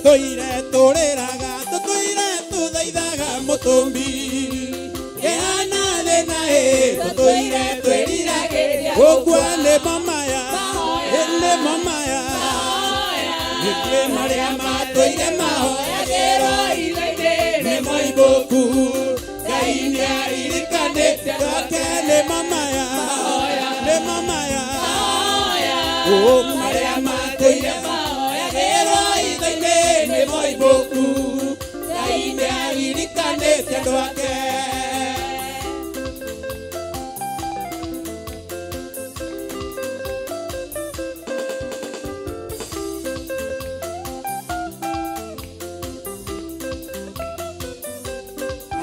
Toire toreraga toire tudaidaga mutumbi Ehana de nae toire twerirageria Okwale mamaya ele mamaya Eke maria matoire mahoya gero ilaide Ne moiboku Kaini aririkane Kakele mamaya Le mamaya O maria matoire mahoya gero ne moi boku kaine aririkane tendo ake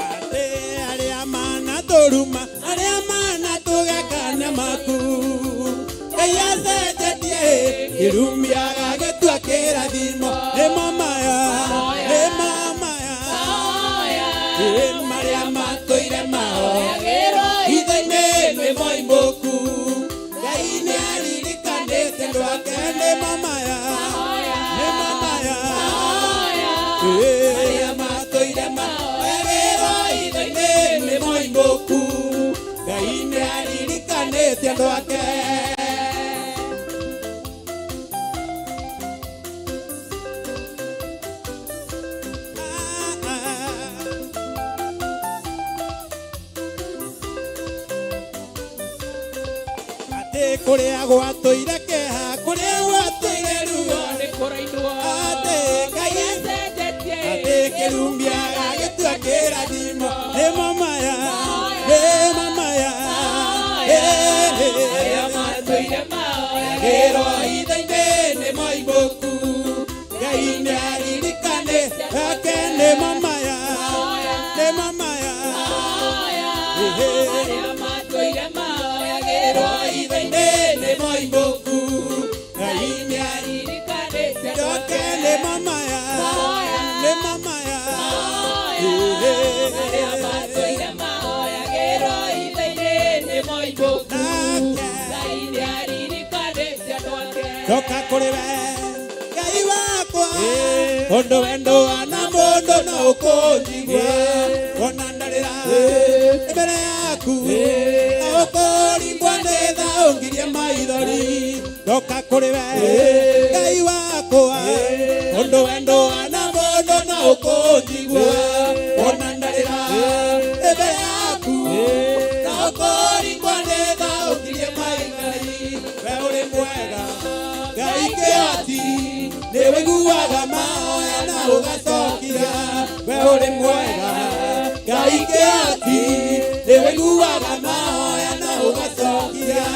ate ale amana toruma ale amana togakanya maku eya sejetie irumia gagetu akera dimo le mamaya Maria matoire mahoya gero idene me moi boku kaine aririkane tendo ake le mamaya Maria matoire mahoya gero idene me moi boku kaine aririkane tendo ake Korea gwatoire keha Korea gwatoire ruo ne korainua ate kayese tetie ate kerumbia gagetu akera dimo le mamaya matoire mahoya gero idaine ne moi boku gaine aririkane akene mamaya matoire mahoya gero idaine ne moi boku gaine aririkane akene mamaya le mamaya matoire mahoya toka kuri we Ngai wakwa Ondo wendo wana mondo na ukonjigwa Ona ndarira mbere yaku Na ukoringwa nĩ tha ũngirie maithori Toka kuri we Ngai wakwa Ondo wendo wana mondo na ukonjigwa Ona ndarira mbere yaku Na ukoringwa nĩ tha ũngirie maithori We ũrĩ mwega Ngai kĩoti Nĩwe guaga mahoya na ũgacokia We ũrĩ mwega Ngai kĩoti Nĩwe guaga mahoya na ũgacokia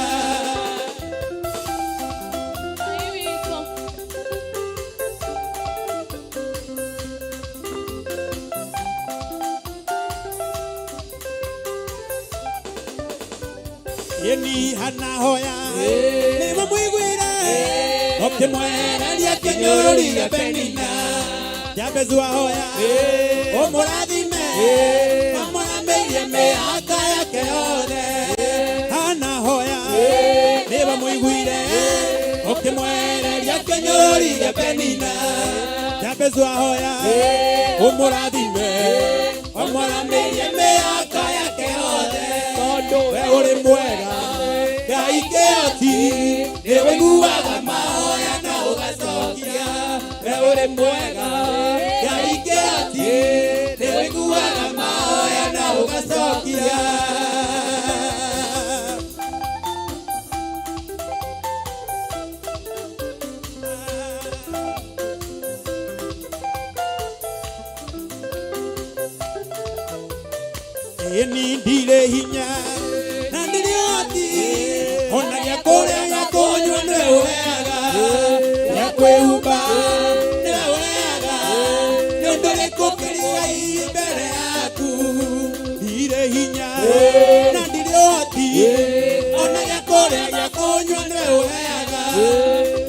Yeni hana hoya Nĩwe mũiguire Okĩmwehereria kĩnyũrũri gĩa Penina Jabezu ahoya Ũmũrathime Mamũramĩirie mĩhaka yake yothe Hana hoya Nĩwe mũiguire Okĩmwehereria kĩnyũrũri gĩa Penina Jabezu ahoya Ũmũrathime Mamũramĩirie mĩhaka yake yothe We ũrĩ mwega Ngai kĩoti Nĩwe guaga mahoya na ũgacokia We ũrĩ mwega Ngai kĩoti Nĩwe guaga mahoya na ũgacokia Ĩni ndirĩ hinya na ndirĩ hoti Ona gĩa kũrĩa gĩa kũnyua nĩwe ũheaga Gĩa kwĩhumba nĩwe ũheaga Nĩ ũndũ ũrĩkũ kĩrigai mbere yaku Ndirĩ hinya na ndirĩ hoti Ona gĩa kũrĩa gĩa kũnyua nĩwe ũheaga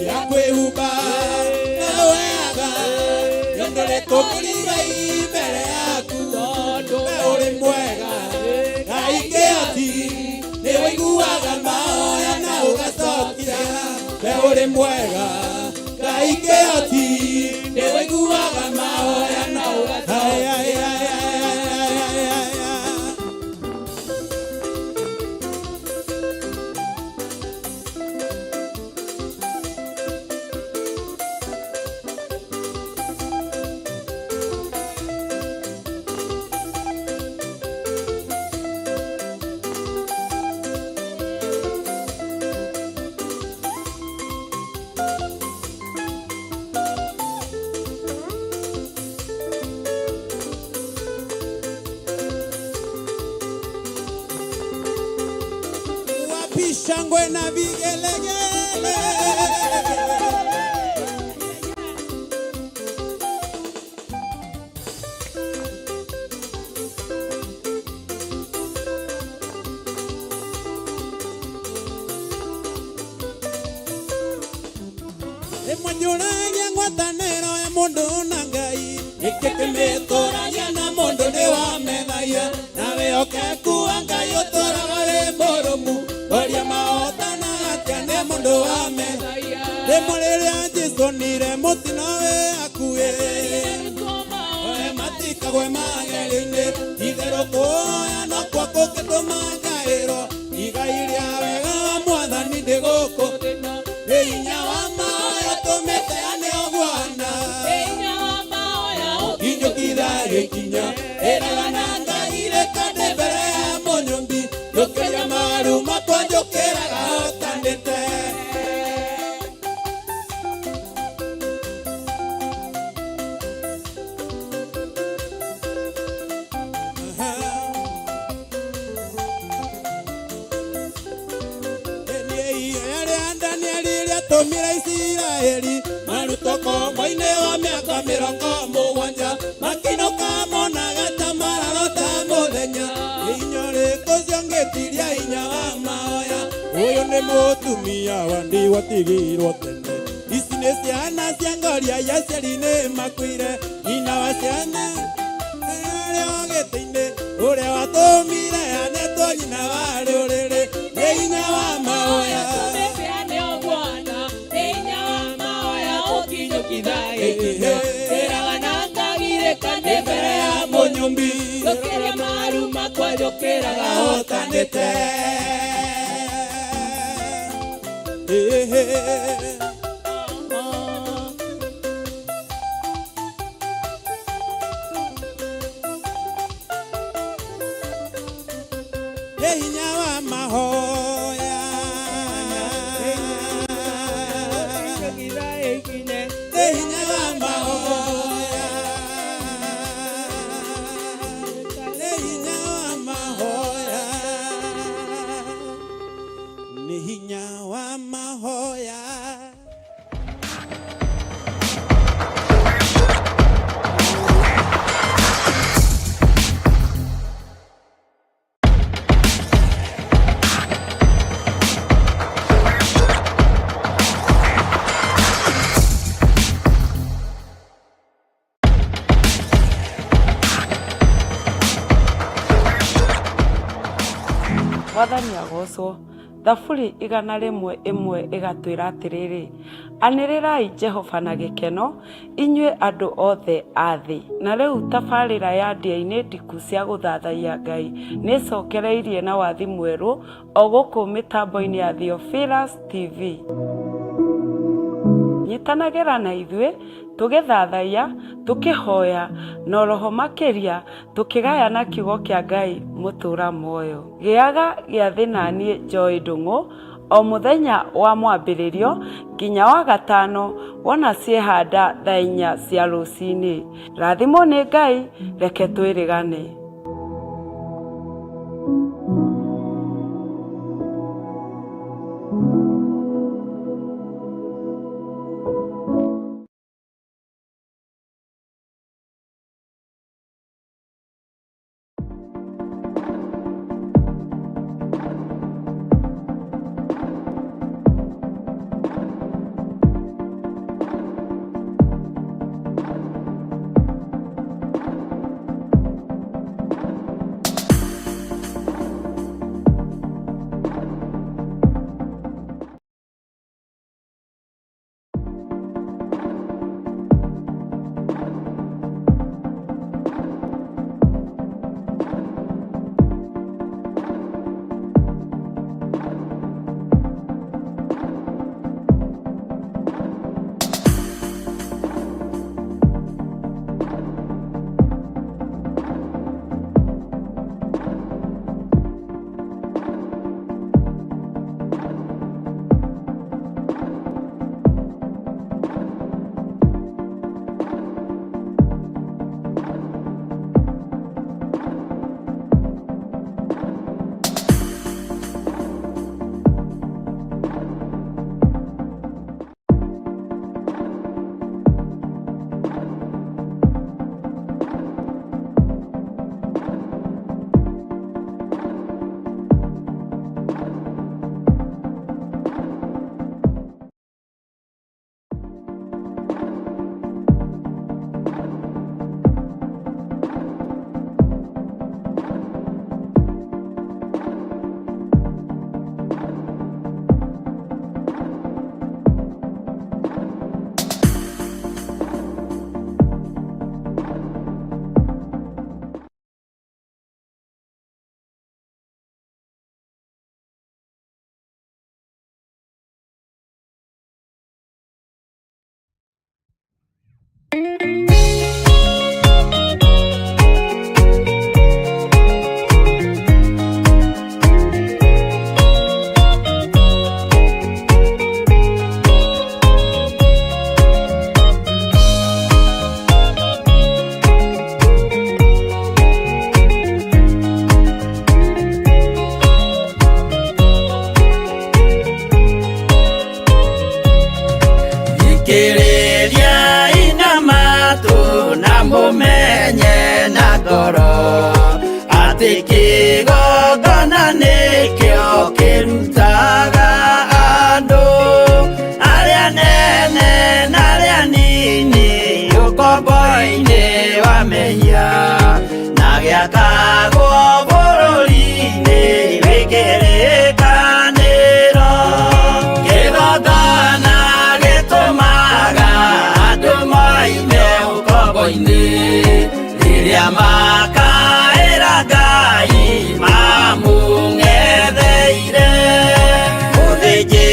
Gĩa kwĩhumba nĩwe ũheaga Nĩ ũndũ ũrĩkũ kĩrigai mbere yaku We ũrĩ mwega Ngai kĩoti Nĩwe iguaga mahoya na ũgacokia We ũrĩ mwega Ngai kĩoti Nĩwe iguaga mahoya na ũgacokia Shangwe na vigelegele Emwanjũragia ngwatanĩro ya mũndũ na Ngai Ĩkĩkĩmĩtũragia na mũndũ nĩ wamethagia Nawe ũkeku wa Ngai ũtũraga wĩ mũrũmu Oria mahotana atĩa nĩ mũndũ wamethagia Rĩmwe rĩrĩa Jesũ nire mũtino wĩ hakuhĩ Oe matikagwe magerio-inĩ Itherũ kuoya no kwa kũngĩtũma ngaĩrwo Igai rĩa wega wa Mwathani ndĩ gũkũ Nĩ hinya wa mahoya tũmĩteane ũguana Inyũkitha gĩkinya Ĩraga na Ngai rĩkande mbere ya mũnyũmbi Njũkĩria maru makwa njũkĩraga hotanĩte Tũmĩra Isiraeli maruto kombo-inĩ wa mĩaka 70 makinũka monaga ta mararo ta mũthenya Hinya ũrĩkũ ciongĩtiria hinya wa mahoya Ũyũ nĩ mũtumia wa ndi watigirwo tene Ici nĩ ciana cia ngoria ya aciari nĩ makuire Nyina wa ciana arĩ o gĩtĩ-inĩ ũrĩa watũmire anetwo nyina wa rũrĩrĩ Nĩ hinya wa mahoya Keraga na ngagirĩkane mbere ya mũnyũmbi njũkĩrĩa maru makwa njũkĩraga hotanĩte hinya wa mahoya hinya wa mahoya hinya wa mahoya ni hinya wa mahoya Wathani agocwo. Thaburi 101 ĩgatwĩra atĩrĩrĩ, anĩrĩrai Jehova na gĩkeno, inyuĩ andũ othe a thĩ. Na rĩu tabarĩra ya ndĩa-inĩ ndiku cia gũthathaiya Ngai nĩcokereirie na wathi mwerũ o gũkũ mĩtambo-inĩ ya Theophilus TV. Nyitanagĩra na ithuĩ tũgĩthathaiya, tũkĩhoya na roho makĩria tũkĩgayana kiugo kĩa Ngai mũtũra muoyo. Gĩaga gĩathĩ na niĩ Joy Ndung'u o mũthenya wa mwambĩrĩrio nginya wa gatano wona ciehanda thaa 4 cia rũcinĩ. Rathimwo nĩ Ngai, reke twĩrĩgane.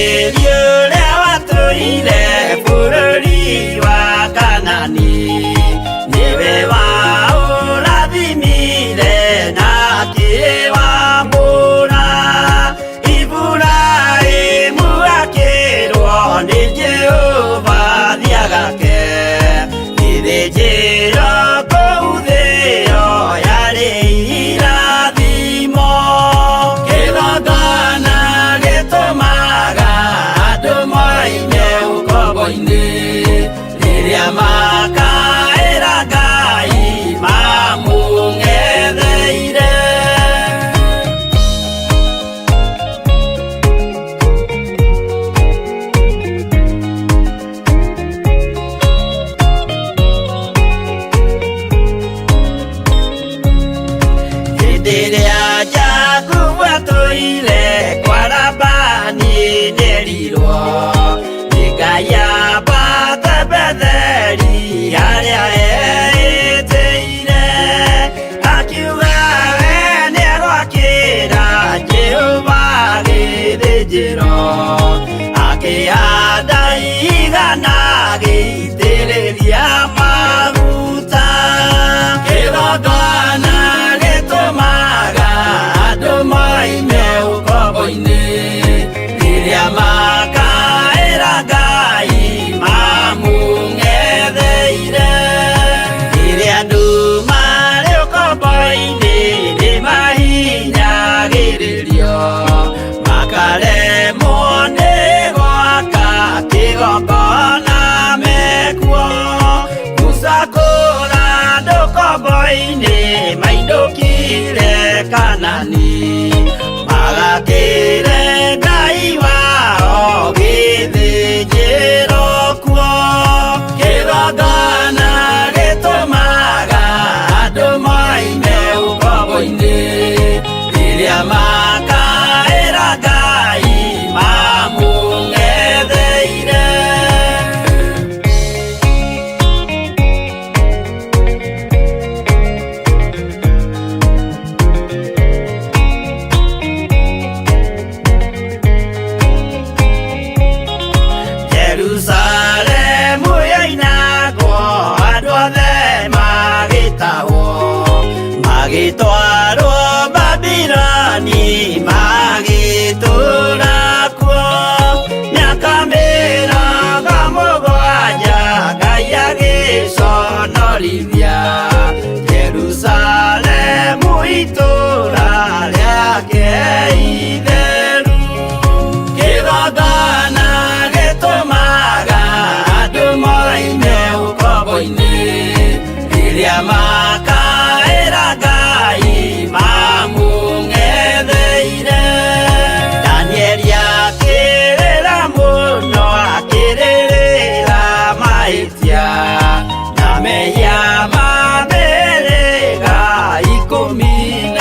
ũrĩa watũire bũrũri wa Kanani, nĩwe waũrathimire na akĩwambũra. Iburahĩmu akĩrwo nĩ Jehova thia gake, gĩthĩnjĩro kũu thĩ ĩyo yarĩ irathimo. Kĩgongona gĩtũmaga andũ moime ũkombo-inĩ, rĩrĩa makaĩra Ngai mamũng'etheire. Hĩndĩ ĩrĩa Jakubu atũire kwa Labani nderirwo nĩ Ngai ambate Betheli harĩa eĩtĩire, akiuga we nĩegwakĩra Jehova gĩthĩnjĩro, akĩhanda igana gĩitĩrĩria maguta. Kĩgongona gĩtũmaga andũ moime ũkombo-inĩ, rĩrĩa makaĩra Ngai mamũng'etheire. Rĩrĩa andũ marĩ ũkombo-inĩ nĩmahinyagĩrĩrio, makaremwo nĩ gwaka kĩgongona mekuo. Gũcakũra andũ ũkombo-inĩ mainũkire Kanani, magakĩre Ngai wao gĩthĩnjĩro kuo. Kĩgongona gĩtũmaga andũ moime ũkombo-inĩ, rĩrĩa makaĩra Ngai mamũng'etheire. Jerusalemu yainagwo, andũ othe magĩtahwo, magĩtwarwo Babuloni, magĩtũũra kuo mĩaka mĩrongo mũgwanja. Ngai agĩconorithia Jerusalemu itũũra rĩake itheru. Kĩgongona gĩtũmaga andũ moime ũkombo-inĩ, rĩrĩa makaĩra Ngai mamũng'etheire. Danieli akĩrĩra mũno, akĩrĩrĩra mahĩtia na mehia ma mĩhĩrĩga 12.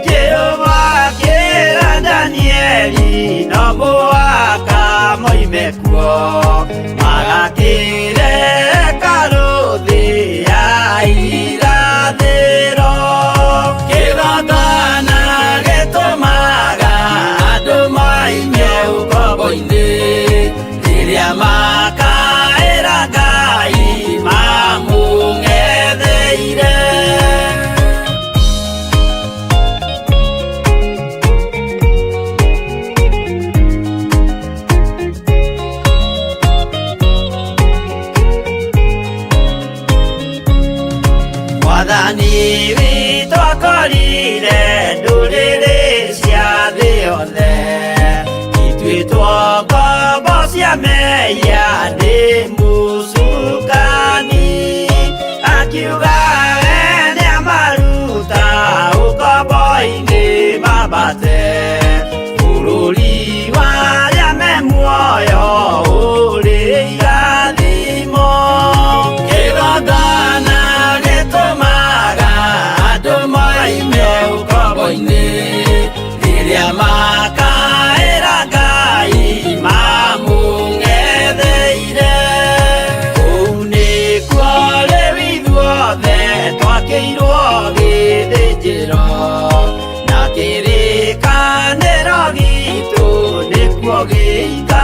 Jehova akĩra Danieli no mũhaka moime kuo, magakĩre hekarũ thĩ ya irathĩro. Kĩgongona gĩtũmaga andũ moime ũkombo-inĩ, rĩrĩa makaĩra Ngai mamũng'etheire. Mwathani witũ akorire ndũrĩrĩ cia thĩ yothe, ituĩtwo ngombo cia mehia nĩ mũcukani. Akiuga we nĩamaruta ũkombo-inĩ mambate, bũrũri warĩa me muoyo ũrĩ irathimo. Kĩgongona gĩtũmaga andũ moime ũkombo-inĩ, rĩrĩa makaĩra Ngai mamũng'etheire. mũgĩika